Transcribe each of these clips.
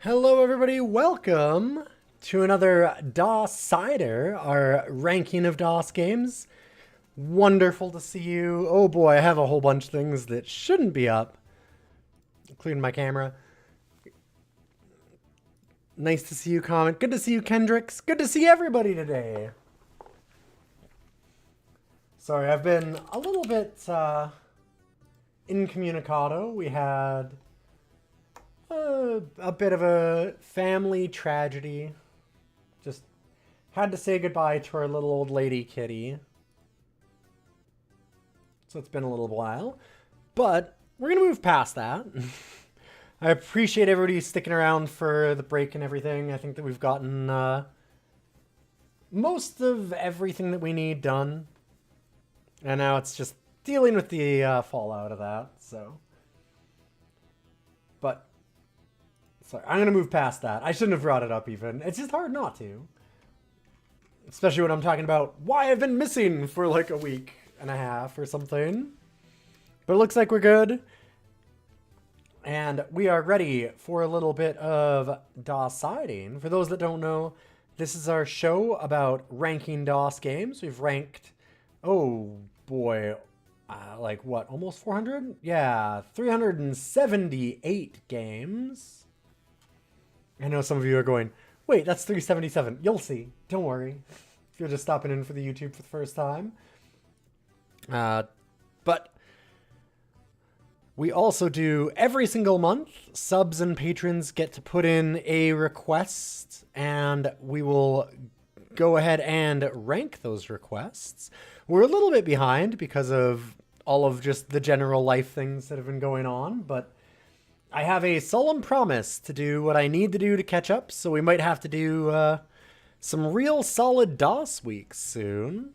Hello everybody, welcome to another DOScider, our ranking of DOS games. Wonderful to see you. Oh boy, I have a whole bunch of things that shouldn't be up, including my camera. Nice to see you, Comment. Good to see you, Kendricks. Good to see everybody today. Sorry, I've been a little bit incommunicado. We had a bit of a family tragedy. Just had to say goodbye to our little old lady kitty. So it's been a little while. But we're going to move past that. I appreciate everybody sticking around for the break and everything. I think that we've gotten most of everything that we need done. And now it's just dealing with the fallout of that, so. But, sorry, I'm going to move past that. I shouldn't have brought it up even. It's just hard not to. Especially when I'm talking about why I've been missing for like a week and a half or something. But it looks like we're good. And we are ready for a little bit of DOSciding. For those that don't know, this is our show about ranking DOS games. We've ranked, oh boy, like what, almost 400? Yeah, 378 games. I know some of you are going, wait, that's 377. You'll see. Don't worry. If you're just stopping in for the YouTube for the first time. But we also do every single month, subs and patrons get to put in a request, and we will go ahead and rank those requests. We're a little bit behind because of all of just the general life things that have been going on, but I have a solemn promise to do what I need to do to catch up, so we might have to do some real solid DOS weeks soon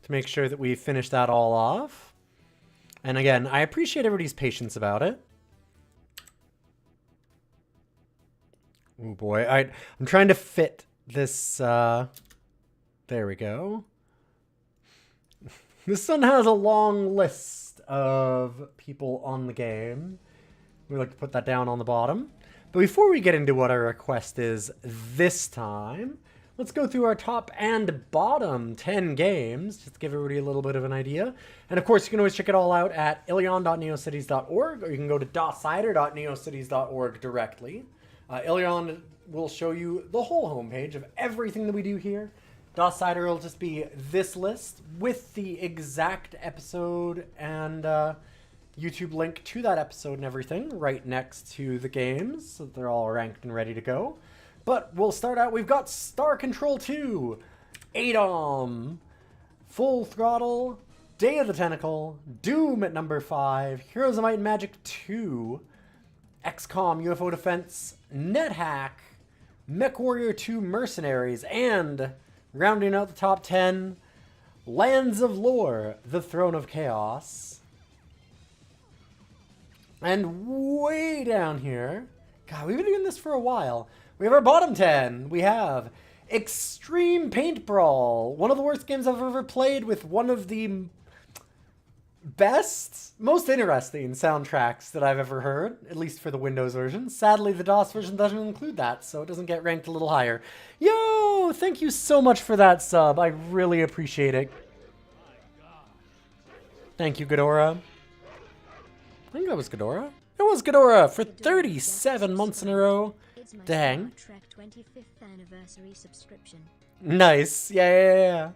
to make sure that we finish that all off. And again, I appreciate everybody's patience about it. Oh boy, I'm trying to fit this, there we go. This one has a long list of people on the game. We like to put that down on the bottom. But before we get into what our request is this time, let's go through our top and bottom 10 games, just to give everybody a little bit of an idea. And of course, you can always check it all out at ilion.neocities.org, or you can go to DOScider.neocities.org directly. Ilion will show you the whole homepage of everything that we do here. DOScider will just be this list with the exact episode and YouTube link to that episode and everything right next to the games, so they're all ranked and ready to go. But we'll start out, we've got Star Control 2, ADOM, Full Throttle, Day of the Tentacle, Doom at number 5, Heroes of Might and Magic 2, XCOM UFO Defense, NetHack, MechWarrior 2 Mercenaries, and rounding out the top 10, Lands of Lore, The Throne of Chaos. And way down here, God, we've been doing this for a while. We have our bottom 10. We have Extreme Paint Brawl, one of the worst games I've ever played with one of the best, most interesting soundtracks that I've ever heard, at least for the Windows version. Sadly, the DOS version doesn't include that, so it doesn't get ranked a little higher. Yo, thank you so much for that sub. I really appreciate it. Thank you, Ghidorah. I think that was Ghidorah. It was Ghidorah for 37 months in a row. Dang. Trek 25th anniversary subscription. Nice. Yeah.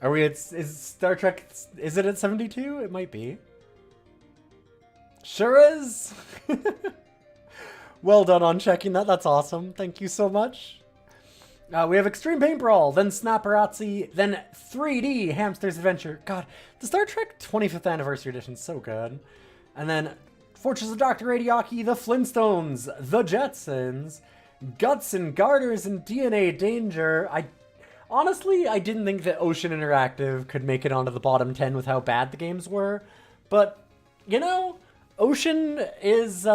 Are we at, is Star Trek, is it at 72? It might be. Sure is. Well done on checking that. That's awesome. Thank you so much. We have Extreme Paint Brawl, then Snapperazzi, then 3D Hamster's Adventure. God, the Star Trek 25th Anniversary Edition is so good. And then Fortress of Dr. Radiaki, The Flintstones, The Jetsons, Guts and Garters, and DNA Danger. Honestly, I didn't think that Ocean Interactive could make it onto the bottom 10 with how bad the games were. But, you know, Ocean is,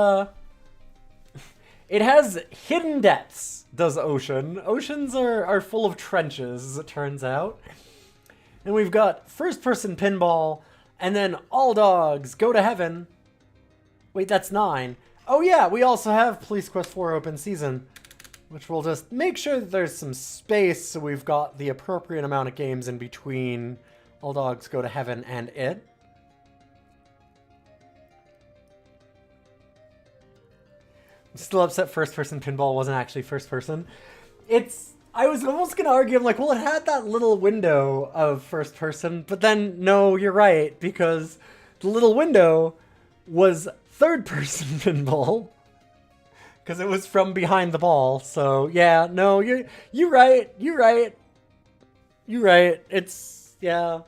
it has hidden depths, does Ocean. Oceans are full of trenches, as it turns out. And we've got first-person pinball, and then All Dogs Go to Heaven. Wait, that's 9. Oh yeah, we also have Police Quest 4 open season, which will just make sure that there's some space so we've got the appropriate amount of games in between All Dogs Go to Heaven and it. I'm still upset first-person pinball wasn't actually first-person. I was almost going to argue, I'm like, well, it had that little window of first-person, but then, no, you're right, because the little window was third-person pinball. Because it was from behind the ball, so yeah, no, you're right, it's, yeah,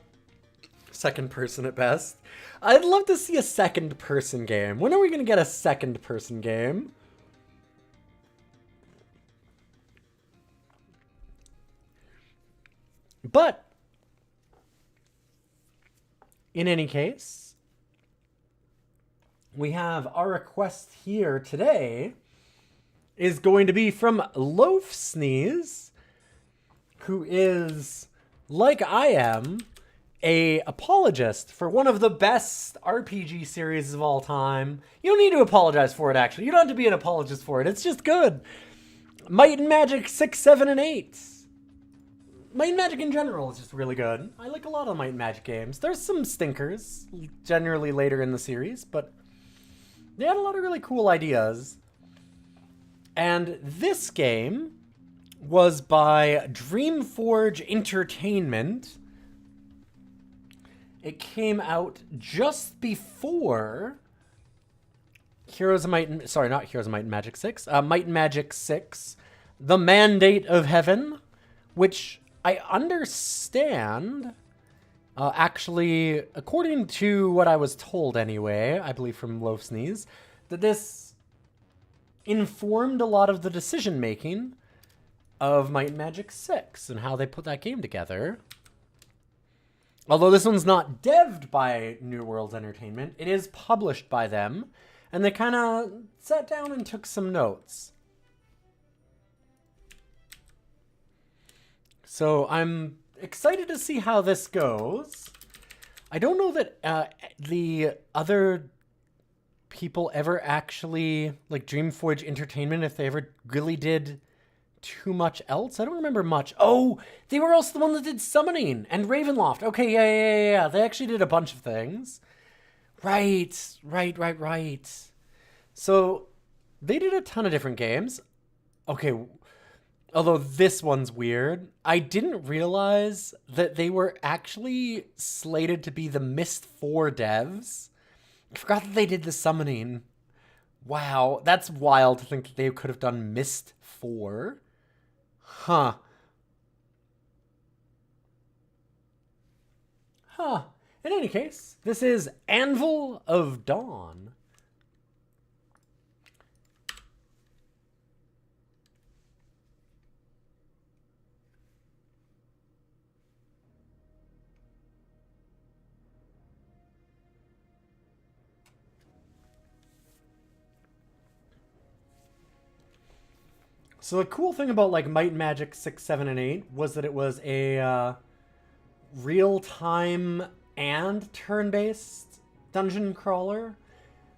second person at best. I'd love to see a second person game. When are we gonna get a second person game? But, in any case, we have our request here today is going to be from Loaf Sneeze, who is, like I am, a apologist for one of the best RPG series of all time. You don't need to apologize for it, actually. You don't have to be an apologist for it. It's just good. Might and Magic 6, 7, and 8. Might and Magic in general is just really good. I like a lot of Might and Magic games. There's some stinkers, generally later in the series, but they had a lot of really cool ideas. And this game was by DreamForge Entertainment. It came out just before Heroes of Might and... Sorry, not Heroes of Might and Magic 6. Might and Magic 6, The Mandate of Heaven, which I understand, actually, according to what I was told anyway, I believe from Loaf Sneeze, that this informed a lot of the decision-making of Might and Magic 6 and how they put that game together. Although this one's not devved by New Worlds Entertainment, it is published by them, and they kind of sat down and took some notes. So I'm excited to see how this goes. I don't know that the other people ever actually, like DreamForge Entertainment, if they ever really did too much else. I don't remember much. Oh, they were also the one that did Summoning and Ravenloft. Okay, yeah. They actually did a bunch of things. Right. So they did a ton of different games. Okay, although this one's weird. I didn't realize that they were actually slated to be the Myst 4 devs. I forgot that they did the Summoning. Wow, that's wild to think that they could have done Myst 4. Huh. In any case, this is Anvil of Dawn. So the cool thing about like Might and Magic 6, 7, and 8 was that it was a real-time and turn-based dungeon crawler.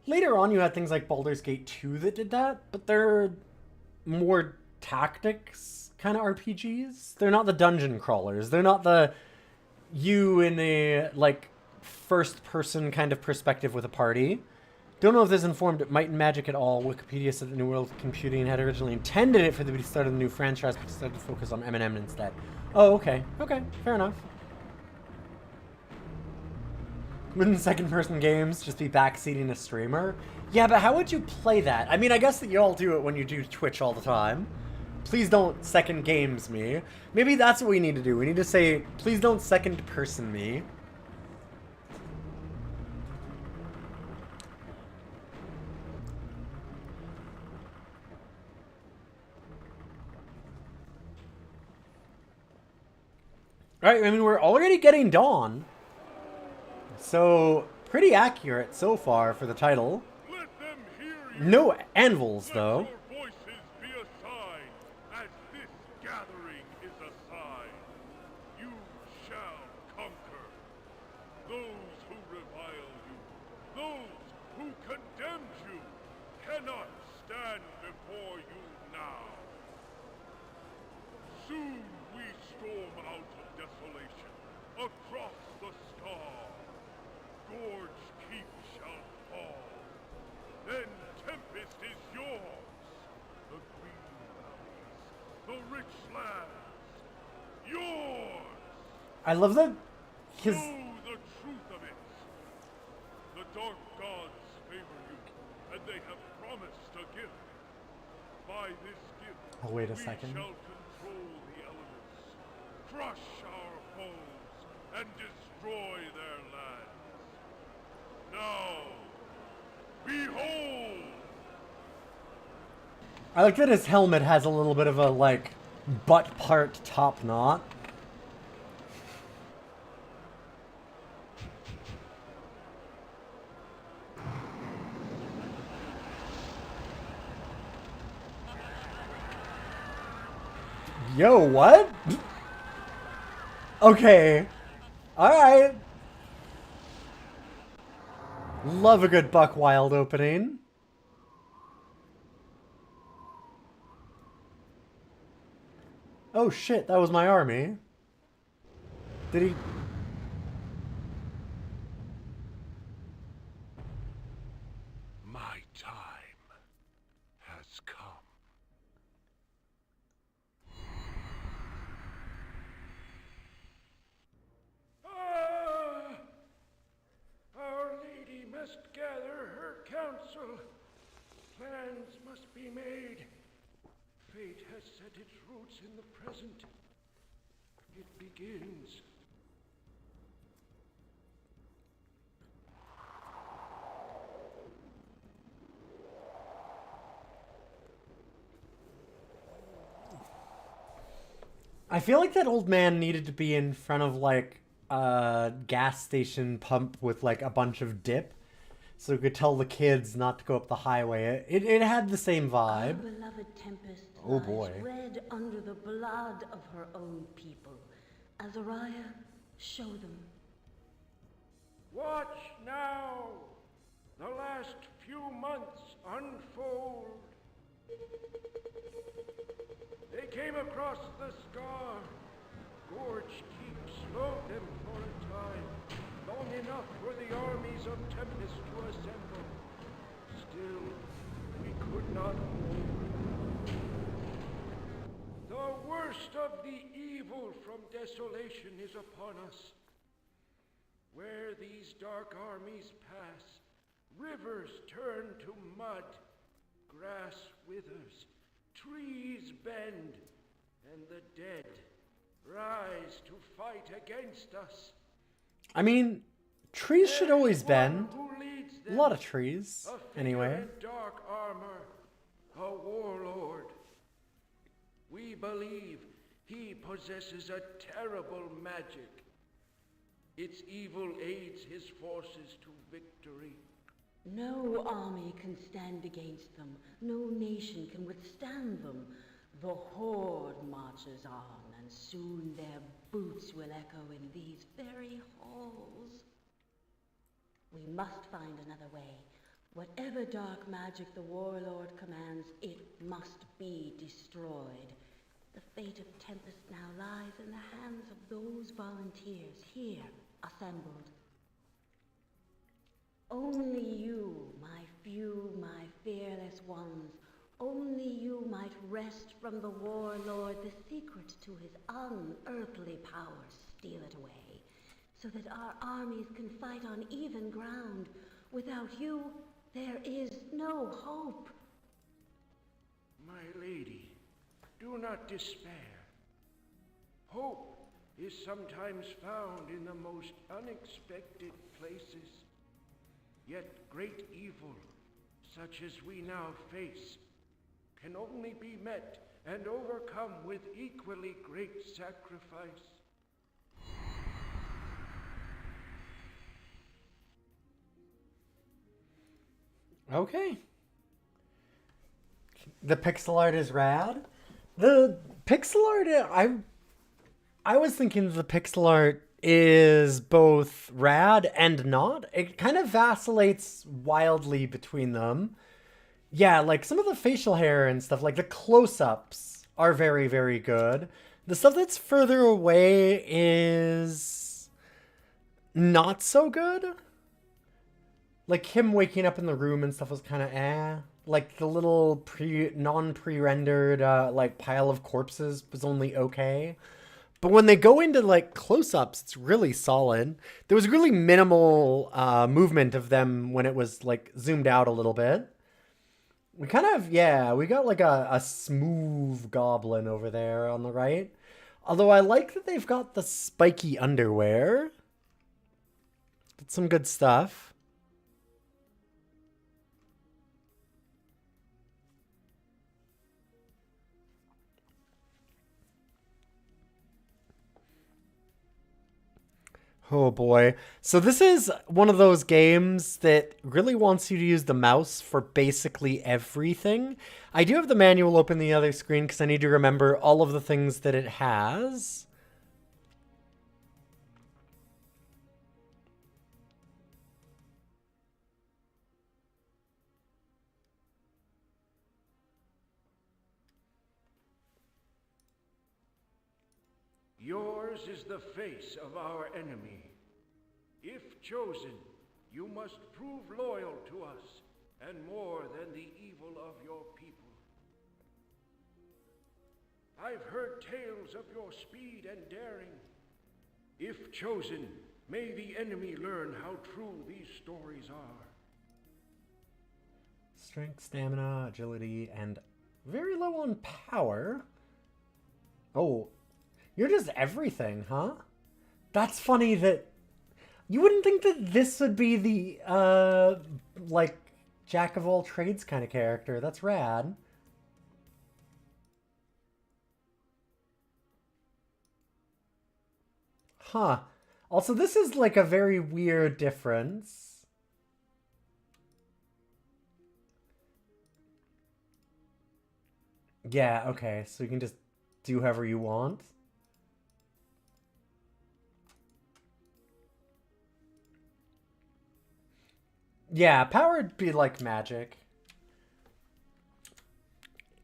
Later on you had things like Baldur's Gate 2 that did that, but they're more tactics kind of RPGs. They're not the dungeon crawlers. They're not the you in a like first-person kind of perspective with a party. Don't know if this informed Might and Magic at all. Wikipedia said that New World Computing had originally intended it for the start of the new franchise, but decided to focus on M&M instead. Oh, okay. Okay, fair enough. Wouldn't second-person games just be backseating a streamer? Yeah, but how would you play that? I mean, I guess that you all do it when you do Twitch all the time. Please don't second games me. Maybe that's what we need to do. We need to say, please don't second person me. Alright, I mean, we're already getting dawn. So, pretty accurate so far for the title. No anvils, though. Those who revile you, those who condemn you, cannot desolation across the star. Gorge Keep shall fall. Then Tempest is yours. The green valleys, the rich lands, yours. I love that his... Know the truth of it. The dark gods favor you, and they have promised a gift. By this gift, Oh, wait a we second. shall control the elements, crush our foes, and destroy their lands. Now, behold! I like that his helmet has a little bit of a, like, butt part top knot. Yo, what? Okay. Alright. Love a good Buck Wild opening. Oh shit, that was my army. Did he... My time has come. Our Lady must gather her council. Plans must be made. Fate has set its roots in the present. It begins. I feel like that old man needed to be in front of, like, a gas station pump with, like, a bunch of dip. So we could tell the kids not to go up the highway. It had the same vibe. Our beloved Tempest Oh, lies boy. red under the blood of her own people. Azariah, show them. Watch now. The last few months unfold. They came across the scar. Gorge Keep slowed them for a time, long enough for the armies of Tempest to assemble. Still, we could not hold. The worst of the evil from desolation is upon us. Where these dark armies pass, rivers turn to mud, grass withers, trees bend, and the dead rise to fight against us. I mean, trees should always bend. Who leads A them, lot of trees, a figure anyway. in dark armor, a warlord. We believe he possesses a terrible magic. Its evil aids his forces to victory. No army can stand against them. No nation can withstand them. The horde marches on, and soon their boots will echo in these very halls. We must find another way. Whatever dark magic the warlord commands, it must be destroyed. The fate of Tempest now lies in the hands of those volunteers here assembled. Only you, my few, my fearless ones, only you might wrest from the warlord the secret to his unearthly powers. Steal it away, so that our armies can fight on even ground. Without you, there is no hope. My lady, do not despair. Hope is sometimes found in the most unexpected places. Yet great evil, such as we now face, can only be met and overcome with equally great sacrifice. Okay. The pixel art is rad. The pixel art, I was thinking the pixel art is both rad and not. It kind of vacillates wildly between them. Yeah, like some of the facial hair and stuff, like the close-ups are very, very good. The stuff that's further away is not so good. Like him waking up in the room and stuff was kind of eh. Like the little non-pre-rendered like pile of corpses was only okay. But when they go into like close-ups, it's really solid. There was really minimal movement of them when it was like zoomed out a little bit. We kind of, yeah, we got like a smooth goblin over there on the right. Although I like that they've got the spiky underwear. That's some good stuff. Oh boy. So this is one of those games that really wants you to use the mouse for basically everything. I do have the manual open the other screen because I need to remember all of the things that it has. Yours is the face of our enemy. If chosen, you must prove loyal to us, and more than the evil of your people. I've heard tales of your speed and daring. If chosen, may the enemy learn how true these stories are. Strength, stamina, agility, and very low on power. Oh, you're just everything, huh? That's funny that you wouldn't think that this would be the, like, jack of all trades kind of character. That's rad. Huh. Also, this is like a very weird difference. Yeah, okay. So you can just do however you want. Yeah, power would be like magic.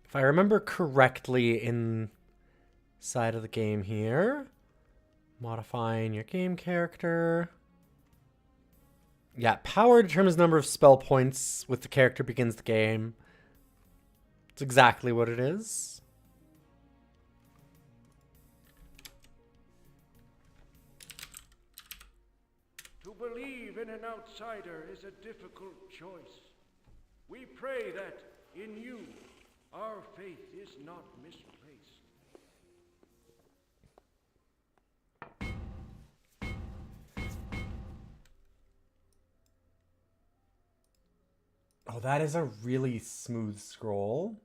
If I remember correctly inside of the game here. Modifying your game character. Yeah, power determines the number of spell points with the character begins the game. It's exactly what it is. To believe in an outsider is a difficult choice. We pray that, in you, our faith is not misplaced. Oh, that is a really smooth scroll.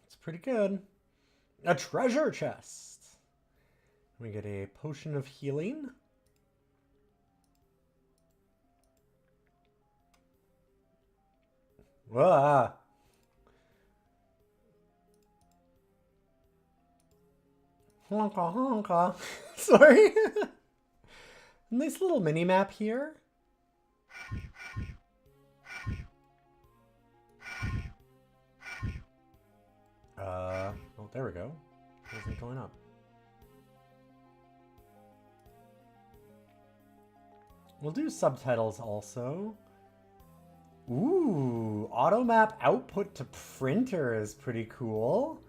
It's pretty good. A treasure chest. We get a potion of healing. Whoa. Honka honka. Sorry. Nice little mini map here. Oh, there we go. Isn't going up. We'll do subtitles also. Ooh, auto map output to printer is pretty cool.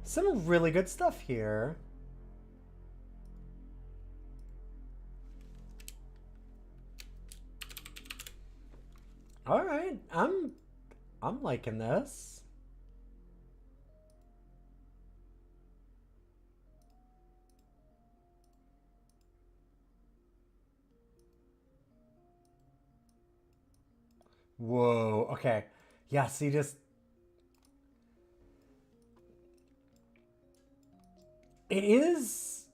Some really good stuff here. All right, I'm liking this. Whoa, okay. Yeah, see,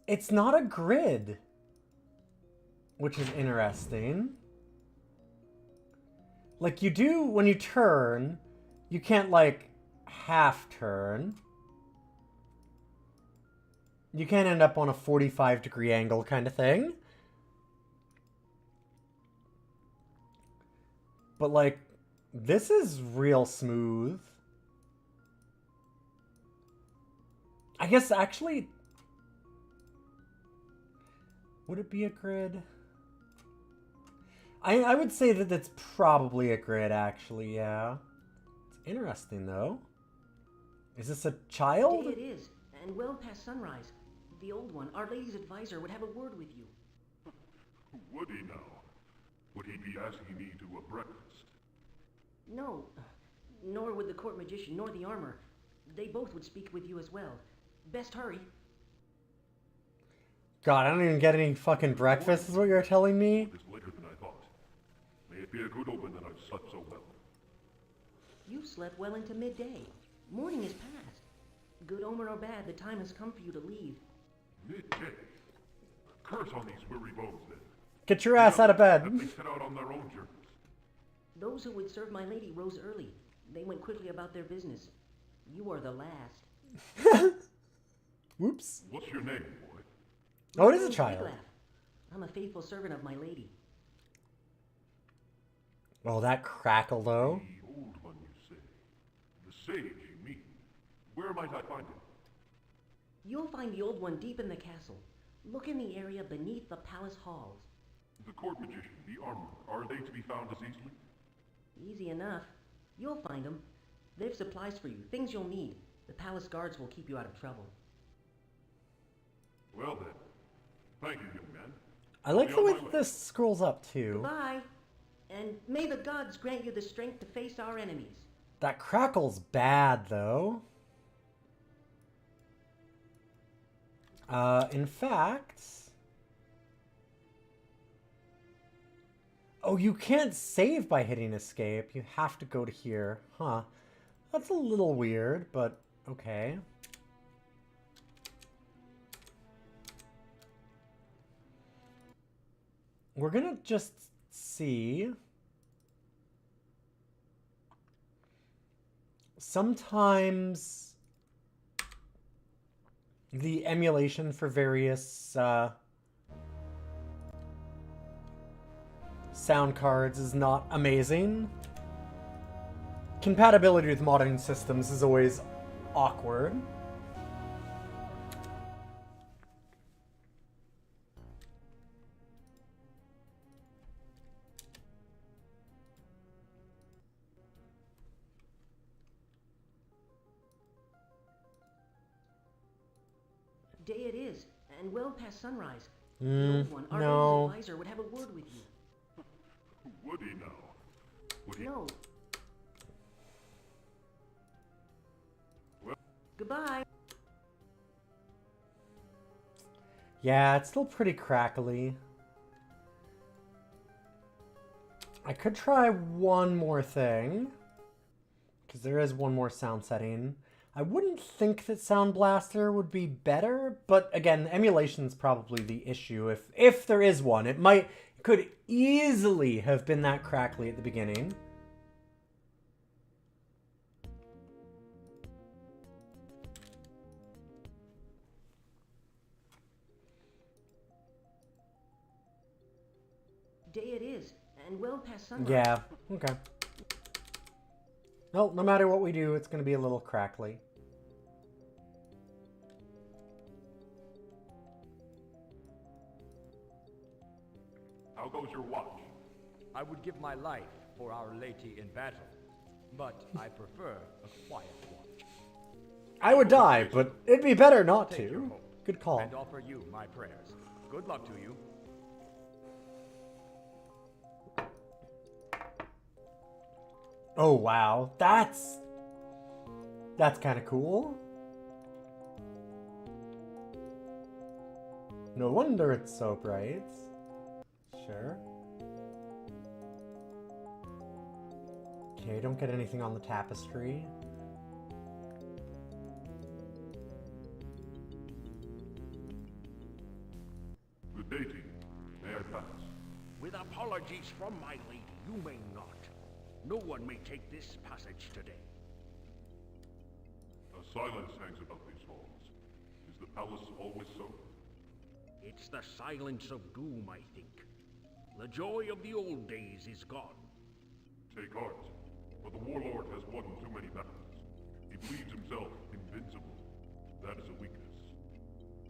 it's not a grid, which is interesting. Like, you do, when you turn, you can't, like, half turn. You can't end up on a 45-degree angle kind of thing. But, like, This is real smooth. I guess actually... Would it be a grid? I would say that that's probably a grid, actually, yeah. It's interesting, though. Is this a child? Day it is, and well past sunrise. The old one, Our Lady's advisor, would have a word with you. Would he now? Would he be asking me to a breakfast? No, nor would the court magician, nor the armor. They both would speak with you as well. Best hurry. God, I don't even get any fucking breakfast, is what you're telling me? It is later than I thought. May it be a good omen that I've slept so well. You've slept well into midday. Morning is past. Good omen or bad, the time has come for you to leave. Midday? Curse on these weary bones, then. Get your ass out of bed. Let me set out on their own journeys. Those who would serve my lady rose early. They went quickly about their business. You are the last. Whoops. What's your name, boy? Oh, it is a name's child. Wiglaf. I'm a faithful servant of my lady. Oh, that crackle, though. The old one, you say. The sage, you mean. Where might I find him? You'll find the old one deep in the castle. Look in the area beneath the palace halls. The court magician, the armor, are they to be found as easily? Easy enough. You'll find them. They've supplies for you, things you'll need. The palace guards will keep you out of trouble. Well then. Thank you, young man. I like the way Be on my that this scrolls up, too. Bye. And may the gods grant you the strength to face our enemies. That crackle's bad, though. In fact... Oh, you can't save by hitting escape. You have to go to here. Huh. That's a little weird, but okay. We're gonna just see. Sometimes the emulation for various sound cards is not amazing. Compatibility with modern systems is always awkward. Day it is, and well past sunrise. The old one, Our no. Lady's advisor, would have a word with you. Would he now? Would he? No. Goodbye. Yeah, it's still pretty crackly. I could try one more thing, because there is one more sound setting. I wouldn't think that Sound Blaster would be better, but again, emulation's probably the issue. If there is one, it could easily have been that crackly at the beginning. Day it is, and well past sunrise. Yeah, okay. No matter what we do, it's going to be a little crackly. How goes your watch? I would give my life for Our Lady in battle, but I prefer a quiet watch. I would die, but it'd be better not Take your to. hope, Good call. and offer you my prayers. Good luck to you. Oh, wow. That's kind of cool. No wonder it's so bright. Sure. Okay, don't get anything on the tapestry. Good day to you. May I pass? With apologies from my lady, you may not. No one may take this passage today. A silence hangs about these halls. Is the palace always so? It's the silence of doom, I think. The joy of the old days is gone. Take heart. but the warlord has won too many battles. He believes himself invincible. That is a weakness.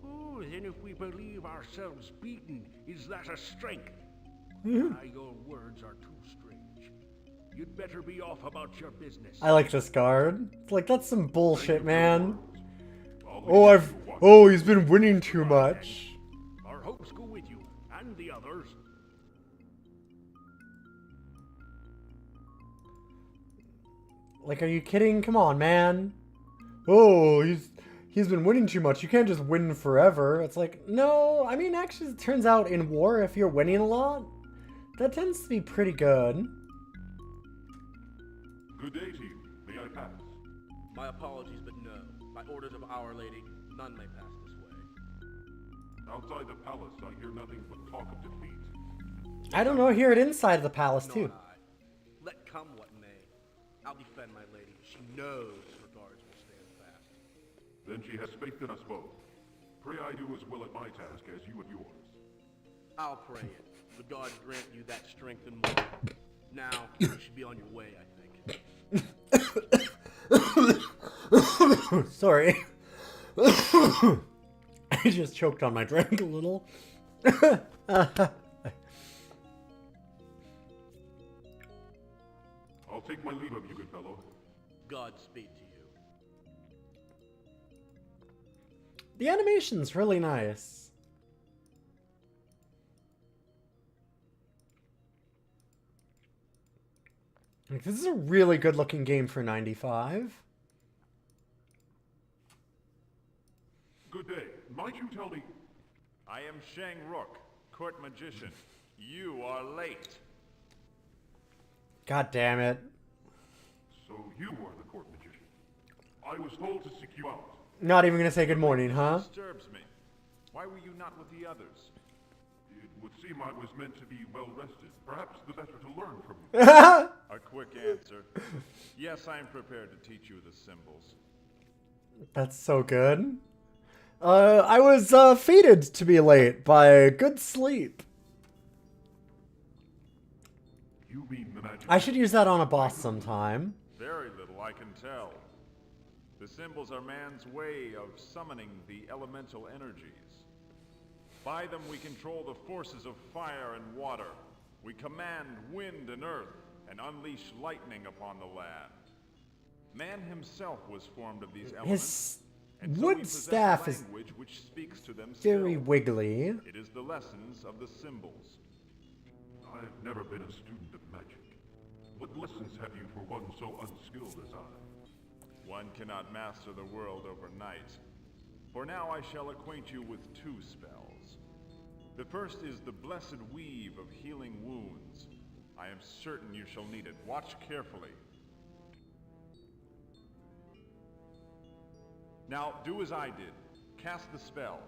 Oh, then if we believe ourselves beaten, is that a strength? Your words are too strange. You'd better be off about your business. I like this guard. It's like, that's some bullshit, man. I'll leave you to watch. He's been winning too much. Our hopes go with you, and the others. Like, are you kidding? Come on, man. Oh, he's been winning too much. You can't just win forever. It's like, no, I mean, actually, it turns out in war, if you're winning a lot, that tends to be pretty good. Good day to you. May I pass? My apologies, but no. By orders of Our Lady, none may pass this way. Outside the palace, I hear nothing but talk of defeat. I don't know, hear it inside the palace, Nor too. I. Let come what may. I'll defend my lady. She knows her guards will stand fast. Then she has faith in us both. Pray I do as well at my task as you at yours. I'll pray it. The gods grant you that strength and more. Now, you should be on your way, I think. Sorry. I just choked on my drink a little. I'll take my leave of you, good fellow. Godspeed to you. The animation's really nice. Like, this is a really good looking game for 95. Good day. Might you tell me... I am Shang Rook, court magician. You are late. God damn it. So you are the court magician. I was told to seek you out. Not even gonna say good morning, huh? Disturbs me. Why were you not with the others? It would seem I was meant to be well rested. Perhaps the better to learn from you. A quick answer. Yes, I am prepared to teach you the symbols. That's so good. I was fated to be late by good sleep. You mean the magic... I should use that on a boss sometime. Very little I can tell. The symbols are man's way of summoning the elemental energies. By them we control the forces of fire and water. We command wind and earth and unleash lightning upon the land. Man himself was formed of these elements. His and so we wood possess staff is language which speaks to them very still. wiggly. It is the lessons of the symbols. I've never been a student of magic. What lessons have you for one so unskilled as I? One cannot master the world overnight. For now I shall acquaint you with two spells. The first is the blessed weave of healing wounds. I am certain you shall need it. Watch carefully. Now, do as I did. Cast the spell.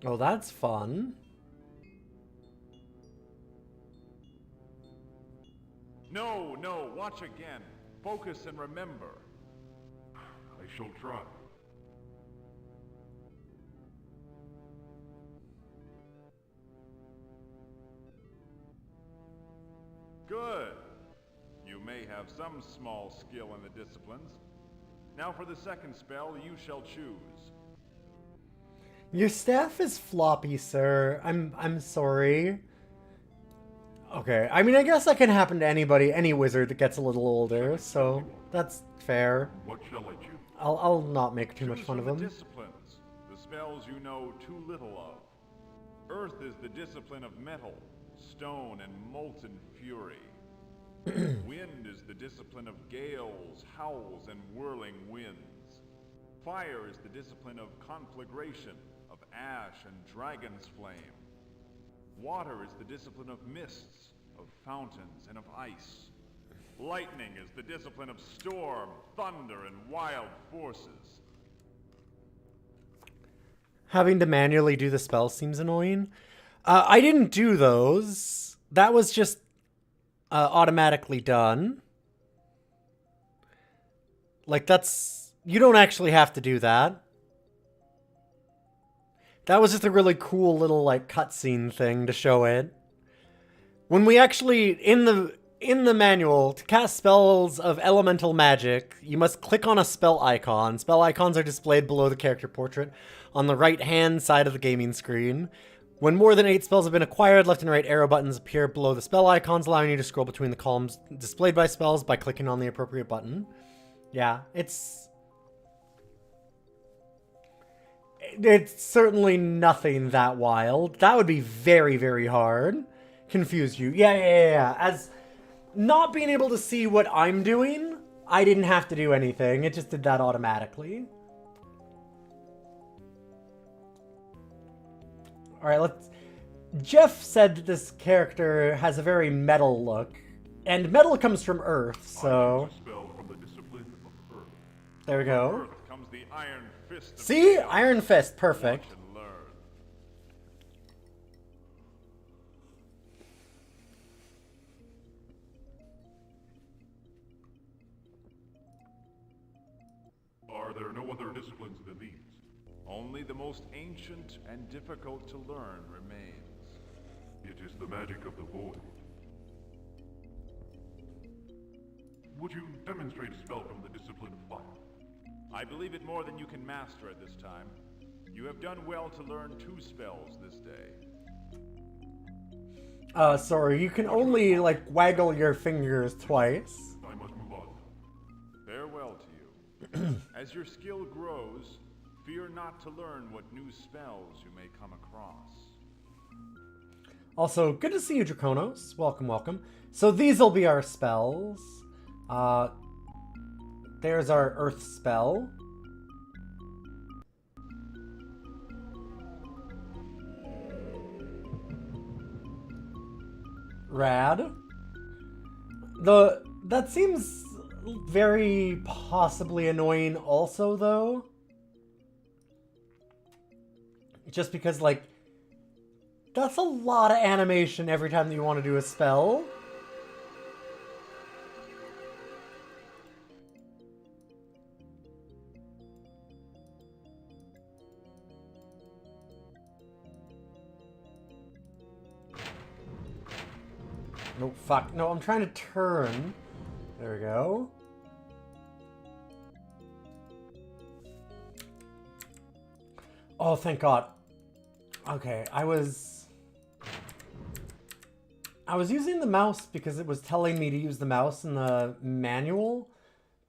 Oh, that's fun. No, watch again. Focus and remember. I shall try. Good. You may have some small skill in the disciplines. Now for the second spell, you shall choose. Your staff is floppy, sir. I'm sorry. Okay, I mean, I guess that can happen to anybody, any wizard that gets a little older, so that's fair. What shall I choose? I'll not make too much Choose fun from of the them. disciplines, the spells you know too little of. Earth is the discipline of metal, stone, and molten fury. Wind is the discipline of gales, howls, and whirling winds. Fire is the discipline of conflagration, of ash and dragon's flame. Water is the discipline of mists, of fountains, and of ice. Lightning is the discipline of storm, thunder, and wild forces. Having to manually do the spell seems annoying. I didn't do those. That was just automatically done. Like, that's... You don't actually have to do that. That was just a really cool little, like, cutscene thing to show it. When we actually, in the manual, to cast spells of elemental magic, you must click on a spell icon. Spell icons are displayed below the character portrait on the right-hand side of the gaming screen. When more than 8 spells have been acquired, left and right arrow buttons appear below the spell icons, allowing you to scroll between the columns displayed by spells by clicking on the appropriate button. Yeah, it's certainly nothing that wild. That would be very, very hard. Confuse you. Yeah. As not being able to see what I'm doing, I didn't have to do anything. It just did that automatically. Alright, Jeff said that this character has a very metal look. And metal comes from Earth, so... There we go. Earth comes the Iron Fist. See? Iron Fist. Perfect. Are there no other disciplines than these? Only the most ancient and difficult to learn remains. It is the magic of the void. Would you demonstrate a spell from the discipline of fire? I believe it more than you can master at this time. You have done well to learn 2 spells this day. Sorry, you can only, like, waggle your fingers twice. I must move on. Farewell to you. As your skill grows, fear not to learn what new spells you may come across. Also, good to see you, Draconos. Welcome, welcome. So these'll be our spells. There's our Earth spell. Rad. That seems very possibly annoying also, though. Just because, like, that's a lot of animation every time that you want to do a spell. No, fuck. No, I'm trying to turn. There we go. Oh, thank God. Okay, I was using the mouse because it was telling me to use the mouse in the manual,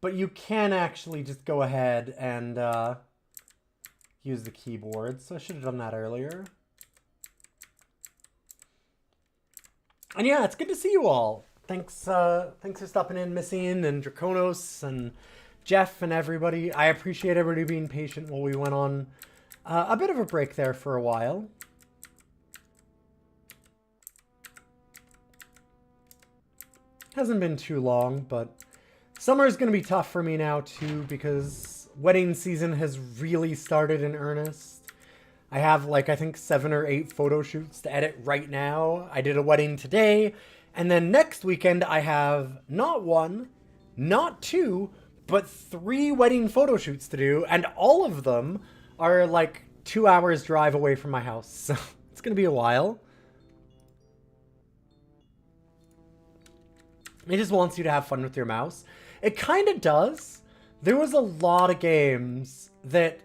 but you can actually just go ahead and use the keyboard, so I should have done that earlier. And yeah, it's good to see you all. Thanks for stopping in, Missing, and Draconos, and Jeff, and everybody. I appreciate everybody being patient while we went on a bit of a break there for a while. Hasn't been too long, but summer is going to be tough for me now, too, because wedding season has really started in earnest. I have, like, I think 7 or 8 photo shoots to edit right now. I did a wedding today. And then next weekend, I have not 1, not 2, but 3 wedding photo shoots to do. And all of them are, like, 2 hours drive away from my house. So it's going to be a while. It just wants you to have fun with your mouse. It kind of does. There was a lot of games that...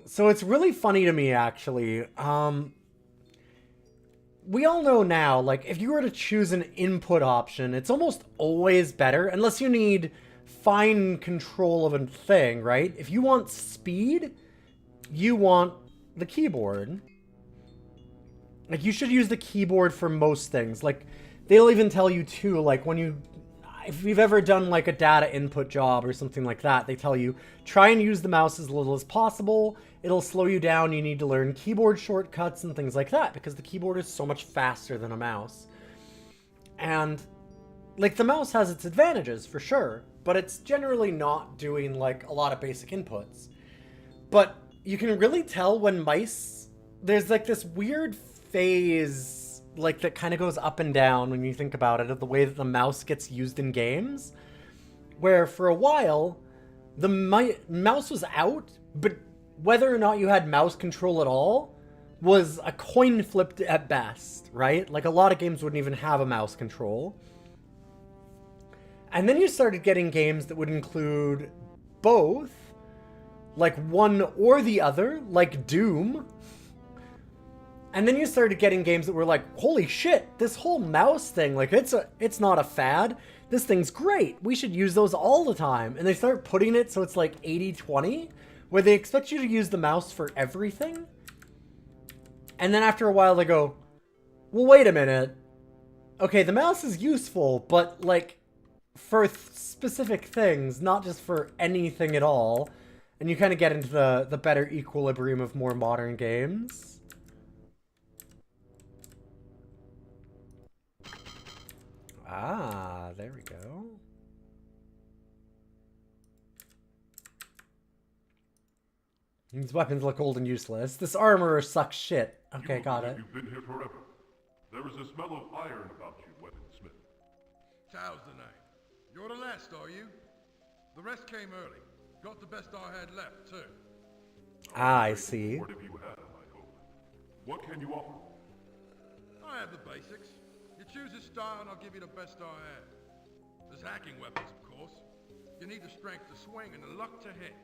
So it's really funny to me, actually. We all know now, like, if you were to choose an input option, it's almost always better, unless you need fine control of a thing, right? If you want speed, you want the keyboard. Like, you should use the keyboard for most things. Like, they'll even tell you, too, like, when you... If you've ever done, like, a data input job or something like that, they tell you, try and use the mouse as little as possible. It'll slow you down. You need to learn keyboard shortcuts and things like that, because the keyboard is so much faster than a mouse. And, like, the mouse has its advantages, for sure, but it's generally not doing, like, a lot of basic inputs. But you can really tell when mice... There's, like, this weird phase... like, that kind of goes up and down when you think about it, of the way that the mouse gets used in games, where for a while, the mouse was out, but whether or not you had mouse control at all, was a coin flip at best, right? Like, a lot of games wouldn't even have a mouse control. And then you started getting games that would include both, like one or the other, like Doom. And then you started getting games that were like, holy shit, this whole mouse thing, like, it's not a fad. This thing's great. We should use those all the time. And they start putting it so it's like 80-20, where they expect you to use the mouse for everything. And then after a while they go, well, wait a minute. Okay, the mouse is useful, but like for specific things, not just for anything at all. And you kind of get into the better equilibrium of more modern games. Ah, there we go. These weapons look old and useless. This armor sucks shit. Okay, got it. You've been here forever. There is a smell of iron about you, weaponsmith. Tao's the name. You're the last, are you? The rest came early. Got the best I had left, too. Ah, I see. What have you had, I hope? What can you offer? I have the basics. You choose a style and I'll give you the best I have. There's hacking weapons, of course. You need the strength to swing and the luck to hit.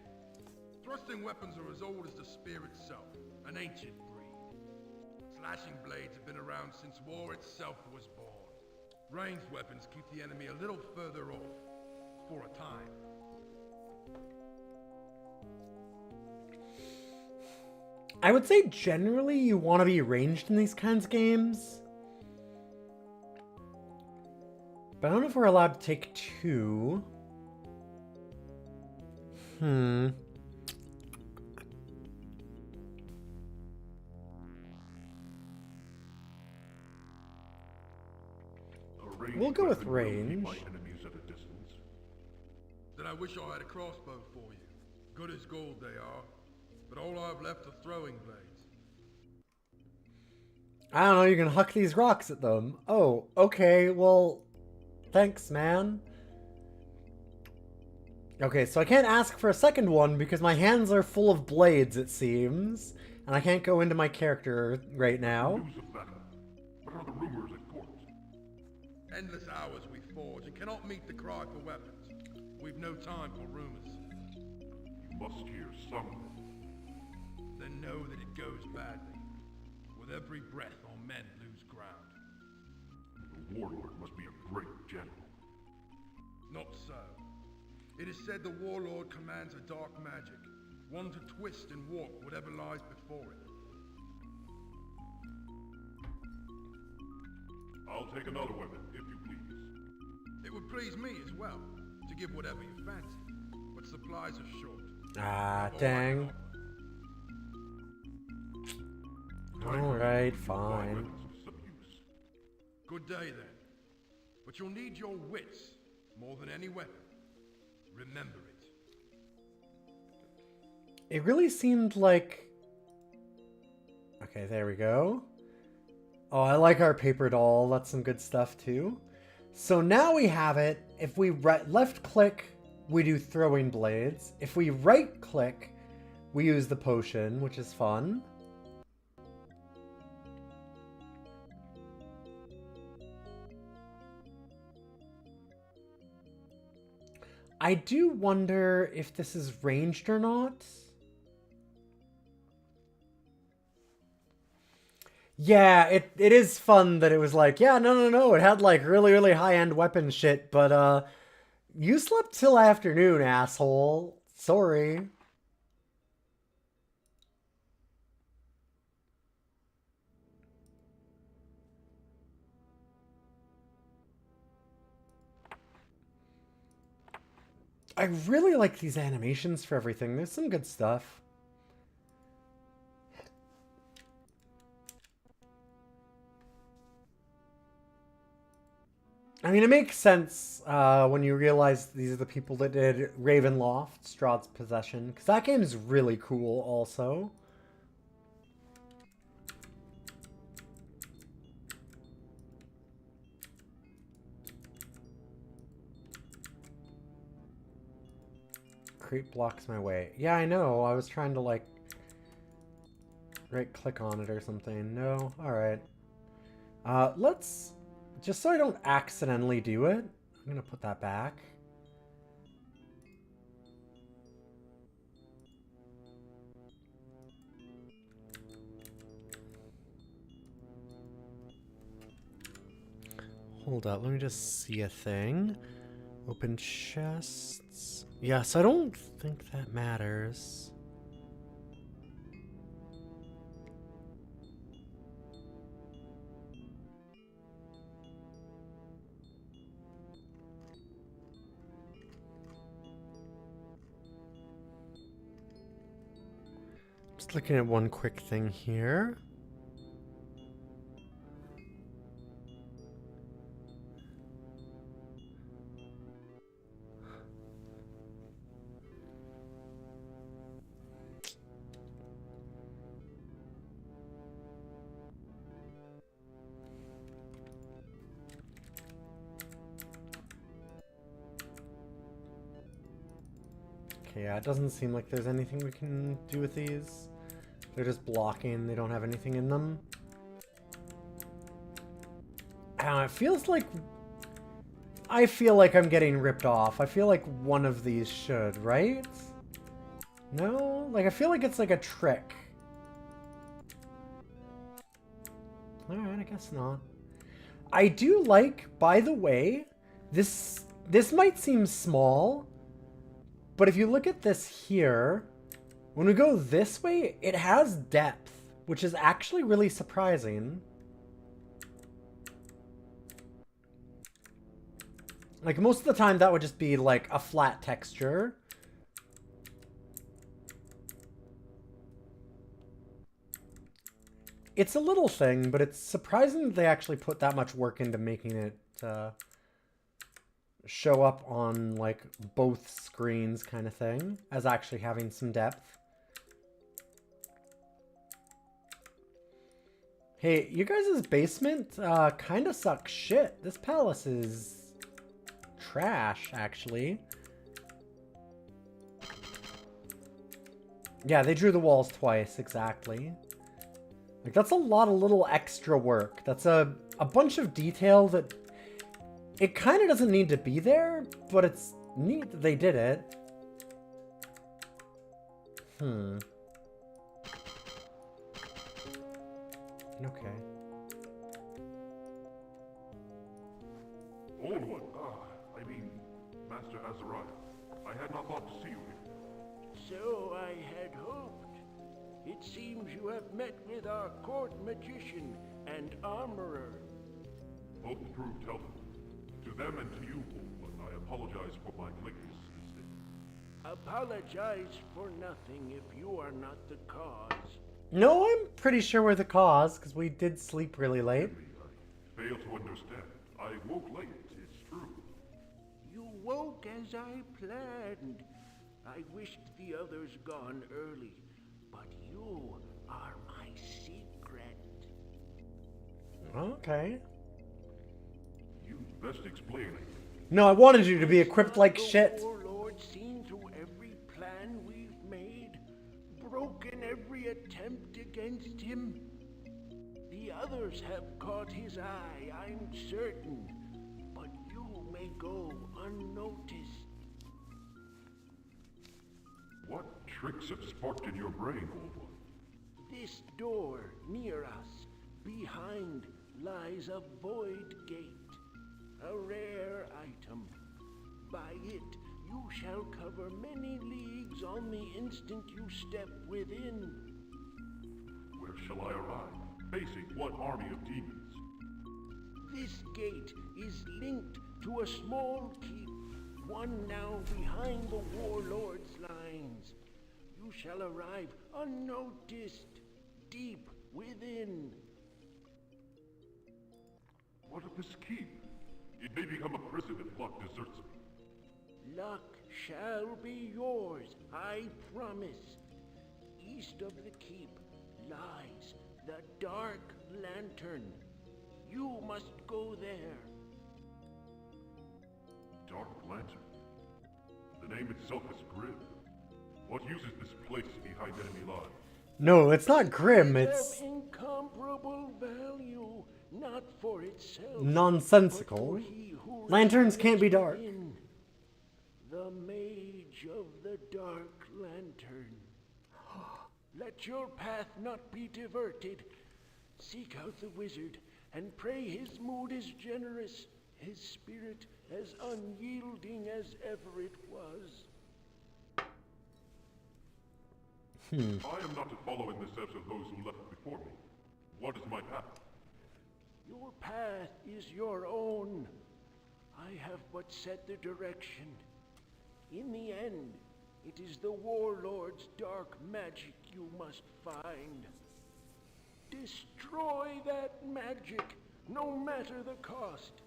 Thrusting weapons are as old as the spear itself, an ancient breed. Slashing blades have been around since war itself was born. Ranged weapons keep the enemy a little further off, for a time. I would say generally you want to be ranged in these kinds of games. But I don't know if we're allowed to take two. We'll go with range. Then I wish I had a crossbow for you. Good as gold they are, but all I've left are throwing blades. I don't know, you can huck these rocks at them. Oh, okay, well, thanks, man. Okay, so I can't ask for a second one because my hands are full of blades, it seems. And I can't go into my character right now. News of that. What are the rumors at court? Endless hours we forge and cannot meet the cry for weapons. We've no time for rumors. You must hear some. Then know that it goes badly. With every breath, our men lose ground. The warlord must be a great general. Not so. It is said the warlord commands a dark magic, one to twist and warp whatever lies before it. I'll take another weapon, if you please. It would please me as well, to give whatever you fancy, but supplies are short. Ah, dang. Alright, fine. Good day then. But you'll need your wits more than any weapon. Remember it. It really seemed like... Okay, there we go. Oh, I like our paper doll. That's some good stuff too. So now we have it. If we left click, we do throwing blades. If we right click, we use the potion, which is fun. I do wonder if this is ranged or not. Yeah, it is fun that it was like, yeah, no, it had like really high-end weapon shit, but you slept till afternoon, asshole. Sorry. I really like these animations for everything. There's some good stuff. I mean, it makes sense when you realize these are the people that did Ravenloft, Strahd's Possession, because that game is really cool also. Creep blocks my way. Yeah, I know. I was trying to, like... right click on it or something. No? Alright. Let's... Just so I don't accidentally do it, I'm gonna put that back. Hold up, let me just see a thing. Open chests. Yes, I don't think that matters. Just looking at one quick thing here. Okay, yeah, it doesn't seem like there's anything we can do with these. They're just blocking, they don't have anything in them. It feels like... I feel like I'm getting ripped off. I feel like one of these should, right? No? Like, I feel like it's like a trick. Alright, I guess not. I do like, by the way, this might seem small, but if you look at this here, when we go this way, it has depth, which is actually really surprising. Like, most of the time that would just be like a flat texture. It's a little thing, but it's surprising that they actually put that much work into making it show up on like both screens kind of thing, as actually having some depth. Hey, you guys' basement kind of sucks shit. This palace is trash, actually. Yeah, they drew the walls twice, exactly. Like, that's a lot of little extra work. That's a bunch of detail that it kind of doesn't need to be there, but it's neat that they did it. Okay. Old one, I mean, Master Azariah. I had not thought to see you here. So I had hoped. It seems you have met with our court magician and armorer. Both proved helpful. To them and to you, old one, I apologize for my lateness. Apologize for nothing if you are not the cause. No, I'm pretty sure we're the cause, because we did sleep really late. I fail to understand. I woke late, it's true. You woke as I planned. I wished the others gone early, but you are my secret. Okay. You best explain it. No, I wanted you to be equipped like shit. The warlord seen through every plan we've made, broken every attempt against him. The others have caught his eye, I'm certain, but you may go unnoticed. What tricks have sparked in your brain, old one? This door near us, behind, lies a void gate, a rare item. By it, you shall cover many leagues on the instant you step within. Where shall I arrive? Facing what army of demons? This gate is linked to a small keep, one now behind the warlord's lines. You shall arrive unnoticed, deep within. What of this keep? It may become a prison if luck deserts me. Luck shall be yours, I promise. East of the keep lies the Dark Lantern. You must go there. Dark Lantern? The name itself is grim. What use is this place behind enemy lines? No, it's not grim, it's Of incomparable value, not for itself, nonsensical. but for he who Lanterns can't be resides dark. within. The mage of the dark lantern. Let your path not be diverted. Seek out the wizard and pray his mood is generous, his spirit as unyielding as ever it was. I am not to follow in the steps of those who left before me. What is my path? Your path is your own. I have but set the direction. In the end, it is the warlord's dark magic you must find. Destroy that magic, no matter the cost.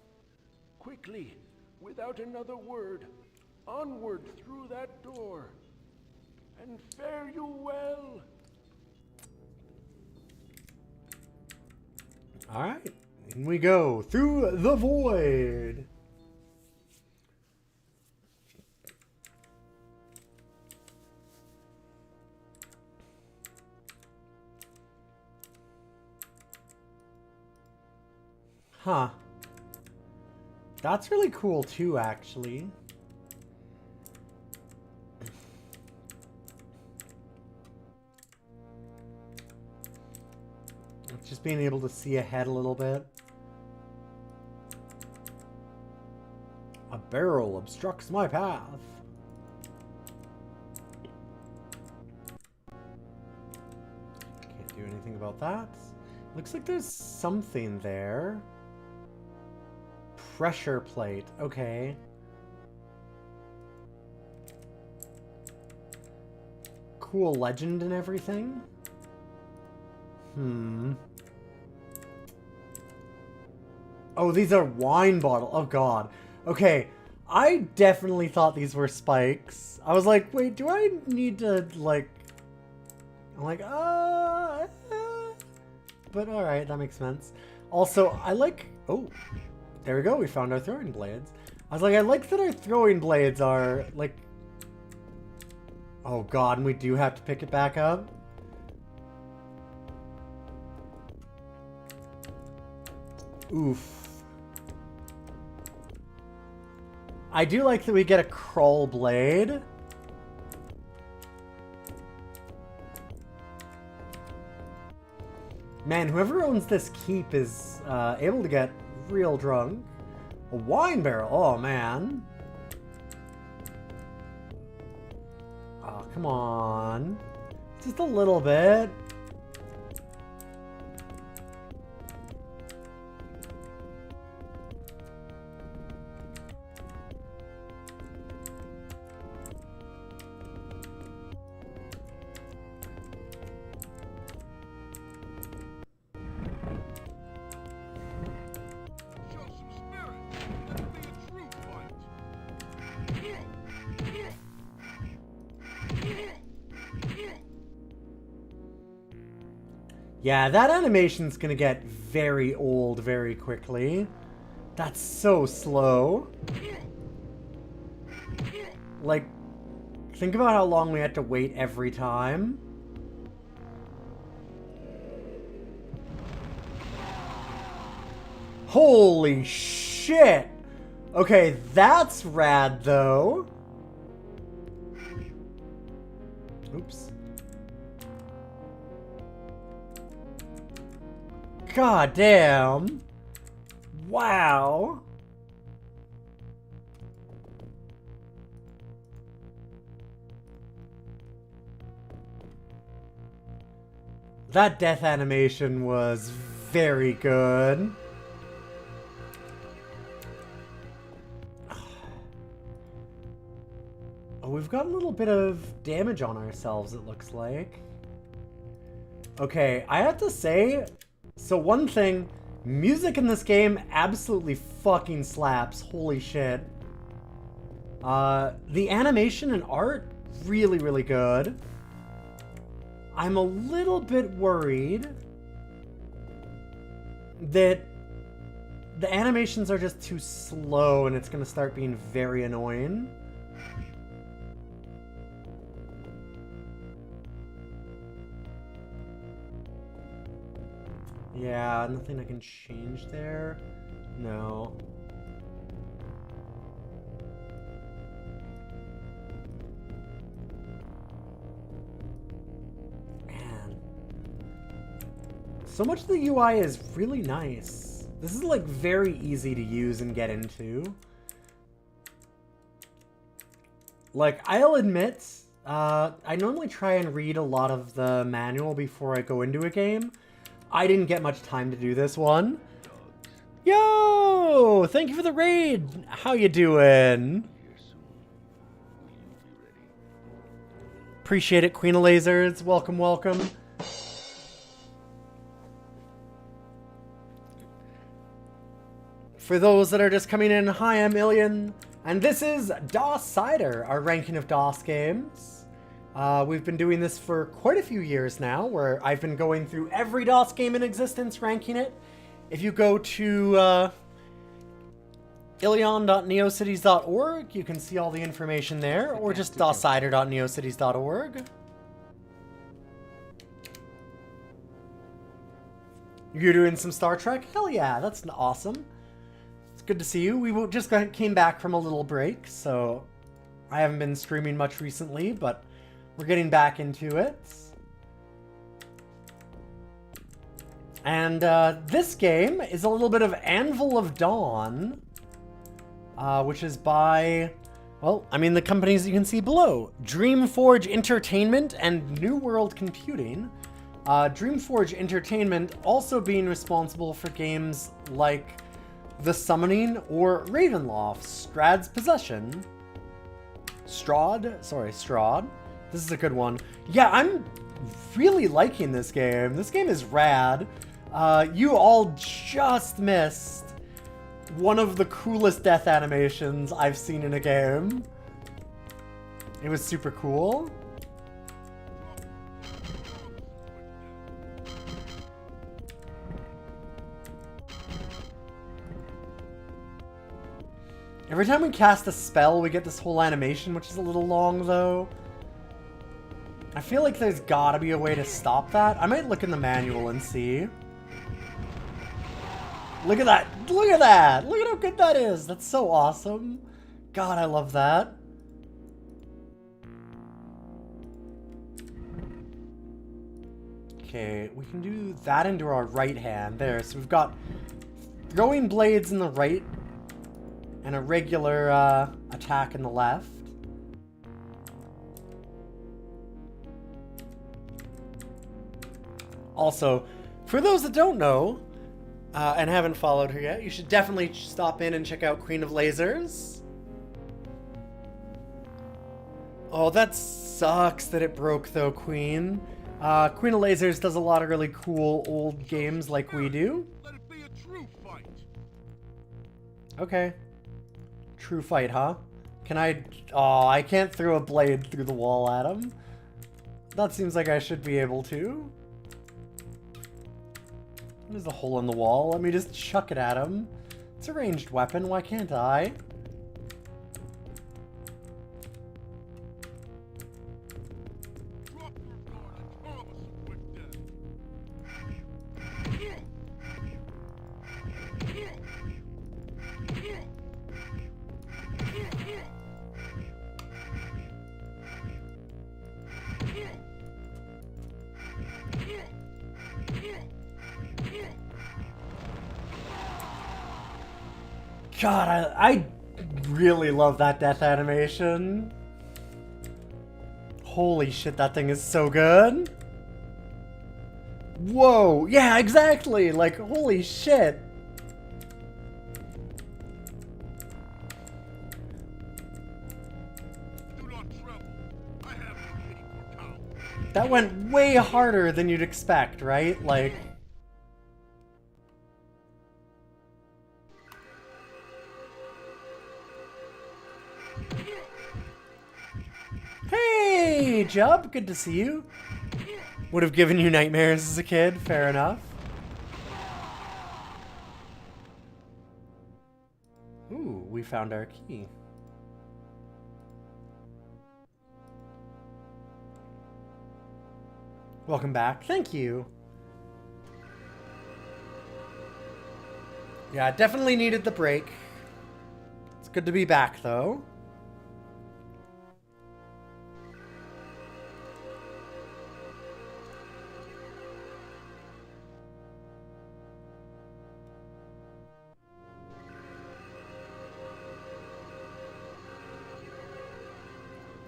Quickly, without another word, onward through that door. And fare you well. Alright, in we go through the void. Huh. That's really cool too, actually. Just being able to see ahead a little bit. A barrel obstructs my path. Can't do anything about that. Looks like there's something there. Pressure plate. Okay. Cool legend and everything. Oh, these are wine bottle. Oh, God. Okay. I definitely thought these were spikes. I was like, wait, do I need to, like... I'm like, But alright, that makes sense. Also, I like... Oh, there we go. We found our throwing blades. I was like, I like that our throwing blades are, like... Oh, God, and we do have to pick it back up? Oof. I do like that we get a crawl blade. Man, whoever owns this keep is able to get real drunk. A wine barrel. Oh, man. Oh, come on. Just a little bit. Yeah, that animation's gonna get very old very quickly. That's so slow. Like, think about how long we had to wait every time. Holy shit! Okay, that's rad though. Oops. God damn. Wow. That death animation was very good. Oh, we've got a little bit of damage on ourselves, it looks like. Okay, I have to say, so one thing, music in this game absolutely fucking slaps. Holy shit. The animation and art, really, really good. I'm a little bit worried that the animations are just too slow and it's going to start being very annoying. Yeah, nothing I can change there. No. Man. So much of the UI is really nice. This is like very easy to use and get into. Like, I'll admit, I normally try and read a lot of the manual before I go into a game. I didn't get much time to do this one. Yo! Thank you for the raid! How you doing? Appreciate it, Queen of Lasers. Welcome, welcome. For those that are just coming in, hi, I'm Ilian. And this is DOScider, our ranking of DOS games. We've been doing this for quite a few years now, where I've been going through every DOS game in existence, ranking it. If you go to ilion.neocities.org, you can see all the information there, or just DOScider.neocities.org. You're doing some Star Trek? Hell yeah, that's awesome. Good to see you. We just came back from a little break, so I haven't been streaming much recently, but we're getting back into it. And this game is a little bit of Anvil of Dawn, which is by, well, I mean the companies you can see below. DreamForge Entertainment and New World Computing. DreamForge Entertainment also being responsible for games like The Summoning or Ravenloft, Strahd's Possession. Strahd. This is a good one. Yeah, I'm really liking this game. This game is rad. You all just missed one of the coolest death animations I've seen in a game. It was super cool. Every time we cast a spell, we get this whole animation, which is a little long, though. I feel like there's gotta be a way to stop that. I might look in the manual and see. Look at that! Look at that! Look at how good that is! That's so awesome. God, I love that. Okay, we can do that into our right hand. There, so we've got throwing blades in the right and a regular attack in the left. Also, for those that don't know, and haven't followed her yet, you should definitely stop in and check out Queen of Lasers. Oh, that sucks that it broke though, Queen. Queen of Lasers does a lot of really cool old games like we do. Let it be a true fight. Okay. True fight, huh? Can I... Oh, I can't throw a blade through the wall at him. That seems like I should be able to. There's a hole in the wall. Let me just chuck it at him. It's a ranged weapon. Why can't I? Drop your guard and harm us with death. God, I really love that death animation. Holy shit, that thing is so good. Whoa, yeah, exactly. Like, holy shit. Do not tremble. I have no pity for cowards. That went way harder than you'd expect, right? Like... Hey, Jub, good to see you. Would have given you nightmares as a kid, fair enough. Ooh, we found our key. Welcome back. Thank you. Yeah, I definitely needed the break. It's good to be back, though.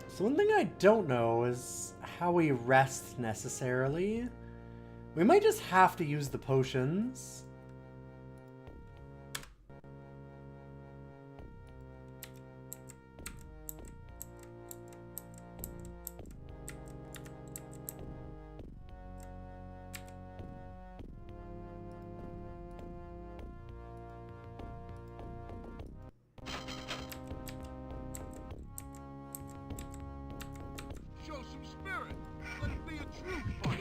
So one thing I don't know is how we rest necessarily. We might just have to use the potions. Show some spirit. Let it be a true fight.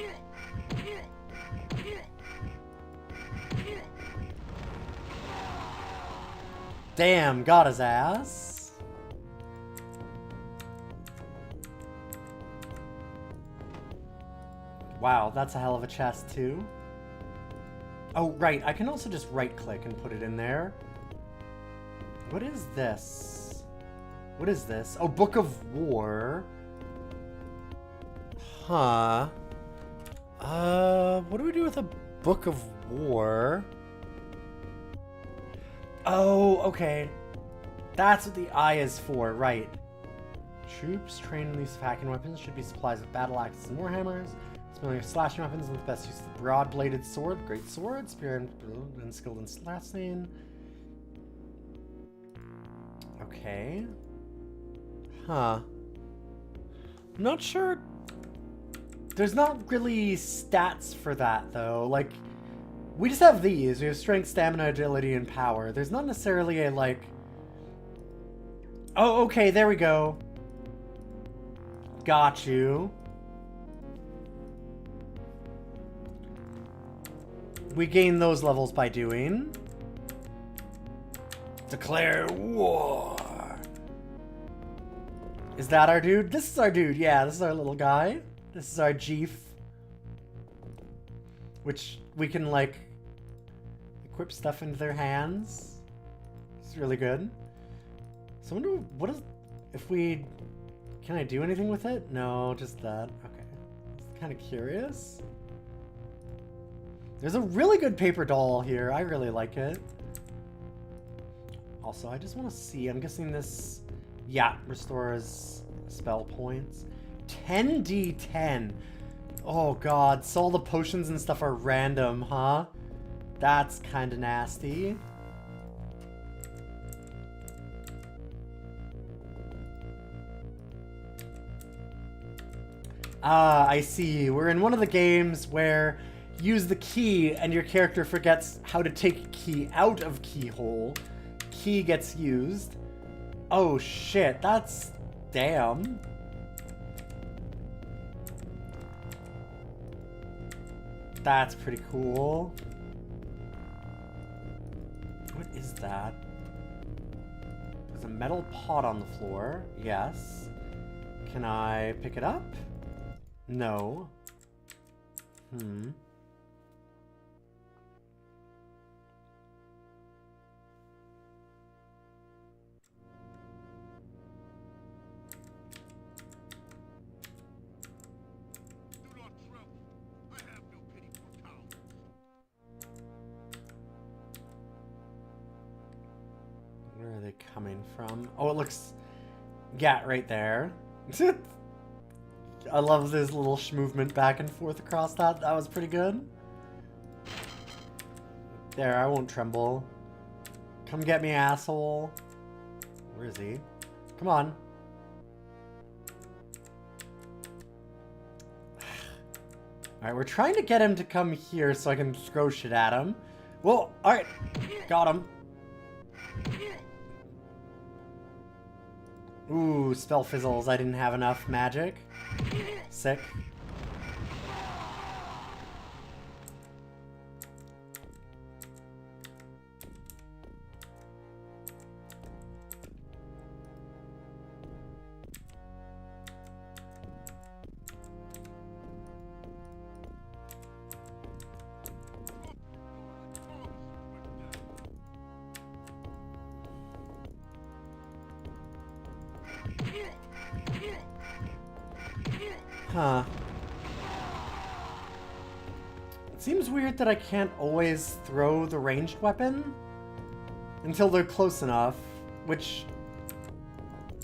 Damn, got his ass. Wow, that's a hell of a chest too. Oh, right, I can also just right-click and put it in there. What is this? What is this? Oh, Book of War. Huh. What do we do with a Book of War? Oh, okay. That's what the eye is for, right. Troops trained in these hacking weapons should be supplied with battle axes and warhammers. Smelling of slashing weapons with the best use of the broad-bladed sword, great sword, spear, and skilled in slashing. Okay. Huh. I'm not sure. There's not really stats for that, though. Like, we just have these. We have strength, stamina, agility, and power. There's not necessarily a, like... Oh, okay, there we go. Got you. We gain those levels by doing. Declare war. Is that our dude? This is our dude. Yeah, this is our little guy. This is our Jeef. Which we can, like, equip stuff into their hands. It's really good. So I wonder, what is... If we... Can I do anything with it? No, just that. Okay. I'm kind of curious. There's a really good paper doll here. I really like it. Also, I just want to see. I'm guessing this... Yeah, restores spell points. 10d10. Oh god, so all the potions and stuff are random, huh? That's kind of nasty. Ah, I see. We're in one of the games where use the key and your character forgets how to take key out of keyhole. Key gets used. Oh shit, that's... Damn. That's pretty cool. What is that? There's a metal pot on the floor. Yes. Can I pick it up? No. Hmm. Where are they coming from? Oh, it looks... Yeah, right there. I love this little movement back and forth across that. That was pretty good. There, I won't tremble. Come get me, asshole. Where is he? Come on. Alright, we're trying to get him to come here so I can throw shit at him. Whoa, alright. Got him. Ooh, spell fizzles. I didn't have enough magic. Sick. Huh. It seems weird that I can't always throw the ranged weapon until they're close enough, which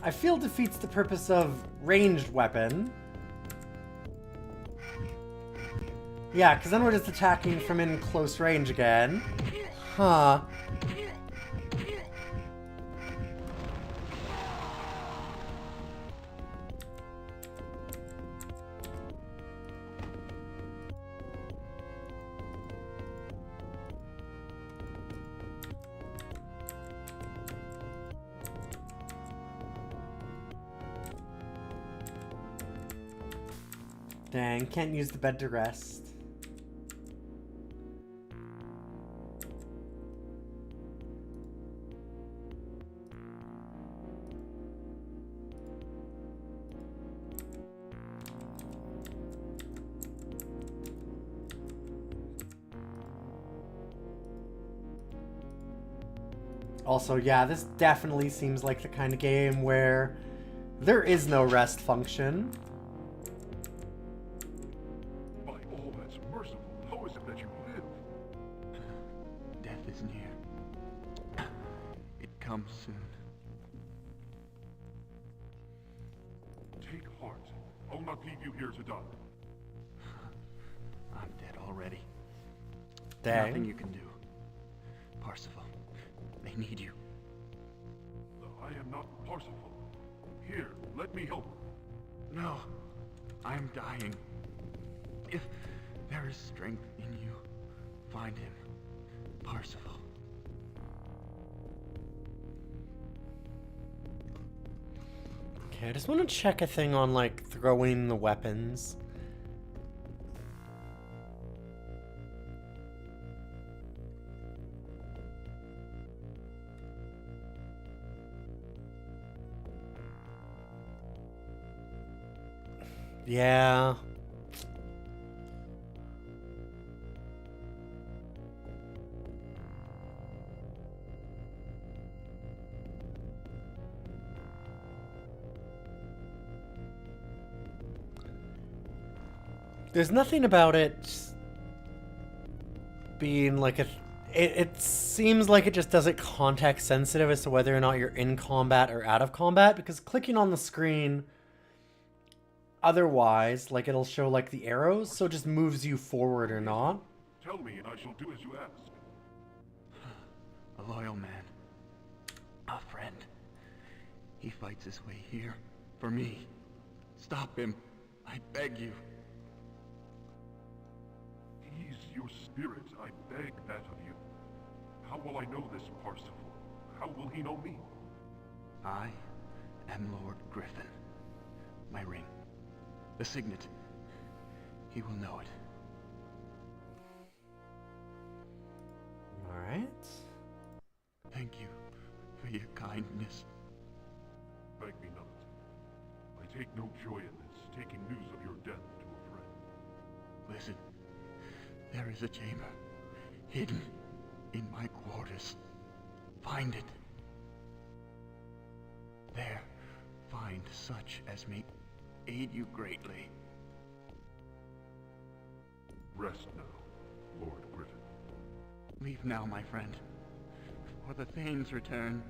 I feel defeats the purpose of ranged weapon. Yeah, because then we're just attacking from in close range again. Huh. Dang, can't use the bed to rest. Also, yeah, this definitely seems like the kind of game where there is no rest function. By all that's merciful, how is it that you live? Death is near. It comes soon. Take heart. I'll not leave you here to die. I'm dead already. Dang. Nothing you can do. Parsifal, they need you. I am not Parsifal. Here, let me help. No, I'm dying. If there is strength in you, find him. Parsifal. Okay, I just want to check a thing on, like, throwing the weapons. Yeah. There's nothing about it being like a... It seems like it just does it context sensitive as to whether or not you're in combat or out of combat, because clicking on the screen otherwise, like, it'll show like the arrows, so it just moves you forward or not. Tell me and I shall do as you ask. A loyal man. A friend. He fights his way here. For me. Stop him. I beg you. Ease your spirit, I beg that of you. How will I know this Parsifal? How will he know me? I am Lord Griffin. My ring. The signet. He will know it. Alright. Thank you for your kindness. Thank me not. I take no joy in this, taking news of your death to a friend. Listen. There is a chamber. Hidden in my quarters. Find it. There, find such as may aid you greatly. Rest now, Lord Griffin. Leave now, my friend, before the Thanes return.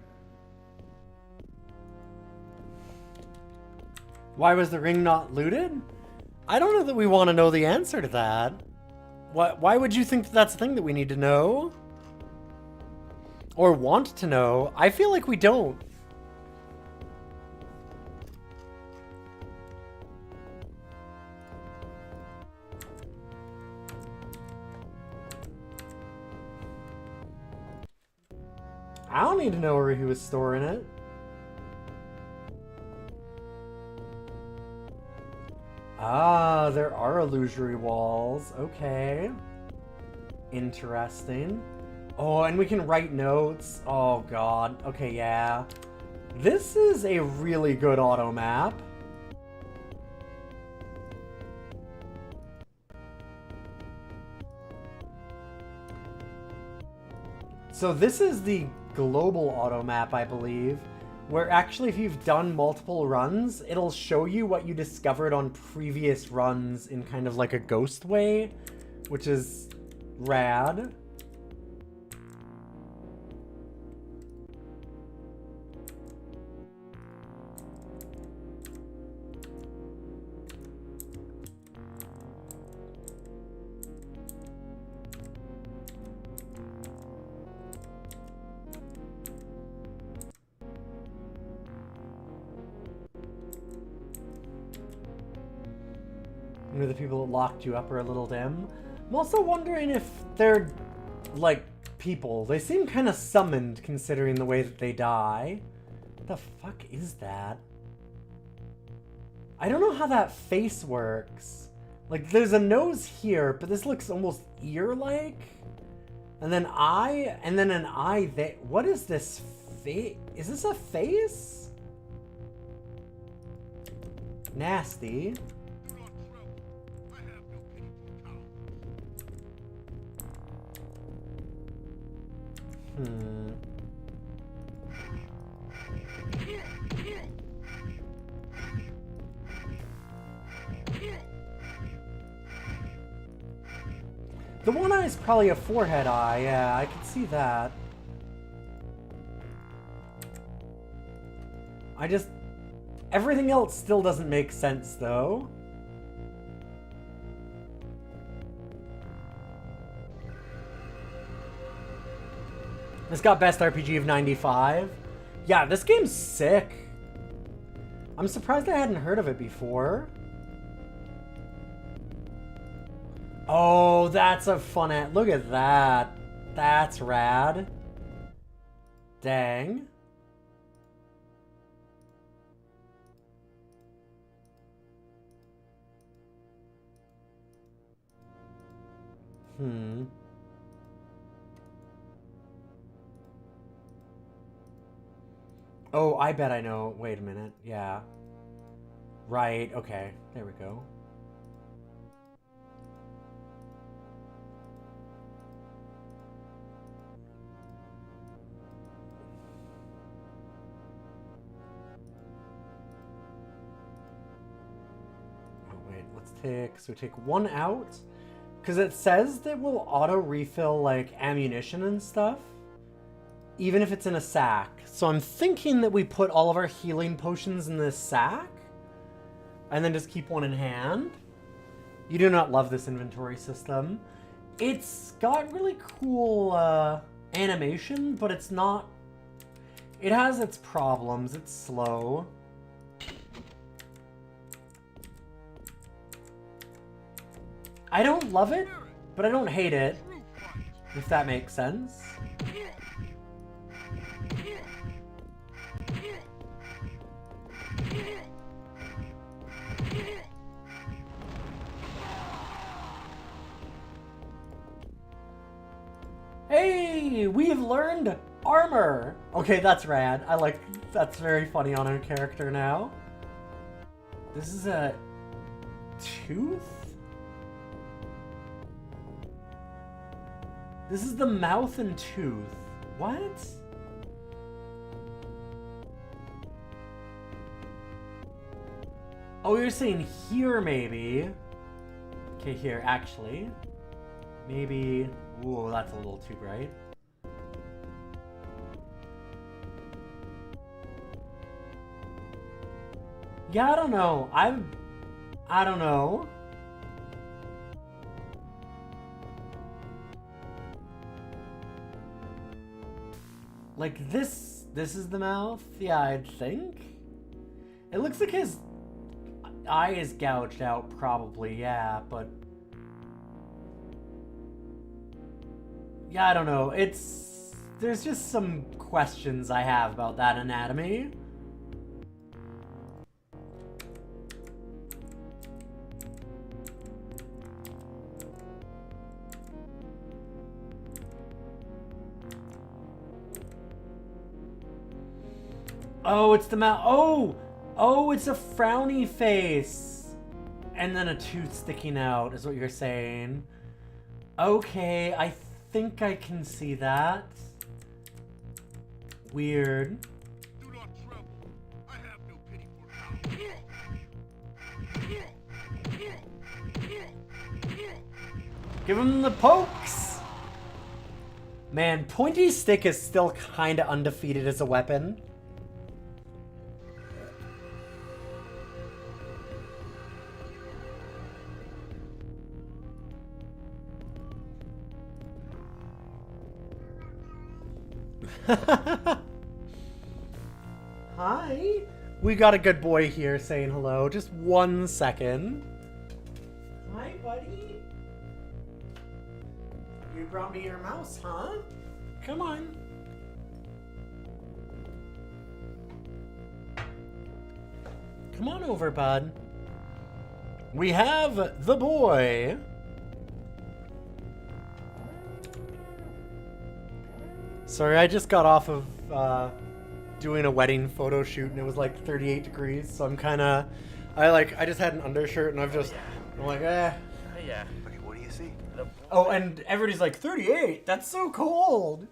Why was the ring not looted? I don't know that we want to know the answer to that. Why would you think that that's a thing that we need to know? Or want to know? I feel like we don't. I don't need to know where he was storing it. Ah, there are illusory walls. Okay. Interesting. Oh, and we can write notes. Oh, God. Okay, yeah. This is a really good auto map. So this is the global auto map, I believe. where actually if you've done multiple runs, it'll show you what you discovered on previous runs in kind of like a ghost way, which is rad. Maybe the people that locked you up are a little dim. I'm also wondering if they're, like, people. They seem kind of summoned considering the way that they die. What the fuck is that? I don't know how that face works. Like, there's a nose here, but this looks almost ear-like. And then eye, and then an eye there. What is this face? Is this a face? Nasty. The one eye is probably a forehead eye. Yeah, I can see that. Everything else still doesn't make sense, though. This got Best RPG of 95. Yeah, this game's sick. I'm surprised I hadn't heard of it before. Oh, that's a fun... Look at that. That's rad. Dang. Oh, I bet I know. Wait a minute. Yeah. Right. Okay. There we go. Oh, wait. Let's take... So we take one out. Because it says that we'll auto-refill, like, ammunition and stuff. Even if it's in a sack. So I'm thinking that we put all of our healing potions in this sack. And then just keep one in hand. You do not love this inventory system. It's got really cool animation, but it's not... It has its problems. It's slow. I don't love it, but I don't hate it. If that makes sense. Hey, we've learned armor. Okay, that's rad. That's very funny on our character now. This is a tooth? This is the mouth and tooth. What? Oh, you're saying here, maybe. Okay, here, actually. Maybe... Ooh, that's a little too bright. Yeah, I don't know. I don't know. Like this is the mouth? Yeah, I'd think. It looks like his eye is gouged out, probably, yeah, but... Yeah, I don't know. There's just some questions I have about that anatomy. Oh, it's the mouth. Oh, it's a frowny face. And then a tooth sticking out is what you're saying. Okay, I think I can see that. Weird. Do not tremble. Give him the pokes! Man, pointy stick is still kinda undefeated as a weapon. Hi. We got a good boy here saying hello. Just 1 second. Hi, buddy. You brought me your mouse, huh? Come on. Come on over, bud. We have the boy. Sorry, I just got off of doing a wedding photo shoot and it was like 38 degrees, so I'm kinda I just had an undershirt and I'm like, eh. Yeah. Okay, what do you see? Oh, and everybody's like, 38? That's so cold!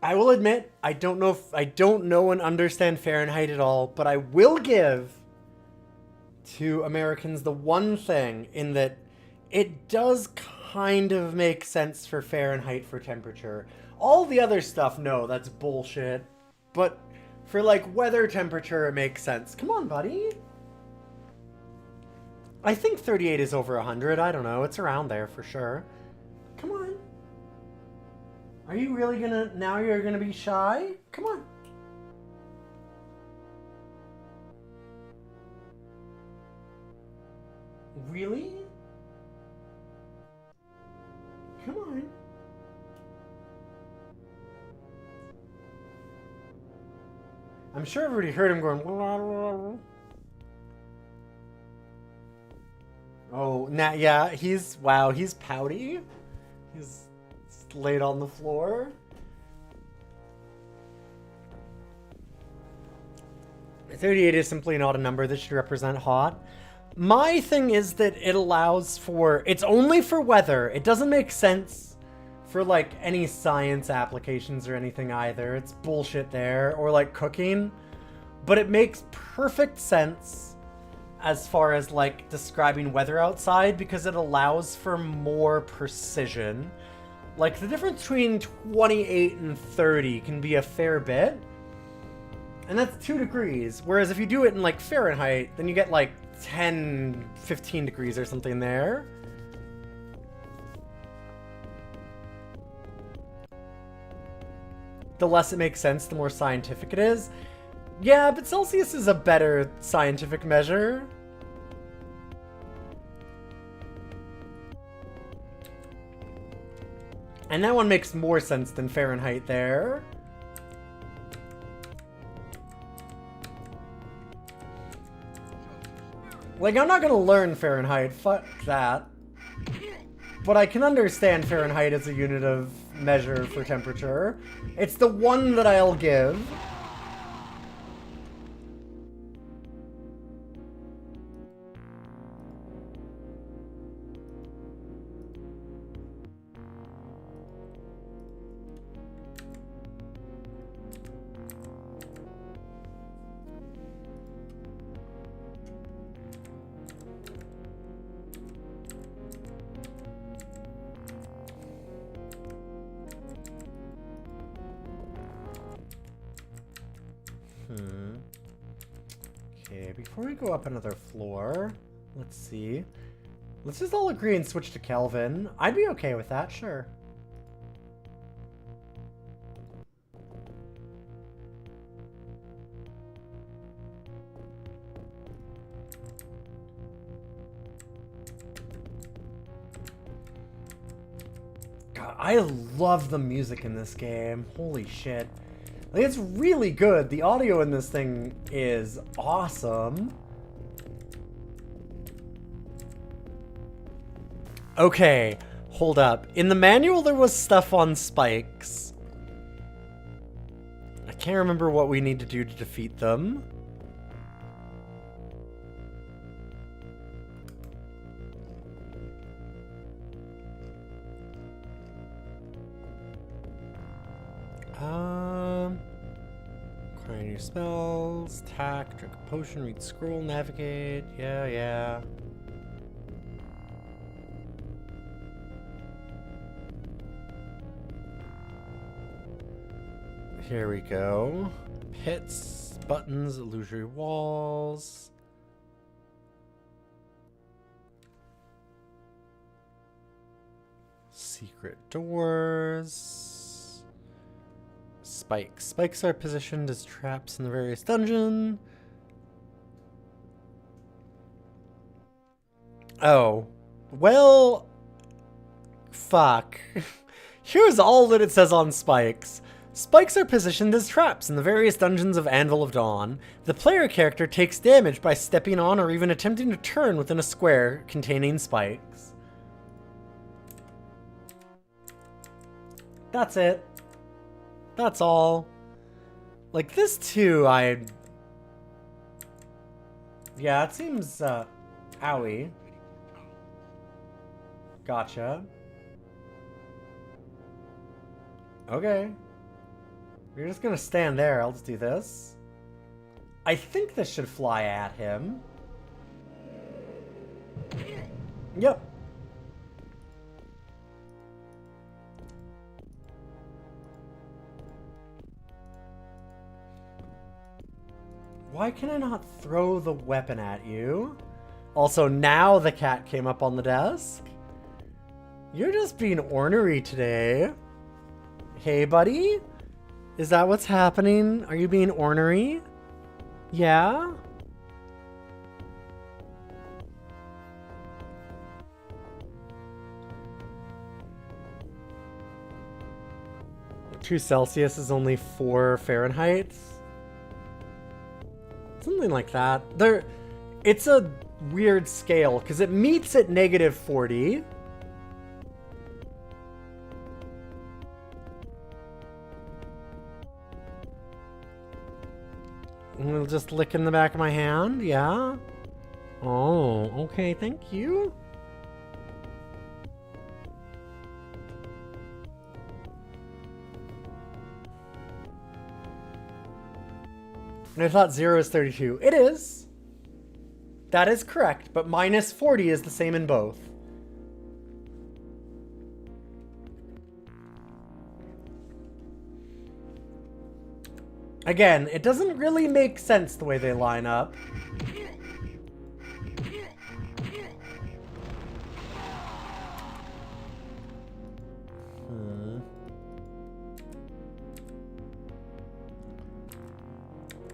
I will admit, I don't know and understand Fahrenheit at all, but I will give to Americans the one thing in that it does kind of make sense for Fahrenheit for temperature. All the other stuff, no, that's bullshit. But for like weather temperature, it makes sense. Come on, buddy. I think 38 is over 100. I don't know. It's around there for sure. Come on. Are you really now you're gonna be shy? Come on. Really? Come on. I'm sure everybody heard him going. Oh, yeah, he's pouty. He's laid on the floor. $38 is simply not a number that should represent hot. My thing is that it allows for, it's only for weather. It doesn't make sense for like any science applications or anything either. It's bullshit there, or like cooking. But it makes perfect sense as far as like describing weather outside because it allows for more precision. Like the difference between 28 and 30 can be a fair bit. And that's 2 degrees. Whereas if you do it in like Fahrenheit, then you get like 10, 15 degrees or something there. The less it makes sense, the more scientific it is. Yeah, but Celsius is a better scientific measure. And that one makes more sense than Fahrenheit there. Like, I'm not gonna learn Fahrenheit, fuck that. But I can understand Fahrenheit as a unit of measure for temperature. It's the one that I'll give. Okay, before we go up another floor, let's see. Let's just all agree and switch to Kelvin. I'd be okay with that, sure. God, I love the music in this game. Holy shit. Like, it's really good. The audio in this thing is awesome. Okay, hold up. In the manual, there was stuff on spikes. I can't remember what we need to do to defeat them. Acquire new spells, attack, drink a potion, read scroll, navigate. Yeah. Here we go. Pits, buttons, illusory walls. Secret doors. Spikes. Spikes are positioned as traps in the various dungeon. Oh. Well, fuck. Here's all that it says on spikes. Spikes are positioned as traps in the various dungeons of Anvil of Dawn. The player character takes damage by stepping on or even attempting to turn within a square containing spikes. That's it. That's all. Like, this too, yeah, it seems, owie. Gotcha. Okay. You're just gonna stand there. I'll just do this. I think this should fly at him. Yep. Why can I not throw the weapon at you? Also, now the cat came up on the desk. You're just being ornery today. Hey, buddy? Is that what's happening? Are you being ornery? Yeah? Two Celsius is only 4 Fahrenheit. Something like that. It's a weird scale because it meets at -40. And we'll just lick in the back of my hand, yeah? Oh, okay, thank you. And I thought 0 is 32. It is. That is correct, but -40 is the same in both. Again, it doesn't really make sense the way they line up.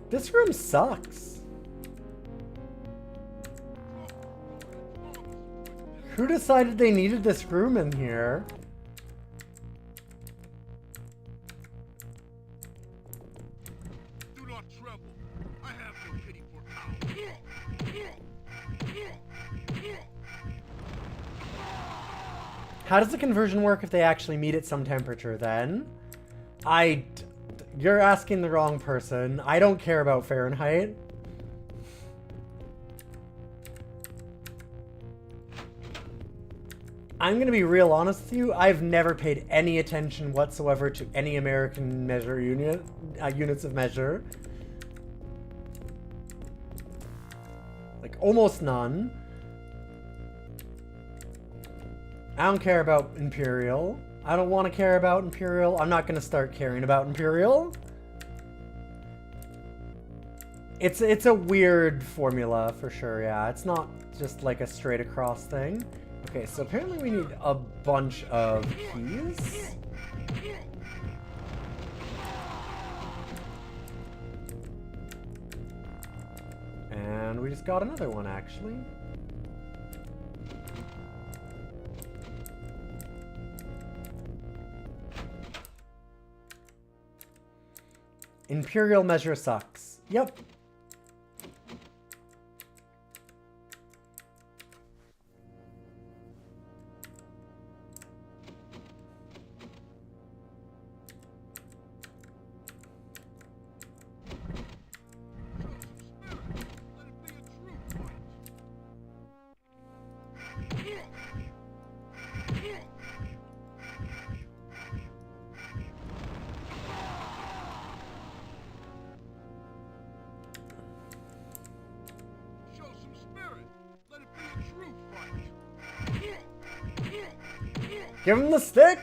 This room sucks. Who decided they needed this room in here? Do not tremble. I have no pity for cowards. How does the conversion work if they actually meet at some temperature then? You're asking the wrong person. I don't care about Fahrenheit. I'm gonna be real honest with you. I've never paid any attention whatsoever to any American measure units of measure. Like almost none. I don't care about Imperial. I don't want to care about Imperial. I'm not going to start caring about Imperial. It's a weird formula for sure, yeah. It's not just like a straight across thing. Okay, so apparently we need a bunch of keys. And we just got another one, actually. Imperial measure sucks. Yep. Give him the stick!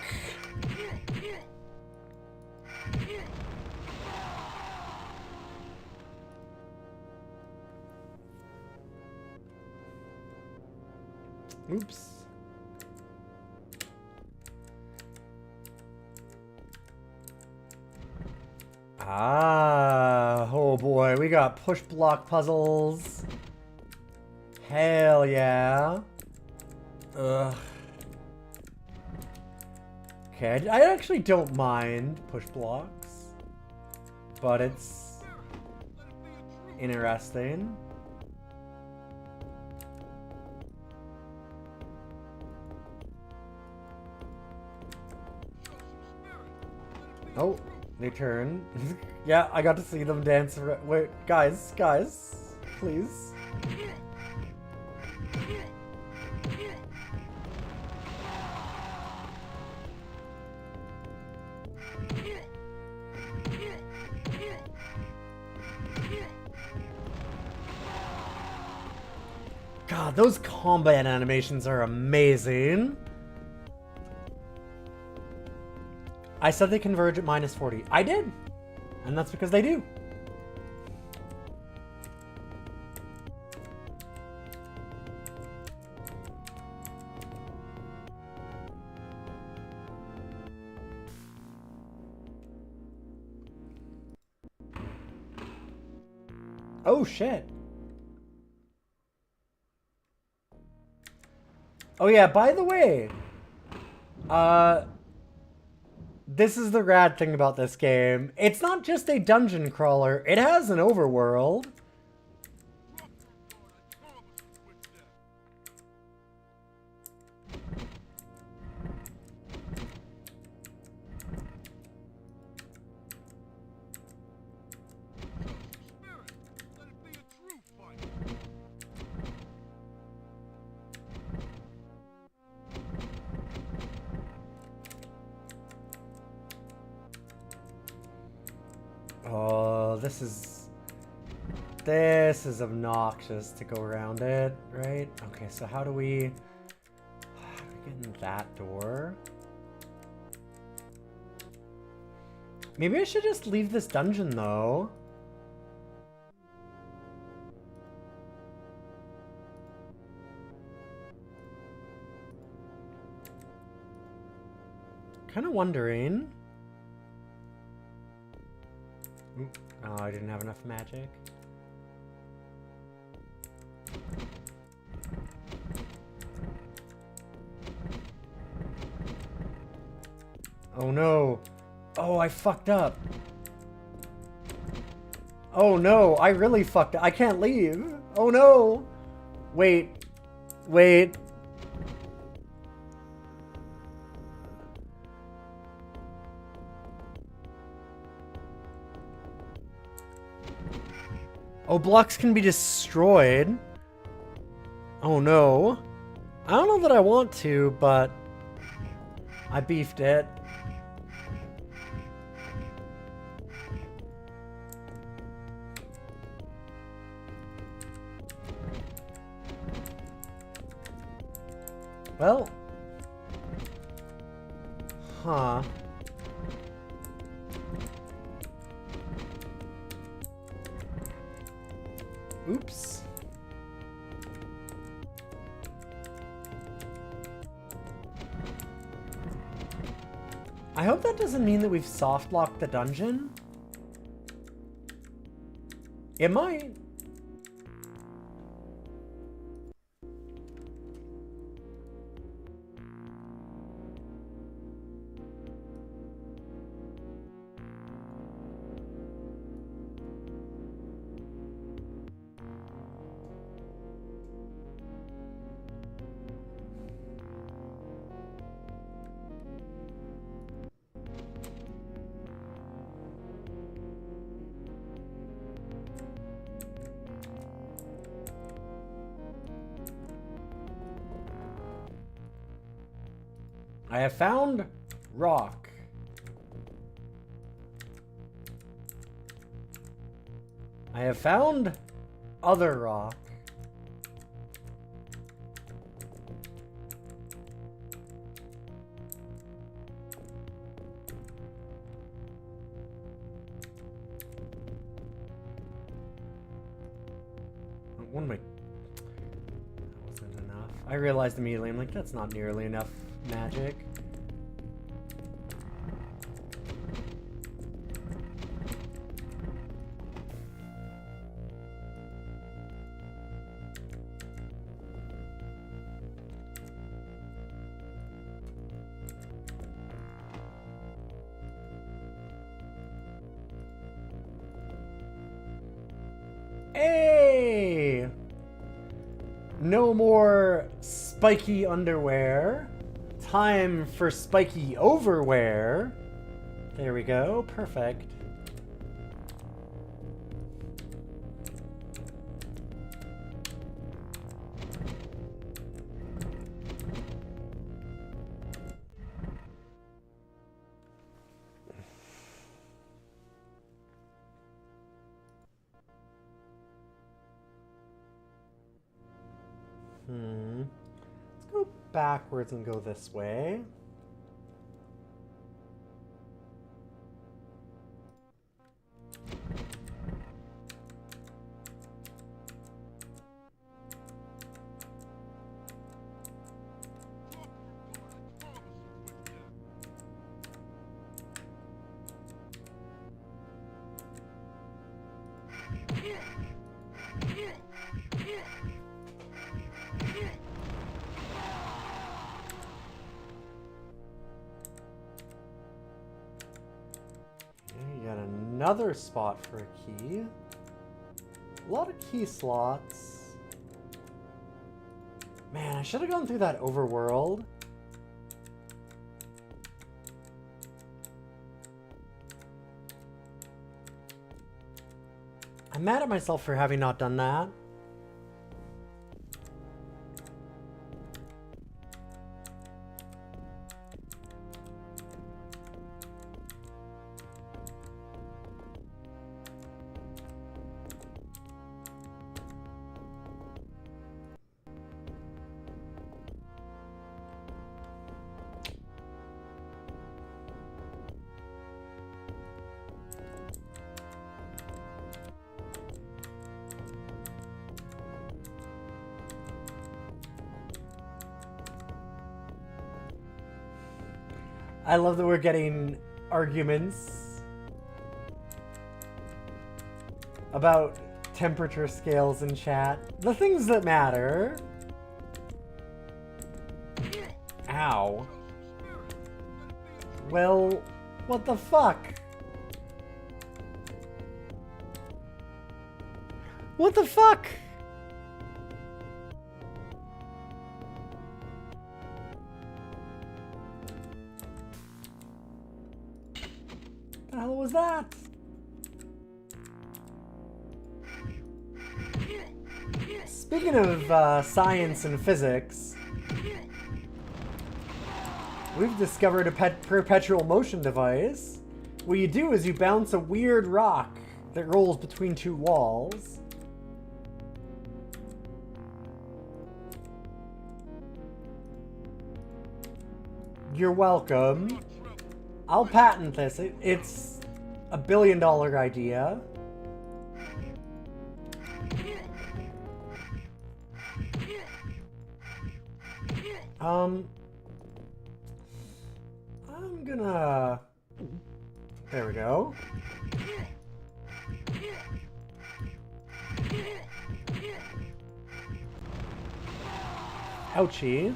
Oops. Ah, oh boy, we got push block puzzles. Hell yeah. Ugh. Okay, I actually don't mind push blocks, but it's interesting. Oh, they turn. Yeah, I got to see them dance. Wait, guys, please. God, those combat animations are amazing. I said they converge at -40. I did. And that's because they do. Oh, shit. Oh, yeah, by the way, this is the rad thing about this game. It's not just a dungeon crawler, it has an overworld. Oh, this is obnoxious to go around it, right? Okay, so how do we get in that door? Maybe I should just leave this dungeon though. Kind of wondering. Oh, I didn't have enough magic. Oh no. Oh, I fucked up. Oh no, I really fucked up. I can't leave. Oh no. Wait. Wait. Oh, blocks can be destroyed. Oh no. I don't know that I want to, but I beefed it. Well. Huh. Oops. I hope that doesn't mean that we've soft locked the dungeon. It might. I have found rock. I have found other rock. What am I? That wasn't enough. I realized immediately, I'm like, that's not nearly enough magic. Hey! No more spiky underwear. Time for spiky overwear. There we go. Perfect. Let's go backwards and go this way. Another spot for a key. A lot of key slots. Man, I should have gone through that overworld. I'm mad at myself for having not done that. I love that we're getting arguments about temperature scales in chat. The things that matter. Ow. Well, what the fuck? What the fuck? The hell was that? Speaking of science and physics, we've discovered a perpetual motion device. What you do is you bounce a weird rock that rolls between two walls. You're welcome. I'll patent this. It's a $1 billion idea. I'm gonna... There we go. Ouchie.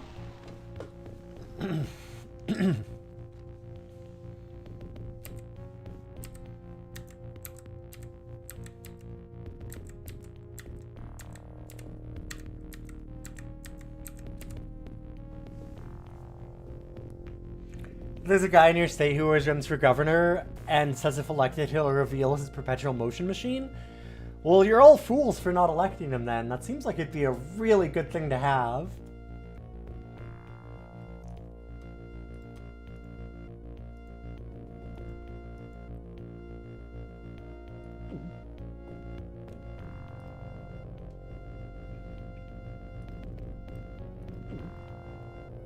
There's a guy in your state who always runs for governor and says if elected he'll reveal his perpetual motion machine. Well, you're all fools for not electing him then. That seems like it'd be a really good thing to have.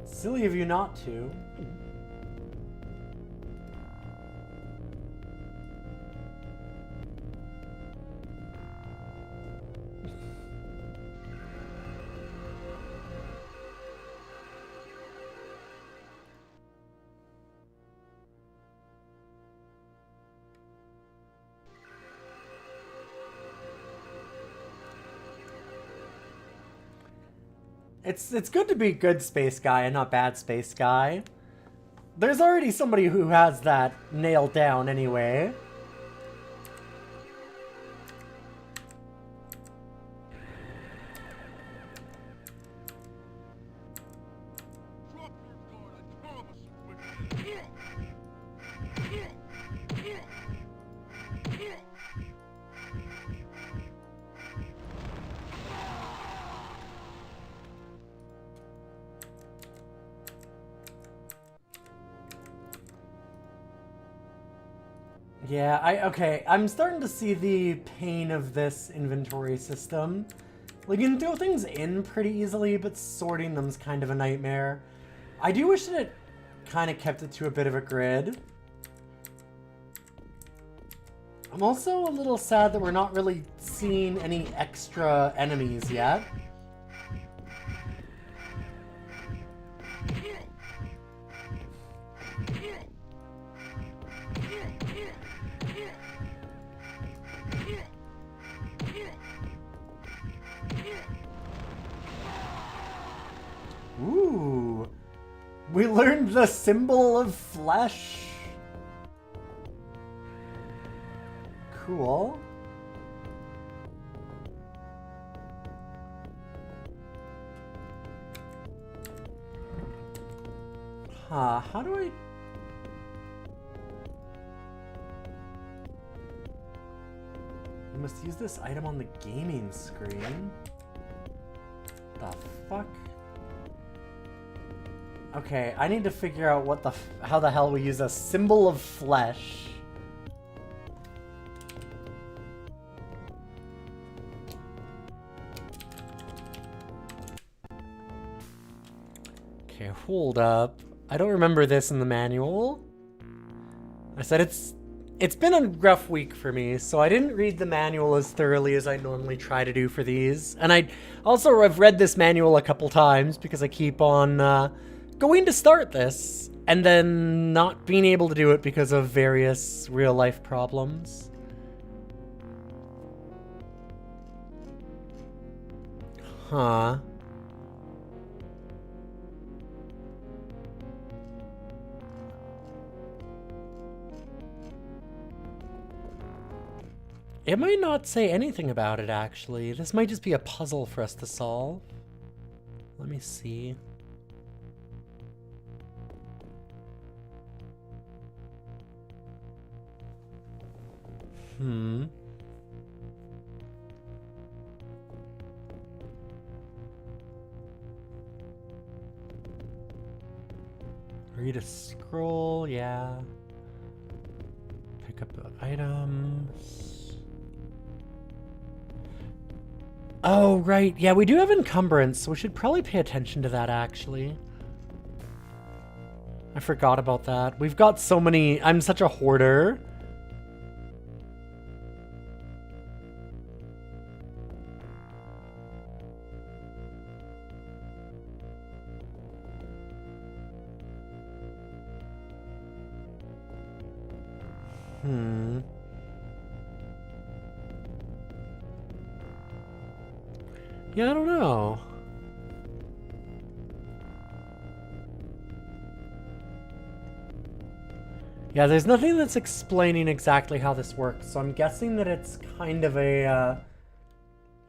Silly of you not to. It's good to be good space guy and not bad space guy. There's already somebody who has that nailed down anyway. Yeah, okay, I'm starting to see the pain of this inventory system. Like, you can throw things in pretty easily, but sorting them's kind of a nightmare. I do wish that it kind of kept it to a bit of a grid. I'm also a little sad that we're not really seeing any extra enemies yet. Ooh, we learned the symbol of flesh. Cool. Huh, how do I... You must use this item on the gaming screen. The fuck? Okay, I need to figure out what the how the hell we use a symbol of flesh. Okay, hold up. I don't remember this in the manual. I said it's been a rough week for me, so I didn't read the manual as thoroughly as I normally try to do for these. And I've read this manual a couple times because I keep on going to start this and then not being able to do it because of various real life problems. Huh. It might not say anything about it, actually. This might just be a puzzle for us to solve. Let me see. Read a scroll, yeah. Pick up the items. Oh, right. Yeah, we do have encumbrance, so we should probably pay attention to that, actually. I forgot about that. We've got so many... I'm such a hoarder. Yeah, I don't know. Yeah, there's nothing that's explaining exactly how this works, so I'm guessing that it's kind of a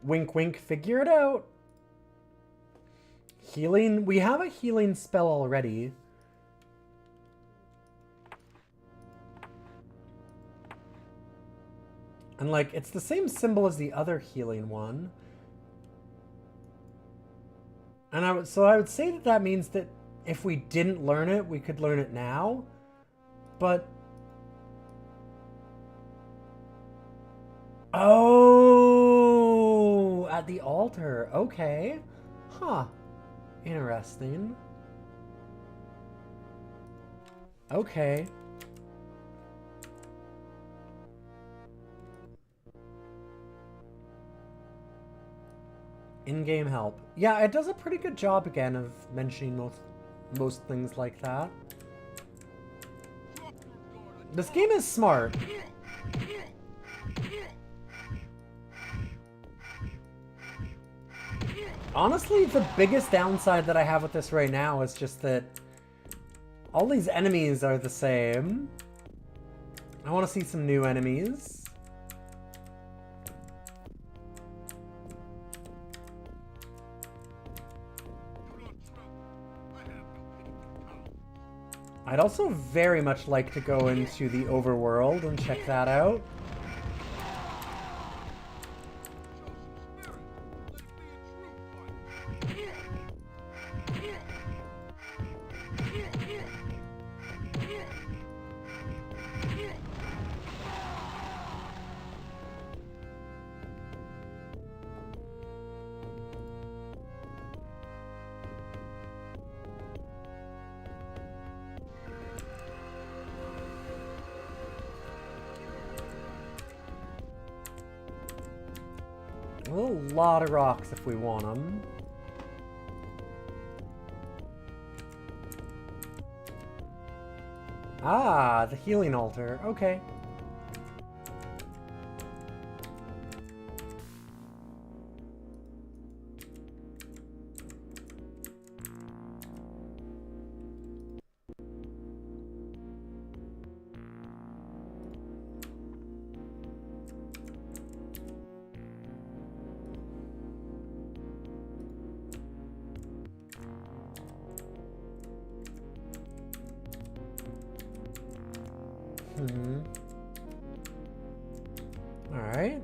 wink wink, figure it out. Healing, we have a healing spell already. And like, it's the same symbol as the other healing one. And so I would say that that means that if we didn't learn it, we could learn it now. But... Oh! At the altar. Okay. Huh. Interesting. Okay. In-game help. Yeah, it does a pretty good job again of mentioning most things like that. This game is smart. Honestly, the biggest downside that I have with this right now is just that all these enemies are the same. I want to see some new enemies. I'd also very much like to go into the overworld and check that out. A lot of rocks if we want them. Ah, the healing altar. Okay. Alright.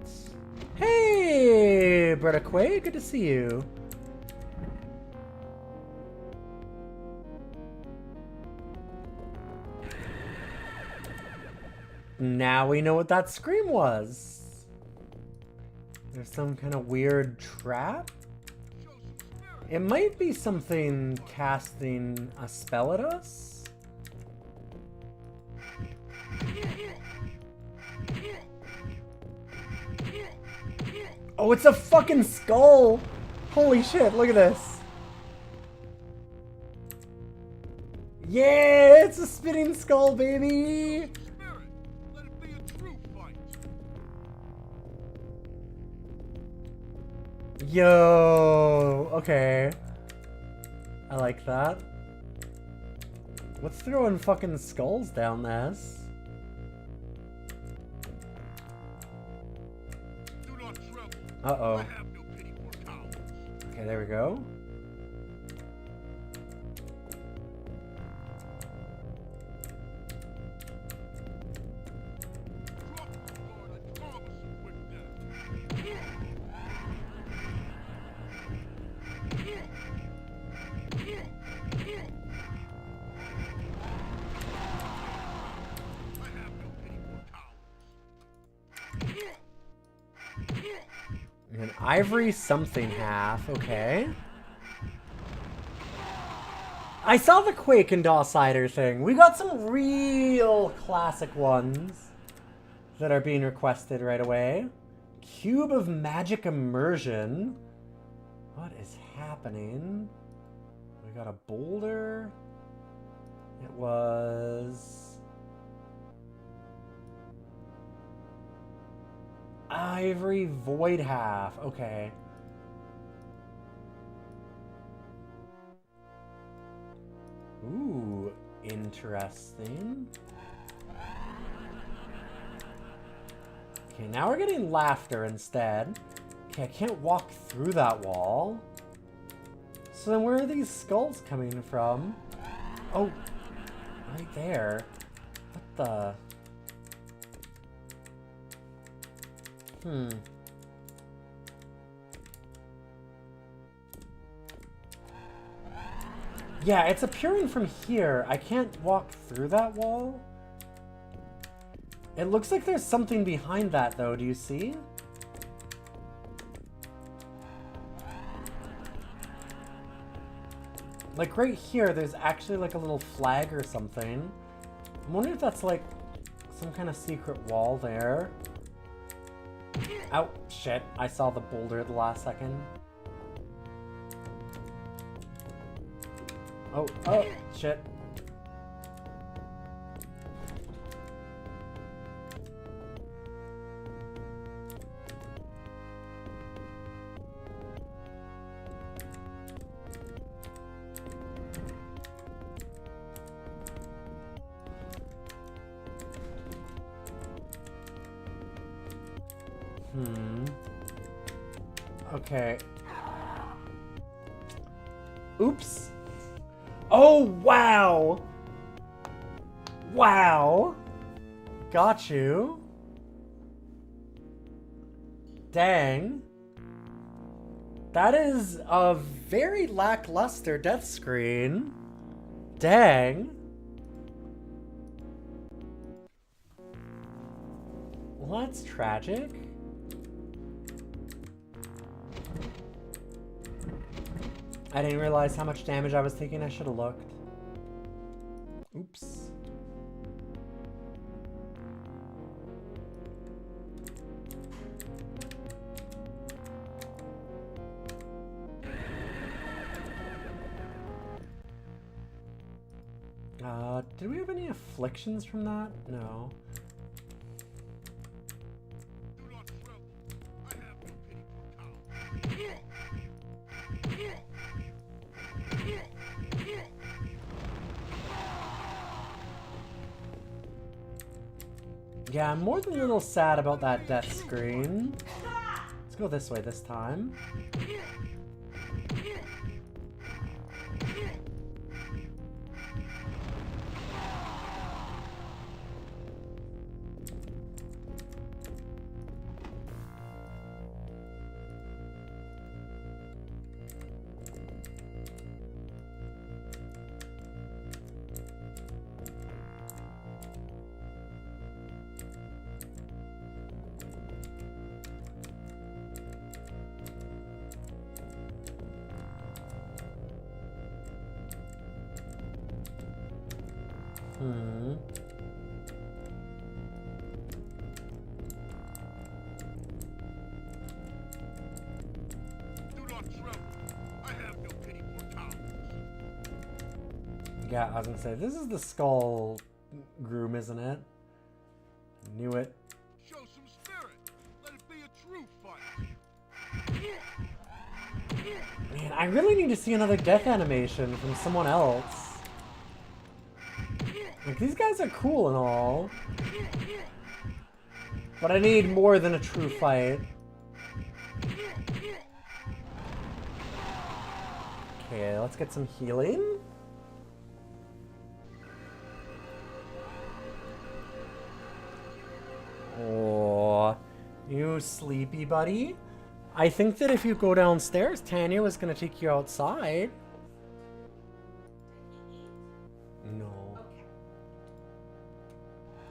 Hey, Bretta Quay, good to see you. Now we know what that scream was. There's some kind of weird trap? It might be something casting a spell at us? Oh, it's a fucking skull! Holy shit, look at this. Yeah, it's a spinning skull, baby! Yo, okay. I like that. What's throwing fucking skulls down this? Uh-oh. Okay, there we go. An ivory something half, okay. I saw the Quake and DOScider thing. We got some real classic ones that are being requested right away. Cube of Magic Immersion. What is happening? We got a boulder. It was... Ivory Void Half. Okay. Ooh, interesting. Okay, now we're getting laughter instead. Okay, I can't walk through that wall. So then where are these skulls coming from? Oh, right there. What the... Yeah, it's appearing from here. I can't walk through that wall. It looks like there's something behind that, though. Do you see? Like, right here, there's actually, like, a little flag or something. I'm wondering if that's, like, some kind of secret wall there. Oh, shit. I saw the boulder at the last second. Oh, shit. Okay. Oops. Oh, wow! Wow! Got you. Dang. That is a very lackluster death screen. Dang. Well, that's tragic. I didn't realize how much damage I was taking. I should have looked. Oops. Did we have any afflictions from that? No. Yeah, I'm more than a little sad about that death screen. Let's go this way this time. Yeah, I was gonna say, this is the skull groom, isn't it? Knew it. Show some spirit. Let it be a true fight. Man, I really need to see another death animation from someone else. Like, these guys are cool and all. But I need more than a true fight. Okay, let's get some healing. Oh, you sleepy buddy? I think that if you go downstairs, Tanya was gonna take you outside. No. Okay.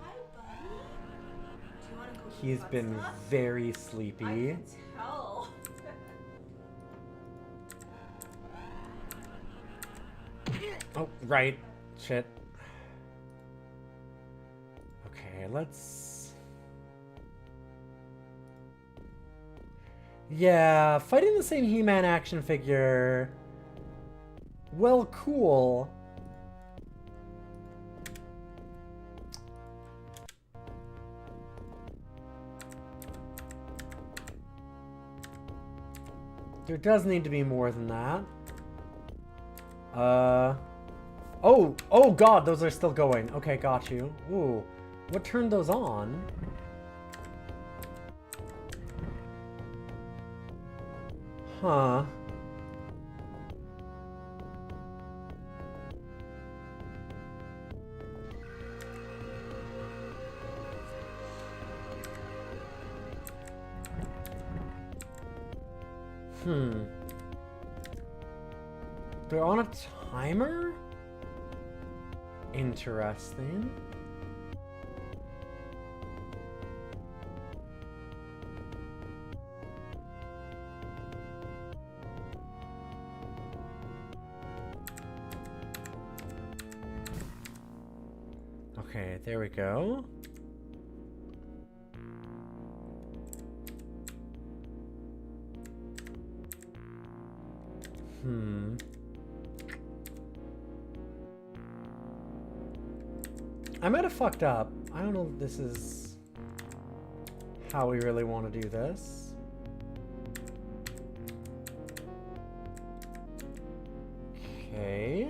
Hi, buddy. Do you want to go He's been very sleepy. I can tell. Oh, right. Shit. Okay, let's... Yeah, fighting the same He-Man action figure. Well, cool. There does need to be more than that. Oh god, those are still going. Okay, got you. Ooh, what turned those on? Huh. They're on a timer? Interesting. Okay, there we go. I might have fucked up. I don't know if this is how we really want to do this. Okay.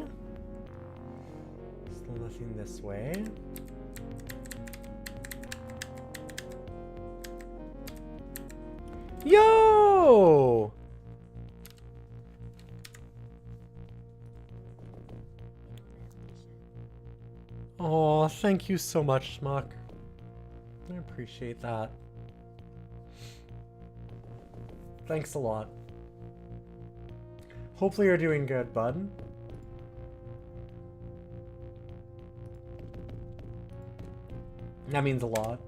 Still nothing this way. Yo! Oh, thank you so much, Schmuck. I appreciate that. Thanks a lot. Hopefully you're doing good, bud. That means a lot.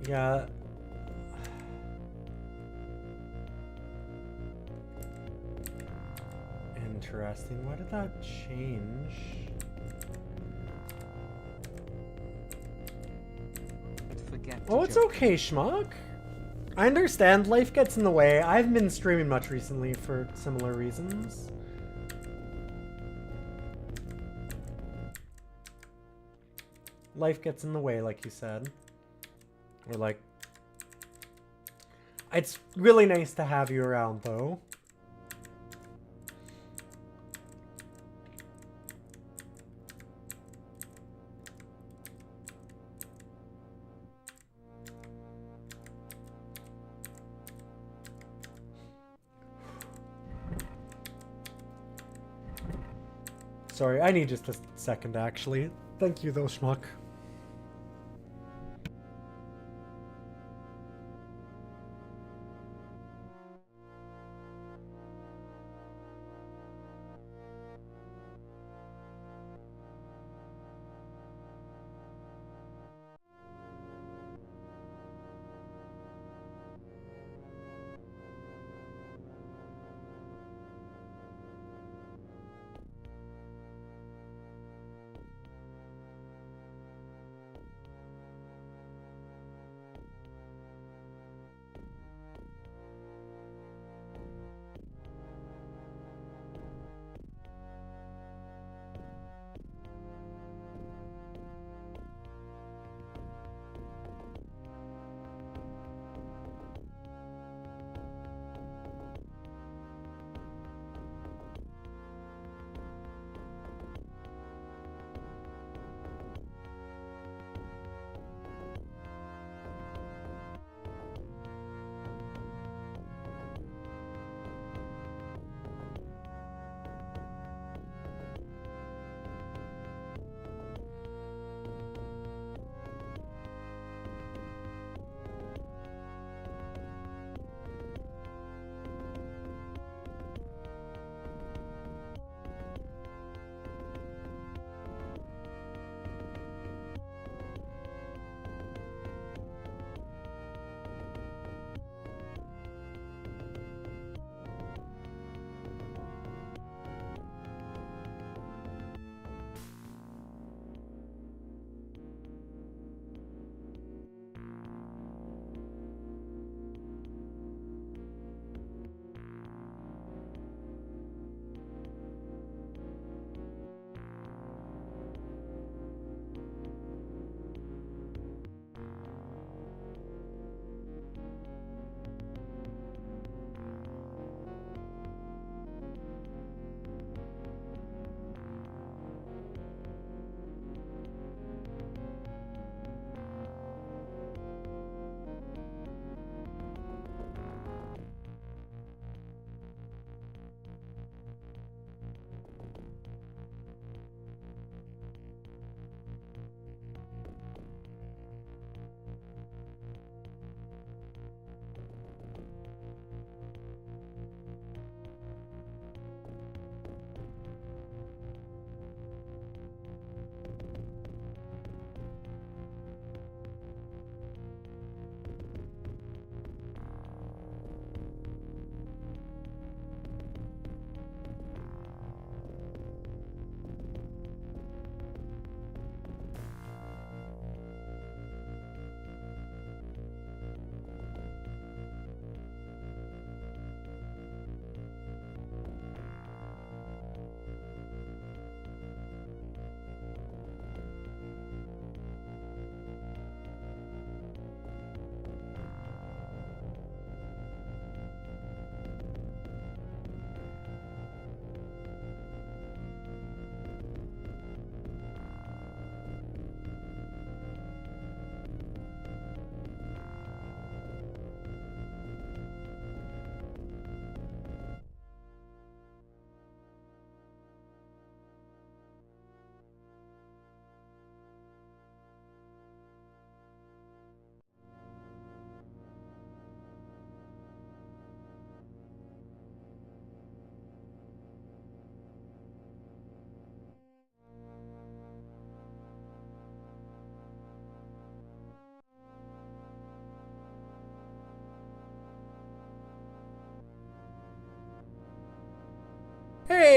Yeah. Interesting. Why did that change? Oh, it's okay, Schmuck. I understand life gets in the way. I haven't been streaming much recently for similar reasons. Life gets in the way, like you said. Or like... It's really nice to have you around, though. Sorry, I need just a second, actually. Thank you, though, Schmuck.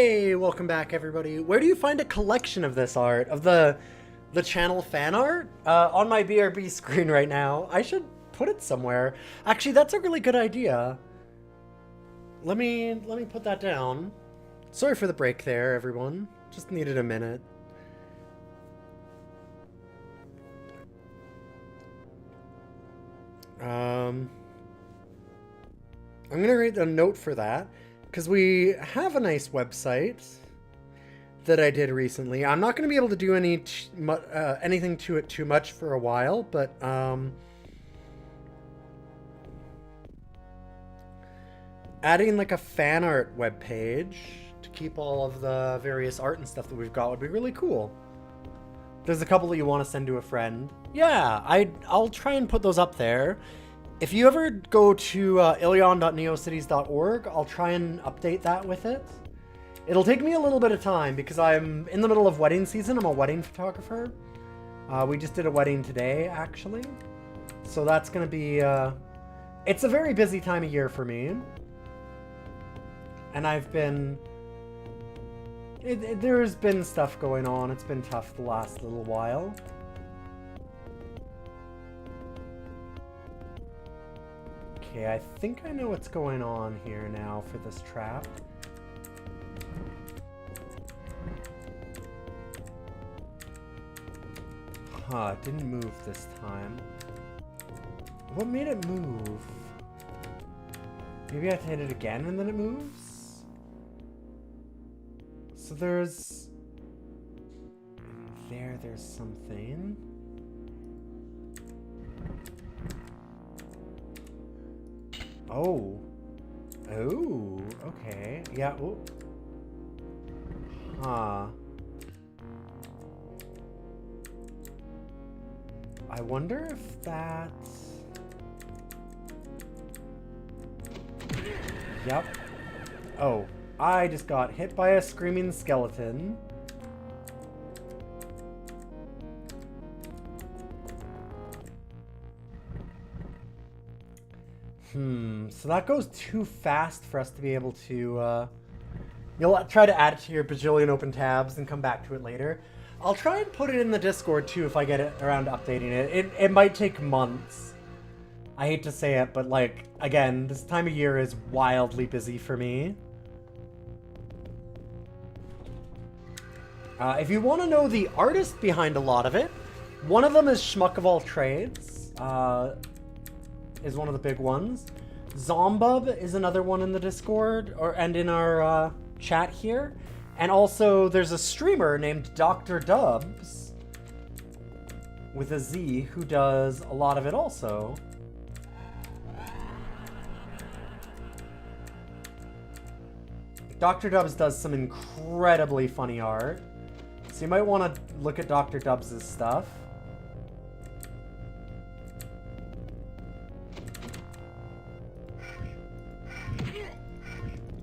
Hey, welcome back, everybody. Where do you find a collection of this art, of the channel fan art? On my BRB screen right now. I should put it somewhere. Actually, that's a really good idea. Let me put that down. Sorry for the break there, everyone. Just needed a minute. I'm gonna write a note for that, because we have a nice website that I did recently. I'm not gonna be able to do anything to it too much for a while, but adding like a fan art webpage to keep all of the various art and stuff that we've got would be really cool. There's a couple that you want to send to a friend. Yeah, I'll try and put those up there. If you ever go to ilion.neocities.org, I'll try and update that with it. It'll take me a little bit of time because I'm in the middle of wedding season. I'm a wedding photographer. We just did a wedding today, actually. So that's going to be... it's a very busy time of year for me. And I've been... there's been stuff going on. It's been tough the last little while. Okay, I think I know what's going on here now for this trap. Huh, it didn't move this time. What made it move? Maybe I have to hit it again and then it moves? So there's something. Oh. Oh, okay. Yeah, oh. Huh. I wonder if that's... Yep. Oh. I just got hit by a screaming skeleton. So that goes too fast for us to be able to, you'll try to add it to your bajillion open tabs and come back to it later. I'll try and put it in the Discord too if I get it around to updating it. It might take months. I hate to say it, but like, again, this time of year is wildly busy for me. If you want to know the artist behind a lot of it, one of them is Schmuck of All Trades, is one of the big ones. Zombub is another one in the Discord, and in our chat here. And also, there's a streamer named Dr. Dubs, with a Z, who does a lot of it also. Dr. Dubs does some incredibly funny art. So you might want to look at Dr. Dubs' stuff.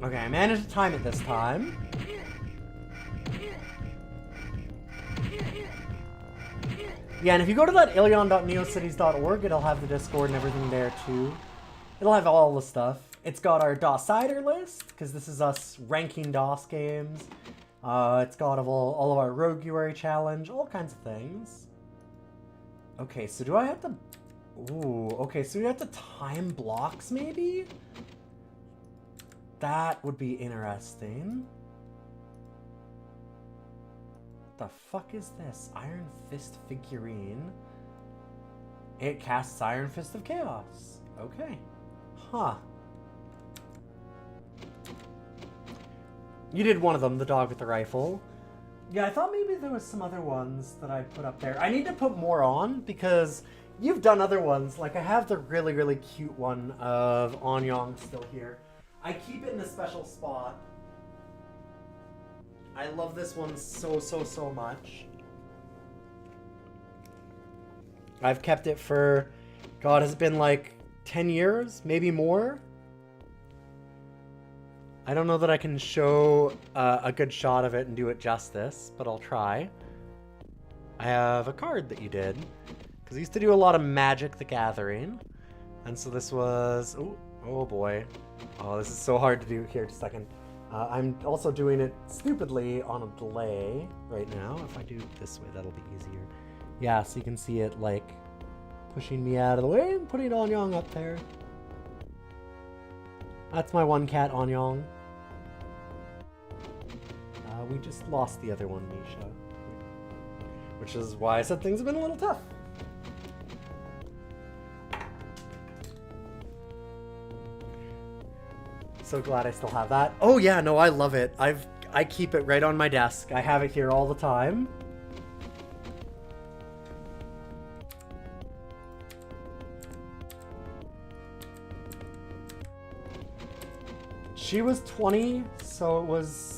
Okay, I managed to time it this time. Yeah, and if you go to that ilion.neocities.org, it'll have the Discord and everything there too. It'll have all the stuff. It's got our DOScider list, because this is us ranking DOS games. It's got all of our Roguery challenge, all kinds of things. Okay, so do I have to... Ooh, okay, so we have to time blocks, maybe? That would be interesting. What the fuck is this? Iron Fist figurine. It casts Iron Fist of Chaos. Okay. Huh. You did one of them, the dog with the rifle. Yeah, I thought maybe there was some other ones that I put up there. I need to put more on because you've done other ones. Like I have the really, really cute one of Anyang still here. I keep it in a special spot. I love this one so, so, so much. I've kept it for, God, has it been like 10 years? Maybe more? I don't know that I can show a good shot of it and do it justice, but I'll try. I have a card that you did, because I used to do a lot of Magic the Gathering. And so this was... Oh boy. Oh, this is so hard to do. Here, just a second. I'm also doing it stupidly on a delay right now. If I do it this way, that'll be easier. Yeah, so you can see it like pushing me out of the way and putting Anyong up there. That's my one cat, Anyong. We just lost the other one, Misha. Which is why I said things have been a little tough. So glad I still have that. Oh yeah, no, I love it. I keep it right on my desk. I have it here all the time. She was 20, so it was...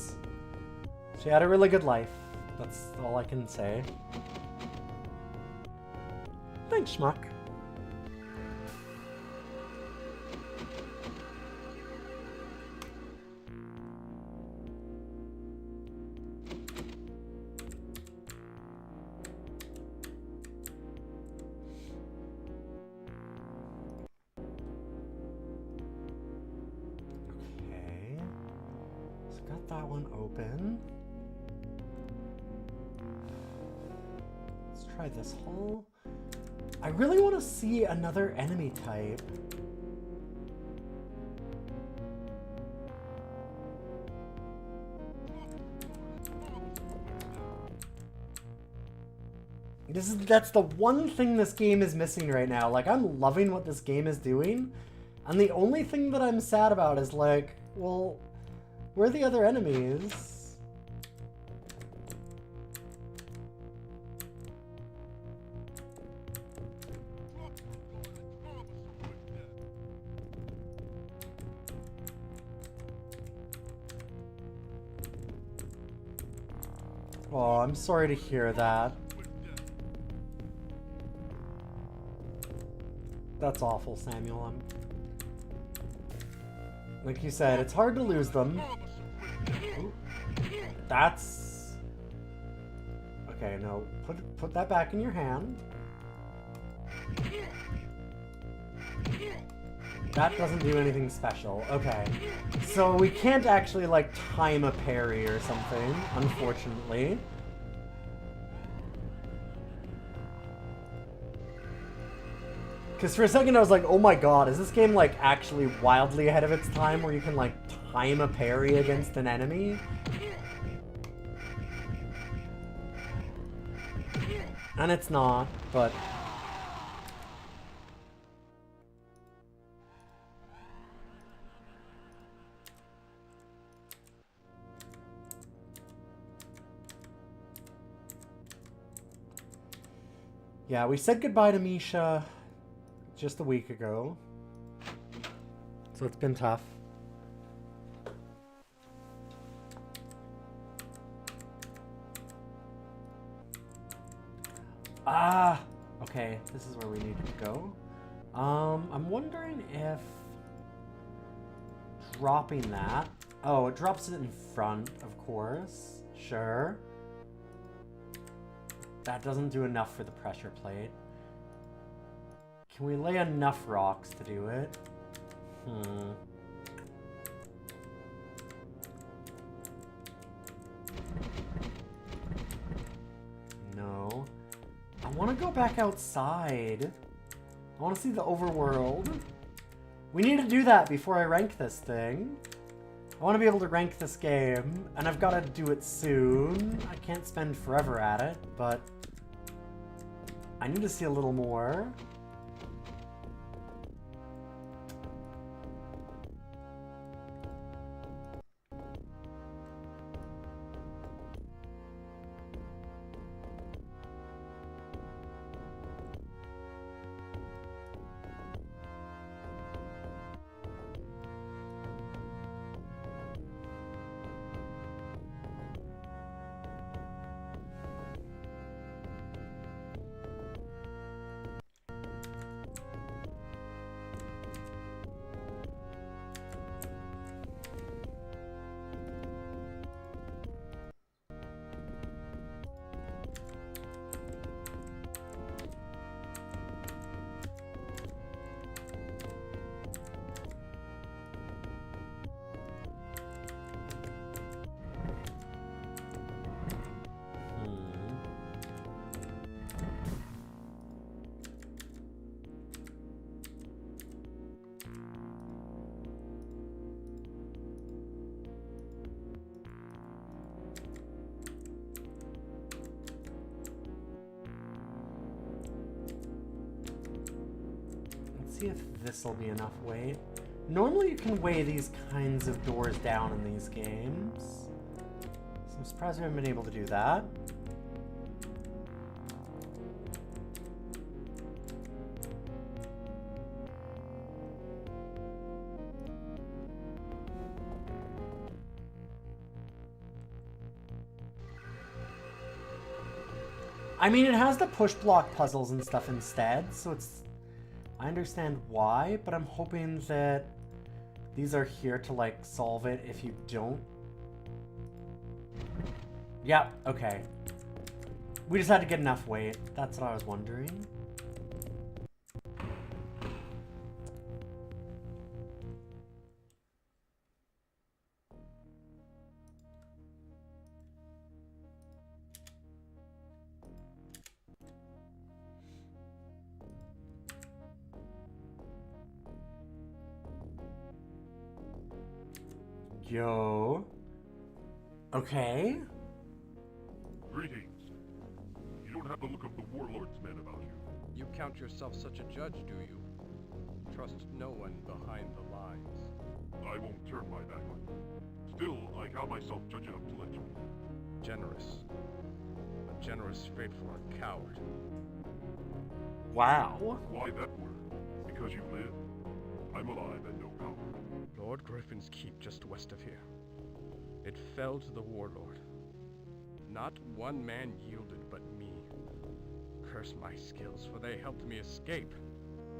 She had a really good life. That's all I can say. Thanks, Schmuck. Okay. So got that one open. Let's try this hole. I really want to see another enemy type. That's the one thing this game is missing right now. Like, I'm loving what this game is doing, and the only thing that I'm sad about is like, well, where are the other enemies? Oh, I'm sorry to hear that. That's awful, Samuel. Like you said, it's hard to lose them. Ooh. That's... Okay, no. Put that back in your hand. That doesn't do anything special. Okay. So we can't actually, like, time a parry or something, unfortunately. Because for a second I was like, oh my god, is this game, like, actually wildly ahead of its time where you can, like, time a parry against an enemy? And it's not, but... Yeah, we said goodbye to Misha just a week ago, so it's been tough. Ah, okay, this is where we needed to go. I'm wondering if dropping that... Oh, it drops it in front, of course. Sure. That doesn't do enough for the pressure plate. Can we lay enough rocks to do it? No. I want to go back outside. I want to see the overworld. We need to do that before I rank this thing. I want to be able to rank this game, and I've got to do it soon. I can't spend forever at it, but I need to see a little more. see if this will be enough weight. Normally you can weigh these kinds of doors down in these games. So I'm surprised we haven't been able to do that. I mean, it has the push block puzzles and stuff instead, so it's... I understand why, but I'm hoping that these are here to, like, solve it if you don't. Yeah, okay. We just had to get enough weight. That's what I was wondering. Yo. Okay. Greetings. You don't have the look of the warlord's men about you. You count yourself such a judge, do you? Trust no one behind the lines. I won't turn my back on you. Still, I count myself judge enough to let you in. Generous. A generous fate for a coward. Wow. Why that word? Because you live. I'm alive and no coward. Lord Griffin's keep just west of here. It fell to the warlord. Not one man yielded but me. Curse my skills, for they helped me escape.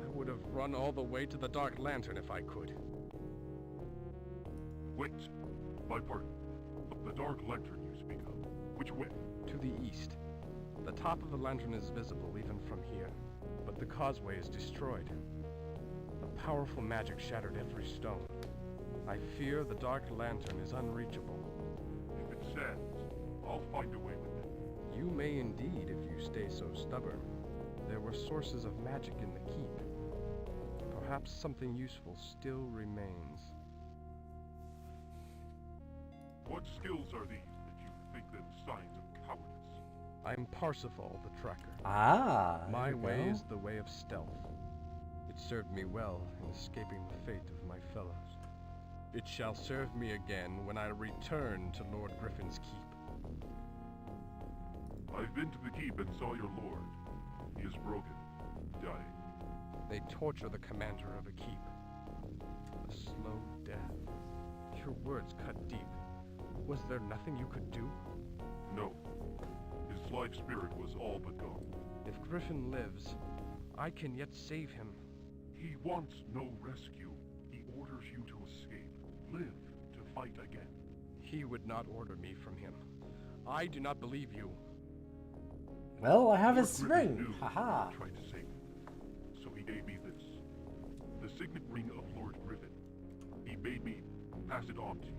I would have run all the way to the Dark Lantern if I could. Wait. My pardon. The Dark Lantern you speak of. Which way? To the east. The top of the lantern is visible even from here, but the causeway is destroyed. A powerful magic shattered every stone. I fear the Dark Lantern is unreachable. If it stands, I'll find a way with it. You may indeed if you stay so stubborn. There were sources of magic in the keep. Perhaps something useful still remains. What skills are these that you think them signs of cowardice? I'm Parsifal the Tracker. Ah, My there we way go. is the way of stealth. It served me well in escaping the fate of my fellows. It shall serve me again when I return to Lord Griffin's keep. I've been to the keep and saw your lord. He is broken, dying. They torture the commander of a keep. A slow death. Your words cut deep. Was there nothing you could do? No. His life spirit was all but gone. If Griffin lives, I can yet save him. He wants no rescue. He orders you to escape. Live to fight again. He would not order me from him. I do not believe you. Well, I have Lord his Griffin ring. knew Haha. you tried to save him. So he gave me this. The signet ring of Lord Griffin. He made me pass it on to you.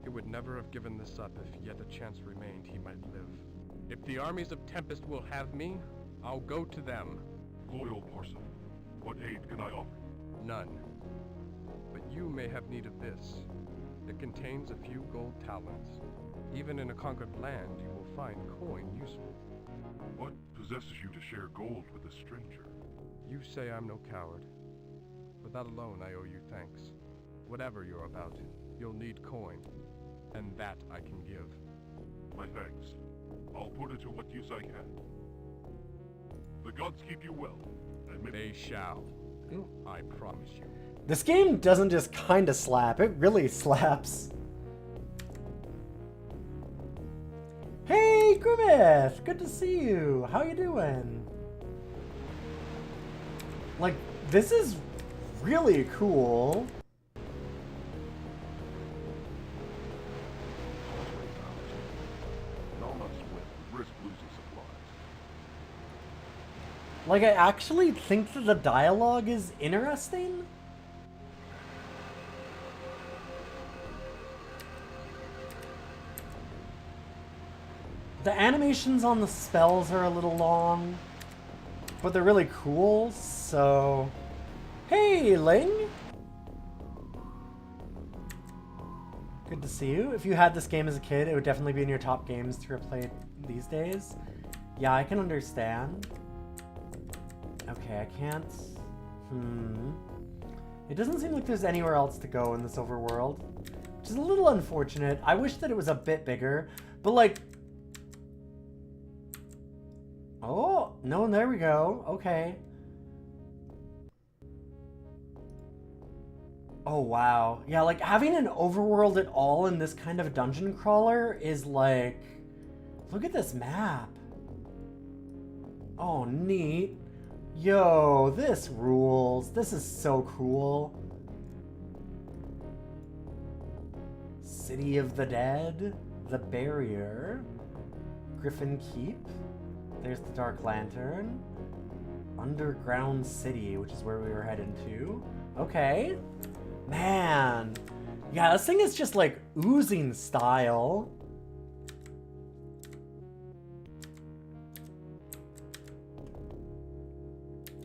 He would never have given this up if yet a chance remained he might live. If the armies of Tempest will have me, I'll go to them. Loyal Parsifal, what aid can I offer you? None. But you may have need of this. It contains a few gold talents. Even in a conquered land, you will find coin useful. What possesses you to share gold with a stranger? You say I'm no coward. For that alone I owe you thanks. Whatever you're about, you'll need coin. And that I can give. My thanks. I'll put it to what use I can. The gods keep you well, and may They shall. Ooh. I promise you. This game doesn't just kind of slap, it really slaps. Hey, Grimmith! Good to see you. How you doing? Like, this is really cool. Like, I actually think that the dialogue is interesting. The animations on the spells are a little long, but they're really cool, so... Hey, Ling! Good to see you. If you had this game as a kid, it would definitely be in your top games to replay these days. Yeah, I can understand. Okay, I can't It doesn't seem like there's anywhere else to go in this overworld, which is a little unfortunate. I wish that it was a bit bigger, but like... Oh, no, there we go. Okay. Oh, wow. Yeah, like, having an overworld at all in this kind of dungeon crawler is like... Look at this map. Oh, neat. Yo, this rules. This is so cool. City of the Dead. The Barrier. Griffin Keep. There's the Dark Lantern. Underground City, which is where we were headed to. Okay. Man. Yeah, this thing is just like oozing style.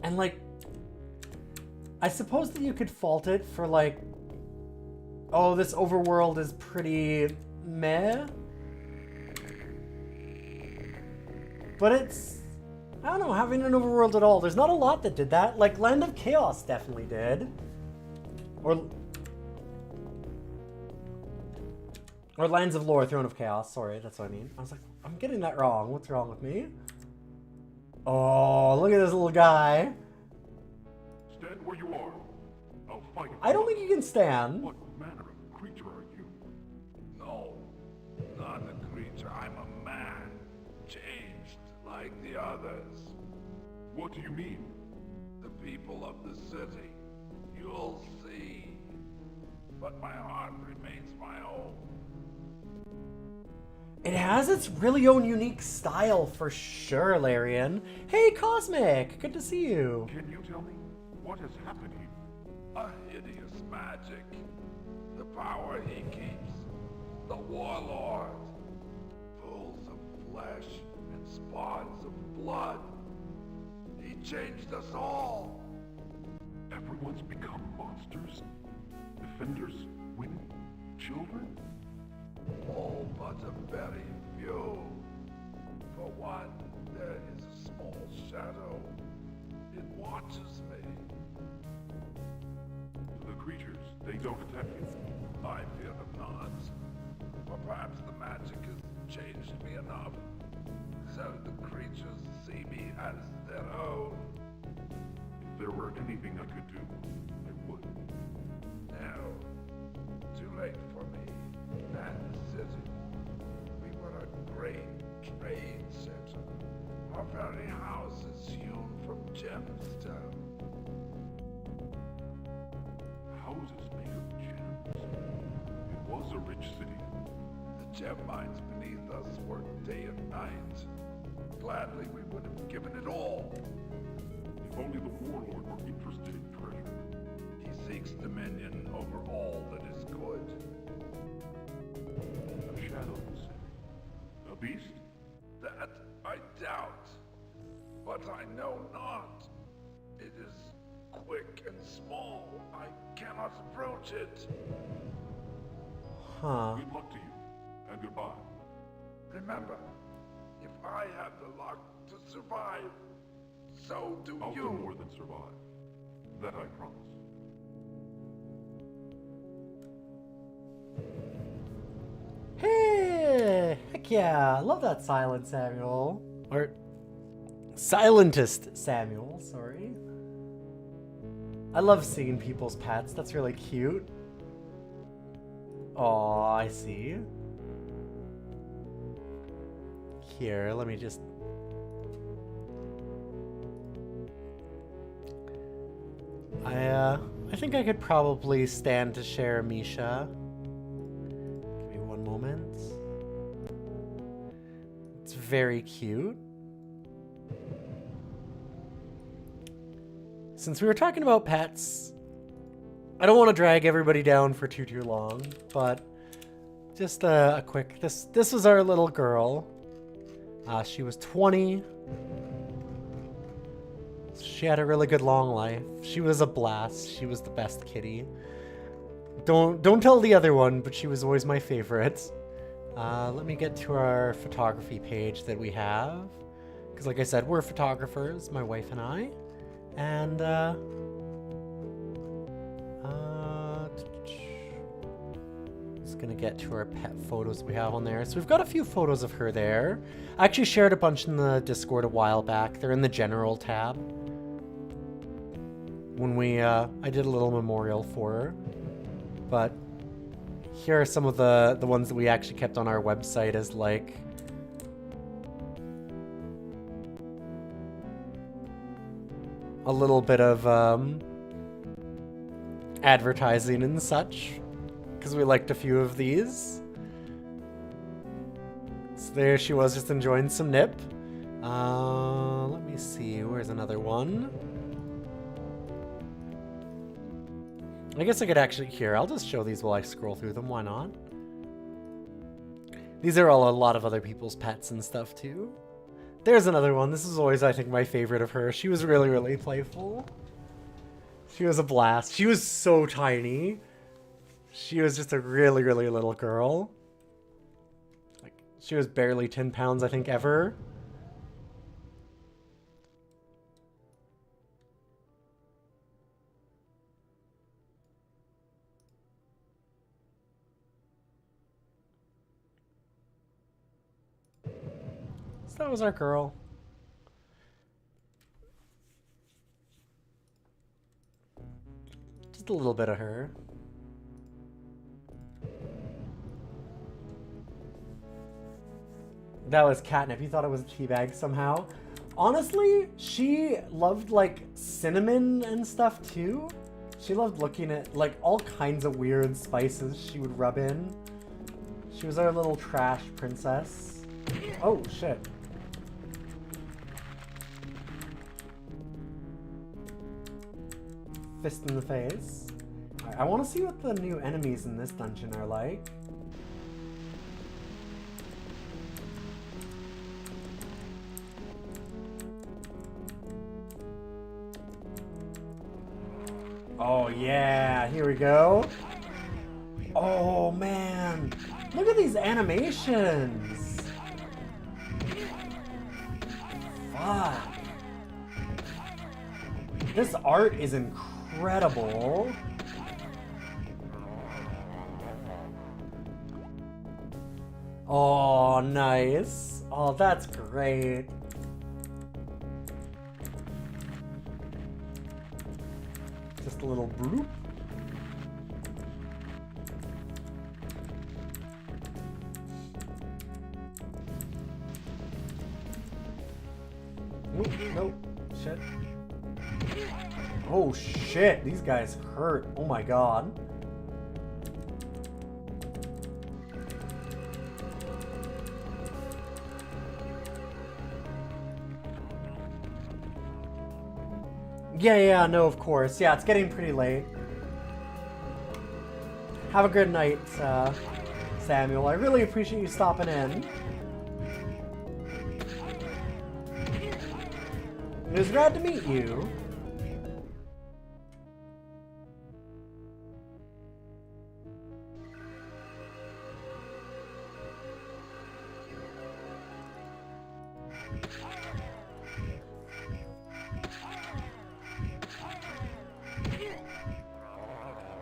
And like, I suppose that you could fault it for like, oh, this overworld is pretty meh. But it's, I don't know, having an overworld at all. There's not a lot that did that. Like, Land of Chaos definitely did. Or Lands of Lore, Throne of Chaos. Sorry, that's what I mean. I was like, I'm getting that wrong. What's wrong with me? Oh, look at this little guy. Stand where you are. I'll fight. I don't think you can stand. What manner of creature are you? No, not a creature. I'm a man. Changed like the others. What do you mean? The people of the city. You'll see. But my heart remains my own. It has its really own unique style for sure, Larian. Hey, Cosmic! Good to see you. Can you tell me what has happened here? A hideous magic. The power he keeps. The warlord. Pools of flesh and spawns of blood. He changed us all. Everyone's become monsters? Defenders, women, children? All but a very few. For one, there is a small shadow. It watches me. The creatures, they don't attack you. I fear them not. Or perhaps the magic has changed me enough, so the creatures see me as their own. If there were anything I could do, I would. Now, too late for me. And the city. We were a great trade center. Our very house is hewn from gemstone. Houses made of gems. It was a rich city. The gem mines beneath us work day and night. Gladly we would have given it all. If only the warlord were interested in treasure. He seeks dominion over all that is good. A shadow, you say? A beast? That I doubt. But I know not. It is quick and small. I cannot approach it. Huh. Good luck to you, and goodbye. Remember, if I have the luck to survive, so do I'll you. do more than survive. That I promise. Hey! Heck yeah! I love that silent Samuel. Or silentist Samuel, sorry. I love seeing people's pets. That's really cute. Oh, I see. Here, let me just... I think I could probably stand to share Misha. Give me one moment. It's very cute. Since we were talking about pets, I don't want to drag everybody down for too long, but just a quick, this was our little girl. She was 20. She had a really good long life. She was a blast. She was the best kitty. Don't tell the other one, but she was always my favorite. Let me get to our photography page that we have. Because like I said, we're photographers, my wife and I. And gonna get to our pet photos we have on there. So we've got a few photos of her there. I actually shared a bunch in the Discord a while back. They're in the general tab. When we, I did a little memorial for her. But here are some of the ones that we actually kept on our website as like a little bit of advertising and such, because we liked a few of these. So there she was, just enjoying some nip. Let me see, where's another one? I guess I could actually, here, I'll just show these while I scroll through them, why not? These are all a lot of other people's pets and stuff too. There's another one. This is always, I think, my favorite of her. She was really, really playful. She was a blast. She was so tiny. She was just a really, really little girl. Like, she was barely 10 pounds, I think, ever. So that was our girl. Just a little bit of her. That was catnip. You thought it was a tea bag somehow. Honestly, she loved like cinnamon and stuff too. She loved looking at like all kinds of weird spices she would rub in. She was our little trash princess. Oh shit. Fist in the face. Alright, I want to see what the new enemies in this dungeon are like. Oh yeah, here we go. Oh man, look at these animations. Fuck. This art is incredible. Oh, nice. Oh, that's great. Just a little bloop. Oop, nope. Shit. Oh shit, these guys hurt. Oh my god. Yeah, no, of course. Yeah, it's getting pretty late. Have a good night, Samuel. I really appreciate you stopping in. It was glad to meet you.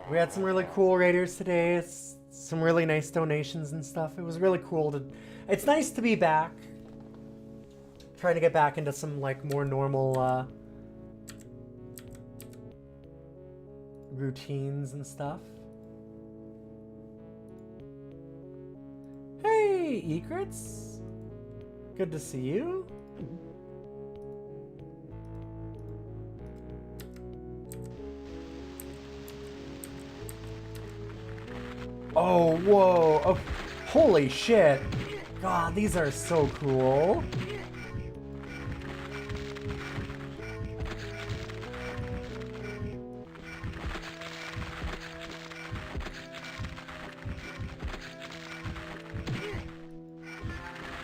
We had some really cool raiders today. Some really nice donations and stuff. It was really cool to... It's nice to be back. Trying to get back into some, like, more normal, routines and stuff. Hey, Egrets! Good to see you. Oh, whoa. Oh, holy shit. God, these are so cool.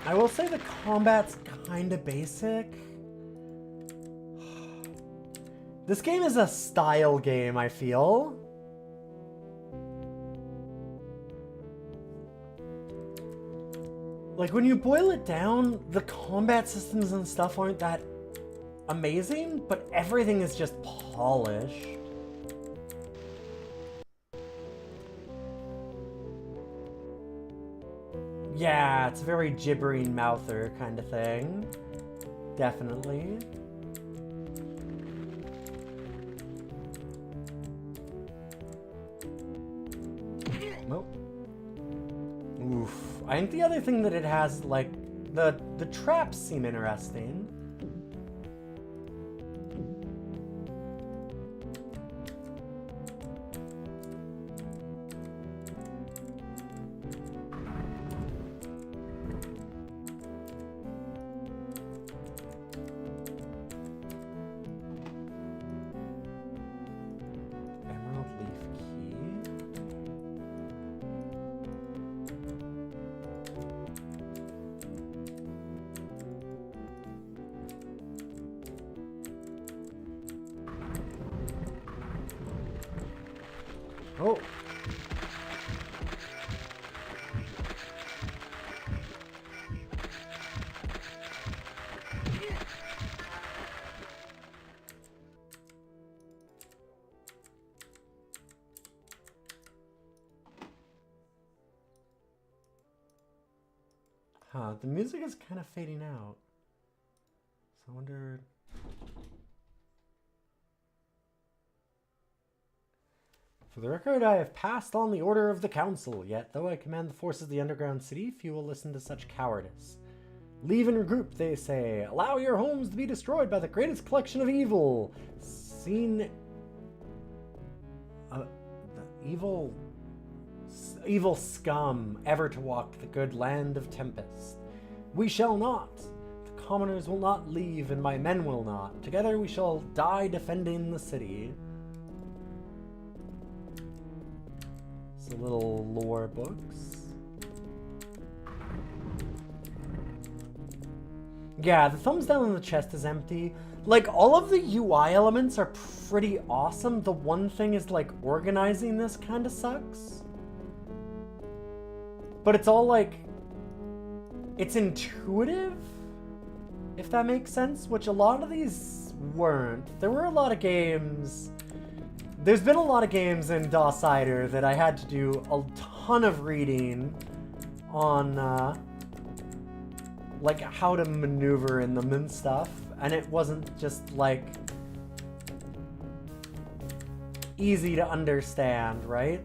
I will say the combat's kinda basic. This game is a style game, I feel. Like, when you boil it down, the combat systems and stuff aren't that amazing, but everything is just polished. Yeah, it's a very gibbering mouther kind of thing. Definitely. Nope. Oof. I think the other thing that it has, like, the traps seem interesting. Emerald leaf key. Oh. Huh, the music is kind of fading out. So I wonder... For the record, I have passed on the order of the council, yet though I command the forces of the underground city, few will listen to such cowardice. Leave and regroup, they say. Allow your homes to be destroyed by the greatest collection of evil. Seen... the evil scum ever to walk the good land of Tempest. We shall not. The commoners will not leave, and my men will not. Together we shall die defending the city. It's a little lore books. Yeah, the thumbs down on the chest is empty. Like, all of the UI elements are pretty awesome. The one thing is, like, organizing this kind of sucks. But it's all, like, it's intuitive, if that makes sense, which a lot of these weren't. There were a lot of games... There's been a lot of games in DOScider that I had to do a ton of reading on, like, how to maneuver in them and stuff. And it wasn't just, like, easy to understand, right?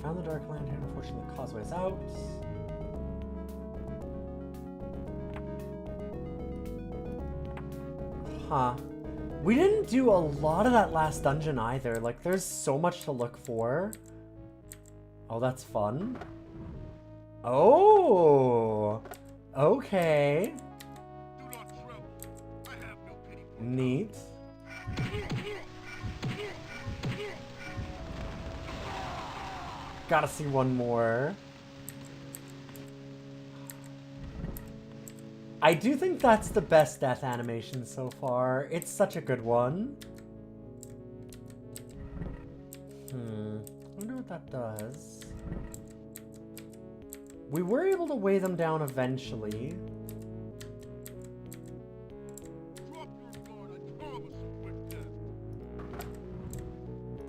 Found the Dark Lantern, unfortunately the causeway's out. Huh. We didn't do a lot of that last dungeon either. Like, there's so much to look for. Oh, that's fun. Oh! Okay. Neat. Gotta see one more. I do think that's the best death animation so far. It's such a good one. I wonder what that does. We were able to weigh them down eventually.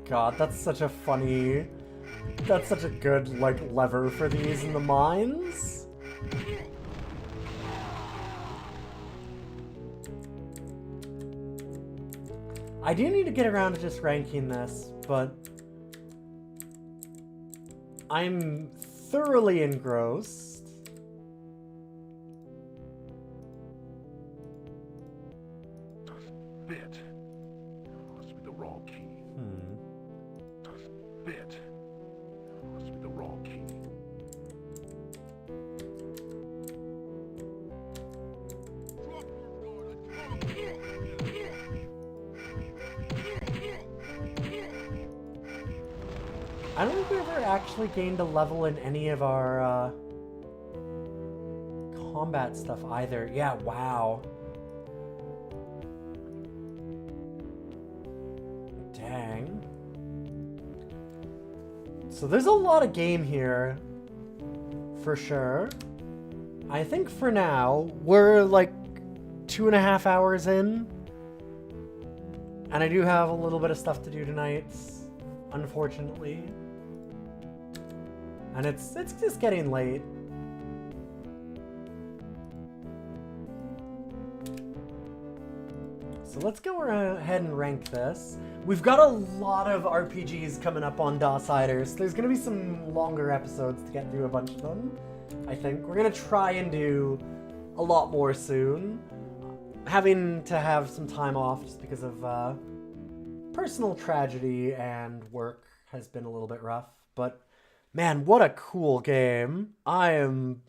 God, that's such a funny... That's such a good, like, lever for these in the mines. I do need to get around to just ranking this, but I'm thoroughly engrossed. Doesn't fit. Must be the wrong key. Doesn't fit. Must be the wrong key. I don't think we ever actually gained a level in any of our combat stuff either. Yeah, wow. Dang. So there's a lot of game here, for sure. I think for now, we're like 2.5 hours in. And I do have a little bit of stuff to do tonight, unfortunately. And it's just getting late. So let's go ahead and rank this. We've got a lot of RPGs coming up on DOScider, so there's going to be some longer episodes to get through a bunch of them, I think. We're going to try and do a lot more soon. Having to have some time off just because of personal tragedy and work has been a little bit rough. But man, what a cool game. I'm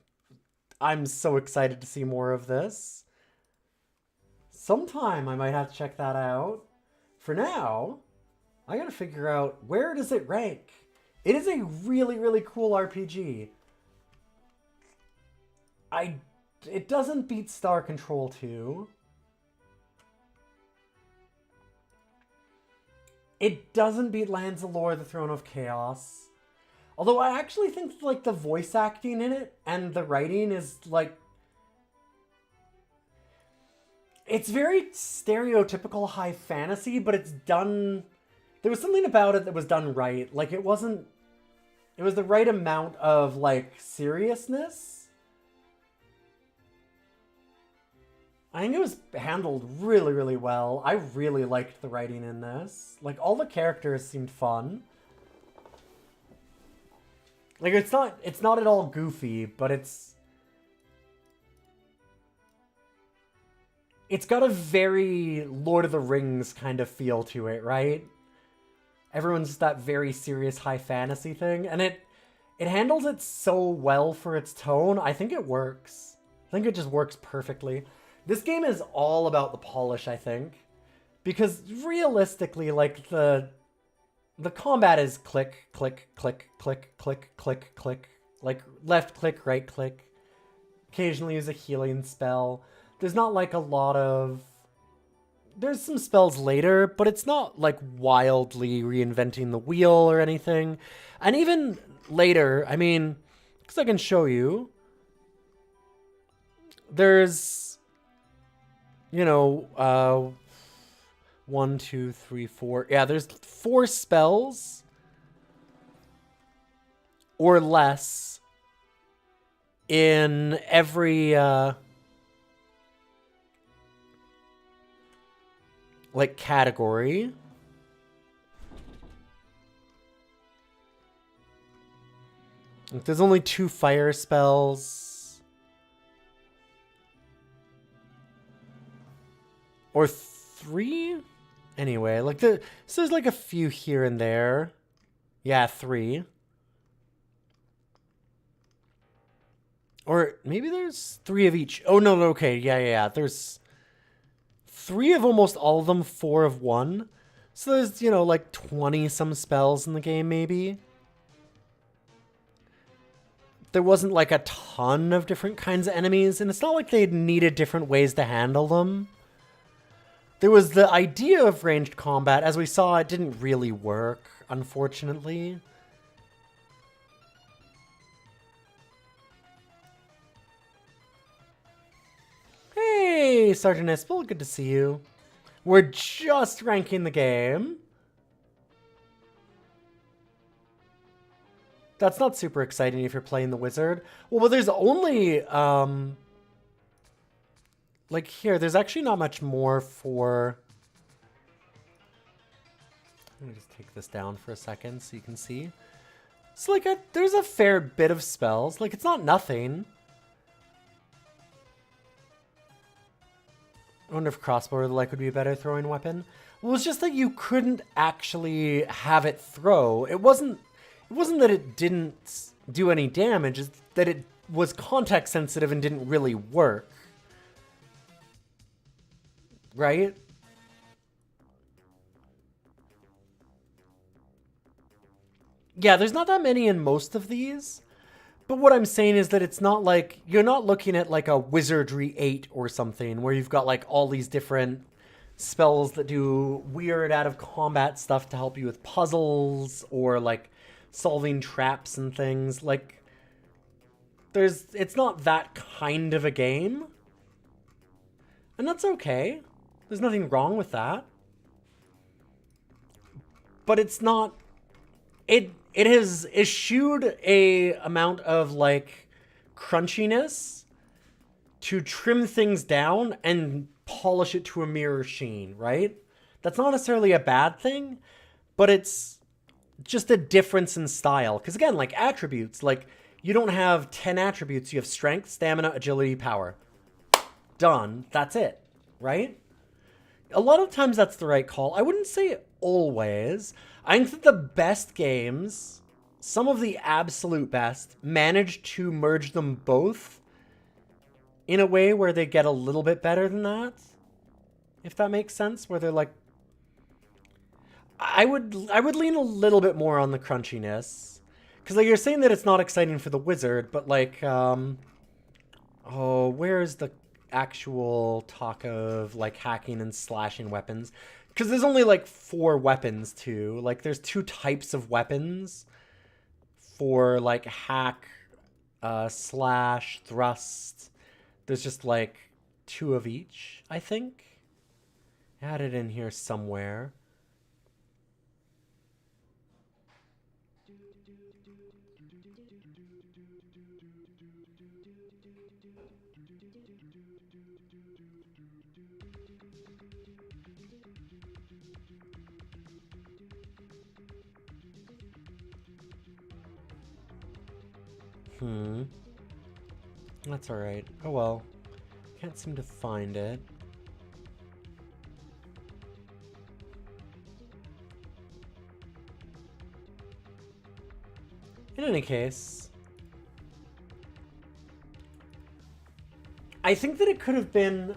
so excited to see more of this. Sometime I might have to check that out. For now, I gotta figure out, where does it rank? It is a really, really cool RPG. It doesn't beat Star Control 2. It doesn't beat Lands of Lore, The Throne of Chaos. Although I actually think like the voice acting in it and the writing is like, it's very stereotypical high fantasy, but it's done... There was something about it that was done right. Like, it was the right amount of, like, seriousness. I think it was handled really, really well. I really liked the writing in this. Like, all the characters seemed fun. Like, it's not at all goofy, but it's got a very Lord of the Rings kind of feel to it, right? Everyone's just that very serious high fantasy thing, and it handles it so well for its tone. I think it works. I think it just works perfectly. This game is all about the polish, I think. Because realistically, like, the combat is click, click, click, click, click, click, click. Like, left click, right click. Occasionally use a healing spell. There's not like a lot of... There's some spells later, but it's not like wildly reinventing the wheel or anything. And even later, I mean, because I can show you, there's, you know, 1, 2, 3, 4. Yeah, there's 4 spells or less in every... like, category. Like, there's only 2 fire spells. Or 3? Anyway, like, so there's like a few here and there. Yeah, 3. Or maybe there's 3 of each. Oh, no, okay, yeah. There's 3 of almost all of them, 4 of one. So there's, you know, like 20-some spells in the game, maybe. There wasn't like a ton of different kinds of enemies, and it's not like they needed different ways to handle them. There was the idea of ranged combat. As we saw, it didn't really work, unfortunately. Hey, Sergeant Ispel, good to see you. We're just ranking the game. That's not super exciting if you're playing the wizard. Well, but there's only, like here, there's actually not much more for... Let me just take this down for a second so you can see. It's like there's a fair bit of spells. Like, it's not nothing. I wonder if crossbow or the like would be a better throwing weapon. Well, it's just that you couldn't actually have it throw. It wasn't that it didn't do any damage, it's that it was context sensitive and didn't really work. Right? Yeah, there's not that many in most of these. But what I'm saying is that it's not like, you're not looking at like a Wizardry 8 or something where you've got like all these different spells that do weird out of combat stuff to help you with puzzles or like solving traps and things. Like, it's not that kind of a game. And that's okay. There's nothing wrong with that. But it's not, it has eschewed a amount of like crunchiness to trim things down and polish it to a mirror sheen, right? That's not necessarily a bad thing, but it's just a difference in style. Because again, like attributes, like you don't have 10 attributes. You have strength, stamina, agility, power. Done. That's it, right? A lot of times that's the right call. I wouldn't say always. I think that the best games, some of the absolute best, manage to merge them both in a way where they get a little bit better than that. If that makes sense, where they're like, I would lean a little bit more on the crunchiness. Because like you're saying that it's not exciting for the wizard, but like, where's the actual talk of like hacking and slashing weapons? Because there's only like 4 weapons too. Like there's 2 types of weapons for like hack, slash, thrust. There's just like 2 of each, I think. I had it in here somewhere. That's alright. Oh well. Can't seem to find it. In any case, I think that it could have been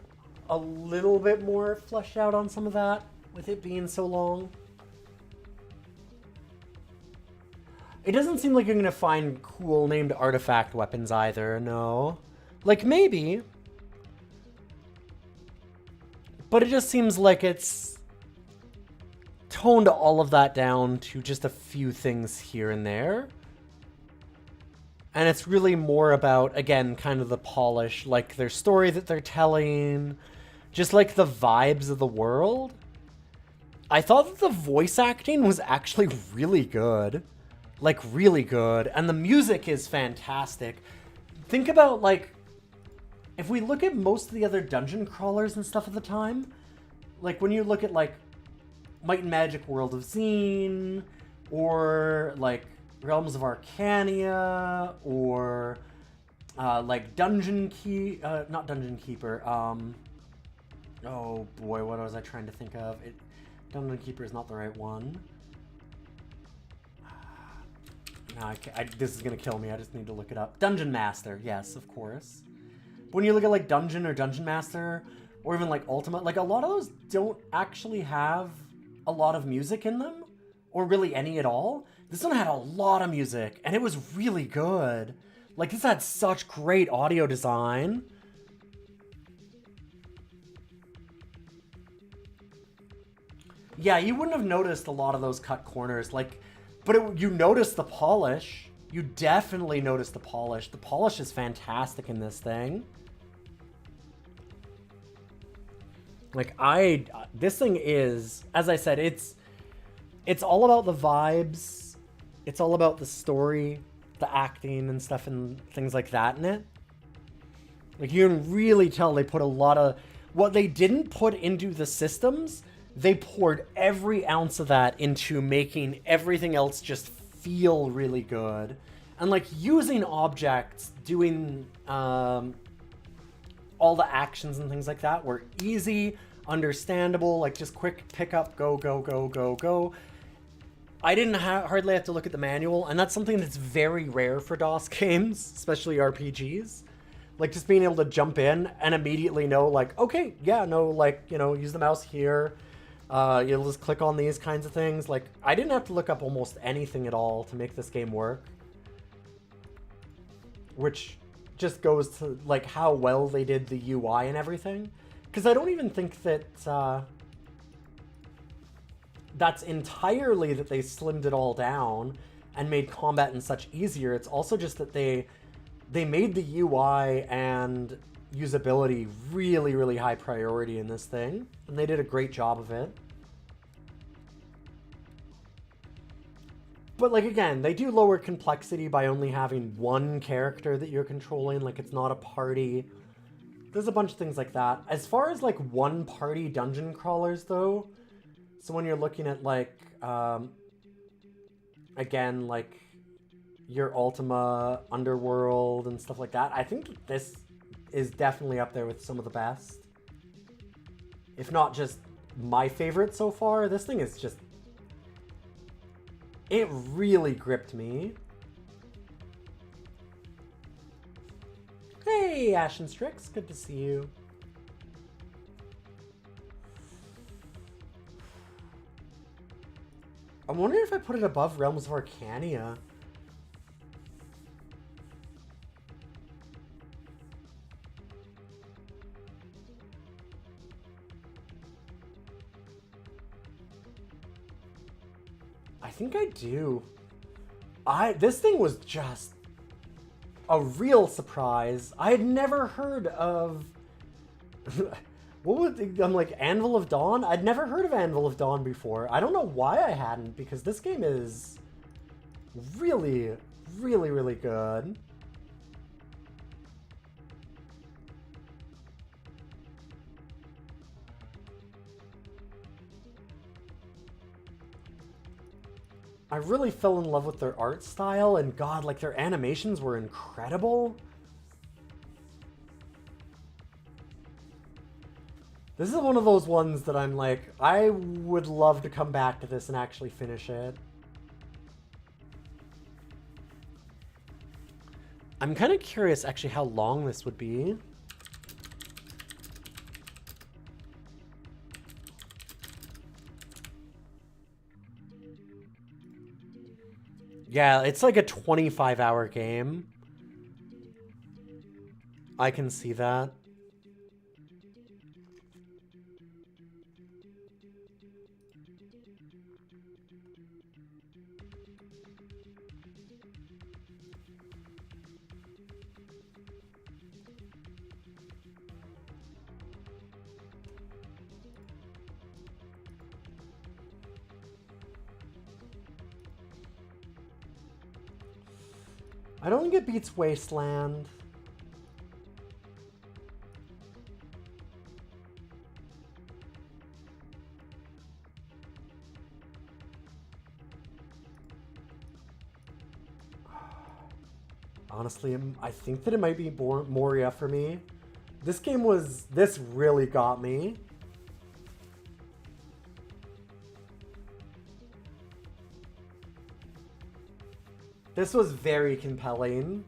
a little bit more fleshed out on some of that, with it being so long. It doesn't seem like you're going to find cool named artifact weapons either, no. Like, maybe. But it just seems like it's toned all of that down to just a few things here and there. And it's really more about, again, kind of the polish, like their story that they're telling, just like the vibes of the world. I thought that the voice acting was actually really good. Like, really good. And the music is fantastic. Think about, like, if we look at most of the other dungeon crawlers and stuff at the time, like, when you look at, like, Might and Magic World of Zine, or, like, Realms of Arcania, or, like, not Dungeon Keeper, oh boy, what was I trying to think of? Dungeon Keeper is not the right one. No, this is going to kill me. I just need to look it up. Dungeon Master. Yes, of course. But when you look at like Dungeon or Dungeon Master, or even like Ultimate, like a lot of those don't actually have a lot of music in them, or really any at all. This one had a lot of music, and it was really good. Like, this had such great audio design. Yeah, you wouldn't have noticed a lot of those cut corners. Like, but you notice the polish. You definitely notice the polish. The polish is fantastic in this thing. Like, this thing is, as I said, it's all about the vibes. It's all about the story, the acting and stuff and things like that in it. Like, you can really tell they put a lot of, what they didn't put into the systems, they poured every ounce of that into making everything else just feel really good. And like using objects, doing all the actions and things like that were easy, understandable, like just quick pick up, go, go, go, go, go. I didn't hardly have to look at the manual, and that's something that's very rare for DOS games, especially RPGs. Like just being able to jump in and immediately know like, okay, yeah, no, like, you know, use the mouse here. You'll just click on these kinds of things. Like, I didn't have to look up almost anything at all to make this game work. Which just goes to, like, how well they did the UI and everything. Because I don't even think that, that's entirely that they slimmed it all down and made combat and such easier. It's also just that they made the UI and usability really, really high priority in this thing. And they did a great job of it. But, like, again, they do lower complexity by only having one character that you're controlling. Like, it's not a party. There's a bunch of things like that. As far as, like, one-party dungeon crawlers, though, so when you're looking at, like, again, like, your Ultima, Underworld, and stuff like that, I think this is definitely up there with some of the best. If not just my favorite so far, this thing is just... It really gripped me. Hey, Ashen Strix, good to see you. I'm wondering if I put it above Realms of Arcania. I think I do. This thing was just a real surprise. I had never heard of I'm like, Anvil of Dawn? I'd never heard of Anvil of Dawn before. I don't know why I hadn't, because this game is really, really, really good. I really fell in love with their art style, and God, like, their animations were incredible. This is one of those ones that I'm like, I would love to come back to this and actually finish it. I'm kind of curious actually how long this would be. Yeah, it's like a 25-hour game. I can see that. I don't think it beats Wasteland. Honestly, I think that it might be Moria for me. This really got me. This was very compelling.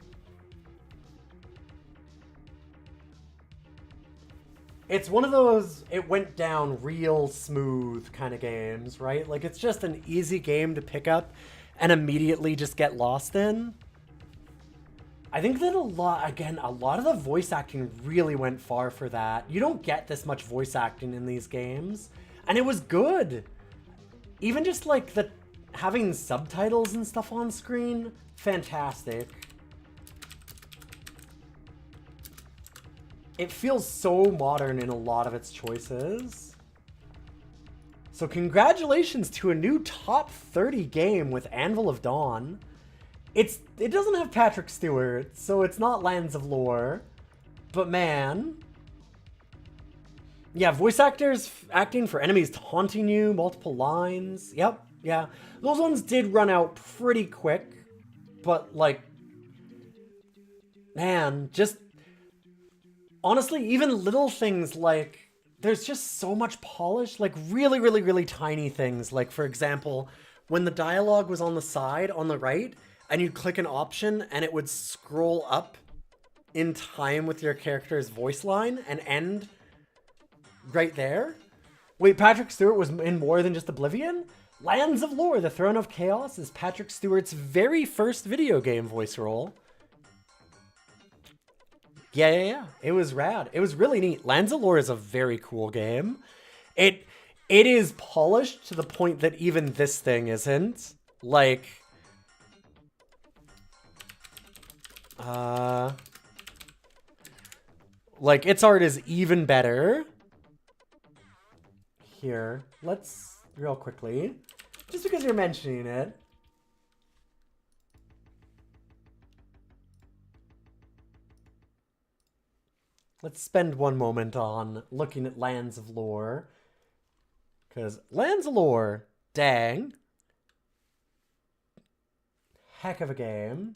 It's one of those, it went down real smooth kind of games, right? Like, it's just an easy game to pick up and immediately just get lost in. I think that a lot of the voice acting really went far for that. You don't get this much voice acting in these games, and it was good. Even just like having subtitles and stuff on screen, fantastic. It feels so modern in a lot of its choices. So congratulations to a new top 30 game with Anvil of Dawn. It doesn't have Patrick Stewart, so it's not Lands of Lore. But man. Yeah, voice actors acting for enemies taunting you, multiple lines. Yep, yeah. Those ones did run out pretty quick. But, like, man, just honestly, even little things like, there's just so much polish, like really, really, really tiny things. Like, for example, when the dialogue was on the side, on the right, and you'd click an option and it would scroll up in time with your character's voice line and end right there. Wait, Patrick Stewart was in more than just Oblivion? Lands of Lore, The Throne of Chaos is Patrick Stewart's very first video game voice role. Yeah. It was rad. It was really neat. Lands of Lore is a very cool game. It is polished to the point that even this thing isn't. Like, its art is even better. Here, let's real quickly, just because you're mentioning it. Let's spend one moment on looking at Lands of Lore. Because Lands of Lore, dang. Heck of a game.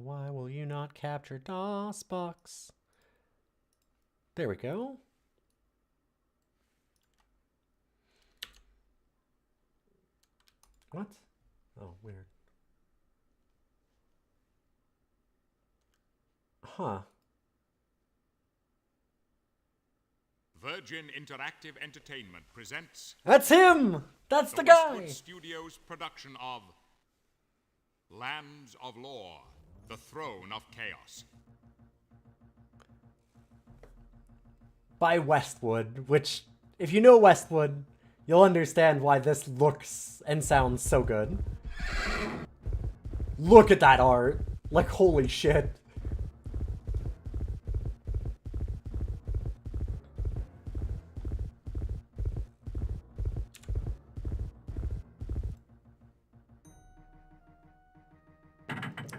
Why will you not capture DOSbox? There we go. What? Oh, weird. Huh. Virgin Interactive Entertainment presents... That's him! That's the guy! Westwood Studios production of Lands of Lore, The Throne of Chaos. By Westwood, which, if you know Westwood, you'll understand why this looks and sounds so good. Look at that art. Like, holy shit.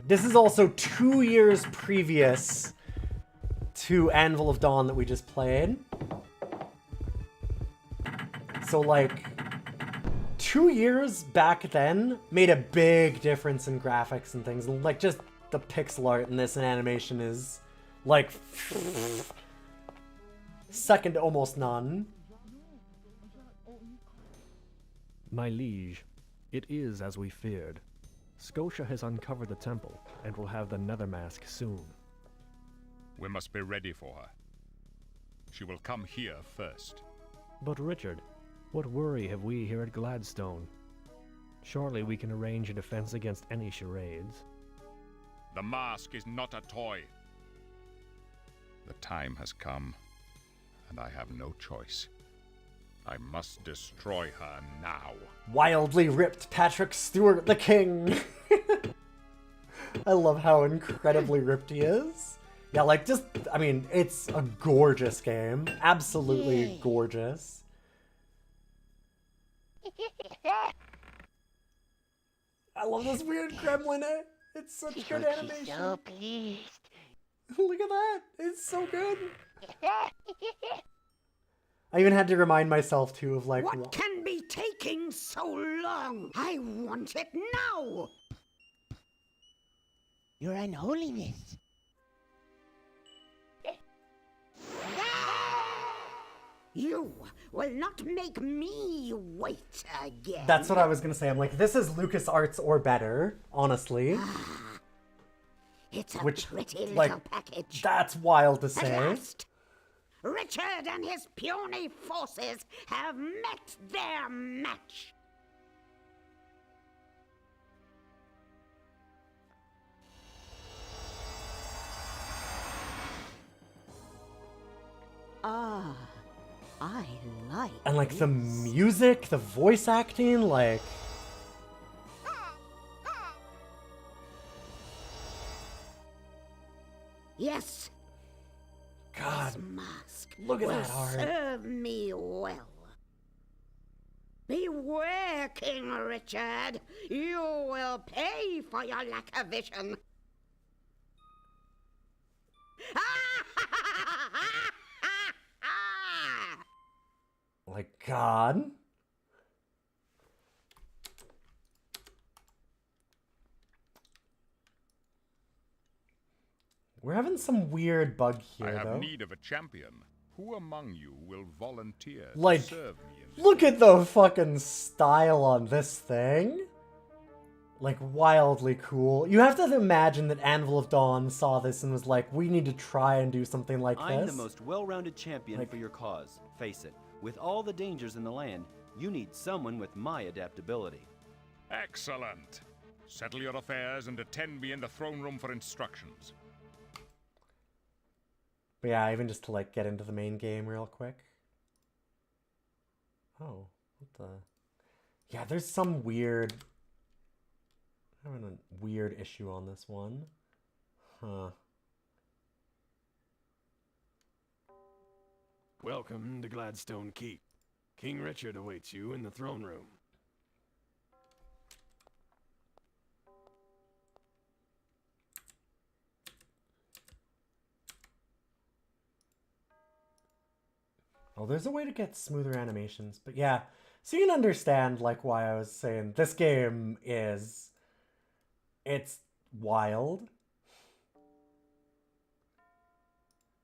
This is also 2 years previous to Anvil of Dawn that we just played. So, like, 2 years back then made a big difference in graphics and things. Like, just the pixel art in this and animation is, like, second to almost none. My liege, it is as we feared. Scotia has uncovered the temple and will have the Nether Mask soon. We must be ready for her. She will come here first. But Richard, what worry have we here at Gladstone? Surely we can arrange a defense against any charades. The mask is not a toy. The time has come, and I have no choice. I must destroy her now. Wildly ripped Patrick Stewart the King. I love how incredibly ripped he is. Yeah, like, just, I mean, it's a gorgeous game. Absolutely gorgeous. I love this weird gremlin. It's such good animation. So pleased. Look at that. It's so good. I even had to remind myself, too, of, like... What can be taking so long? I want it now! Your Unholiness. You will not make me wait again. That's what I was gonna say. I'm like, this is LucasArts or better, honestly. It's a pretty little like, package. That's wild to say. At last, Richard and his puny forces have met their match. Ah, I like And like the music, the voice acting, like... Yes. God, this mask look at will that art. serve me well. Beware, King Richard. You will pay for your lack of vision. Like, God. We're having some weird bug here, I have though. need of a champion. Who among you will volunteer Like, to serve me in this? look at the fucking style on this thing. Like, wildly cool. You have to imagine that Anvil of Dawn saw this and was like, we need to try and do something like this. I'm the most well-rounded champion for your cause. Face it, with all the dangers in the land, you need someone with my adaptability. Excellent. Settle your affairs and attend me in the throne room for instructions. But yeah, even just to like get into the main game real quick. Oh, what the? Yeah, there's some weird... I'm having a weird issue on this one. Huh. Welcome to Gladstone Keep. King Richard awaits you in the throne room. Oh, there's a way to get smoother animations, but yeah. So you can understand like why I was saying this game is... It's wild.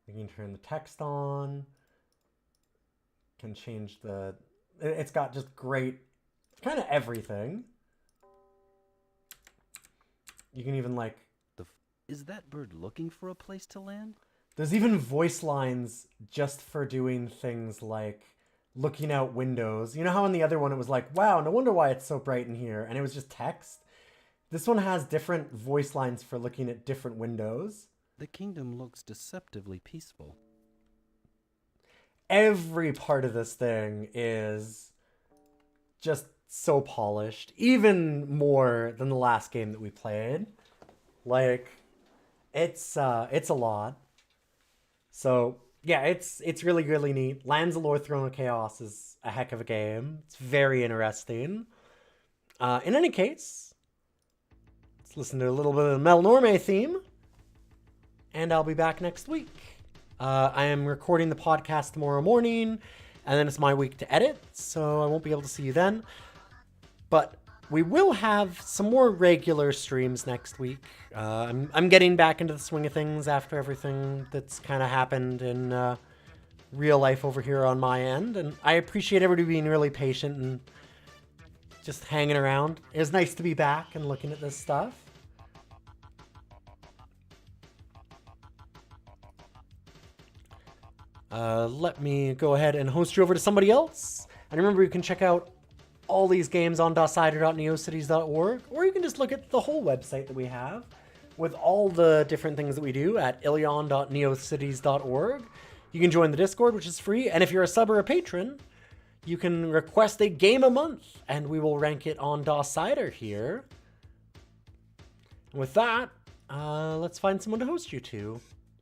You can turn the text on. Can change the... It's got just great... kind of everything. You can even like... Is that bird looking for a place to land? There's even voice lines just for doing things like looking out windows. You know how in the other one it was like, wow, no wonder why it's so bright in here. And it was just text. This one has different voice lines for looking at different windows. The kingdom looks deceptively peaceful. Every part of this thing is just so polished. Even more than the last game that we played. Like, it's a lot. So, yeah, it's really, really neat. Lands of Lore Throne of Chaos is a heck of a game. It's very interesting. In any case, let's listen to a little bit of the Mel Norme theme. And I'll be back next week. I am recording the podcast tomorrow morning, and then it's my week to edit, so I won't be able to see you then. But we will have some more regular streams next week. I'm getting back into the swing of things after everything that's kind of happened in real life over here on my end. And I appreciate everybody being really patient and just hanging around. It was nice to be back and looking at this stuff. Let me go ahead and host you over to somebody else. And remember, you can check out all these games on DOScider.neocities.org, or you can just look at the whole website that we have with all the different things that we do at ilion.neocities.org. You can join the Discord, which is free, and if you're a sub or a patron, you can request a game a month, and we will rank it on DOScider here. And with that, let's find someone to host you to.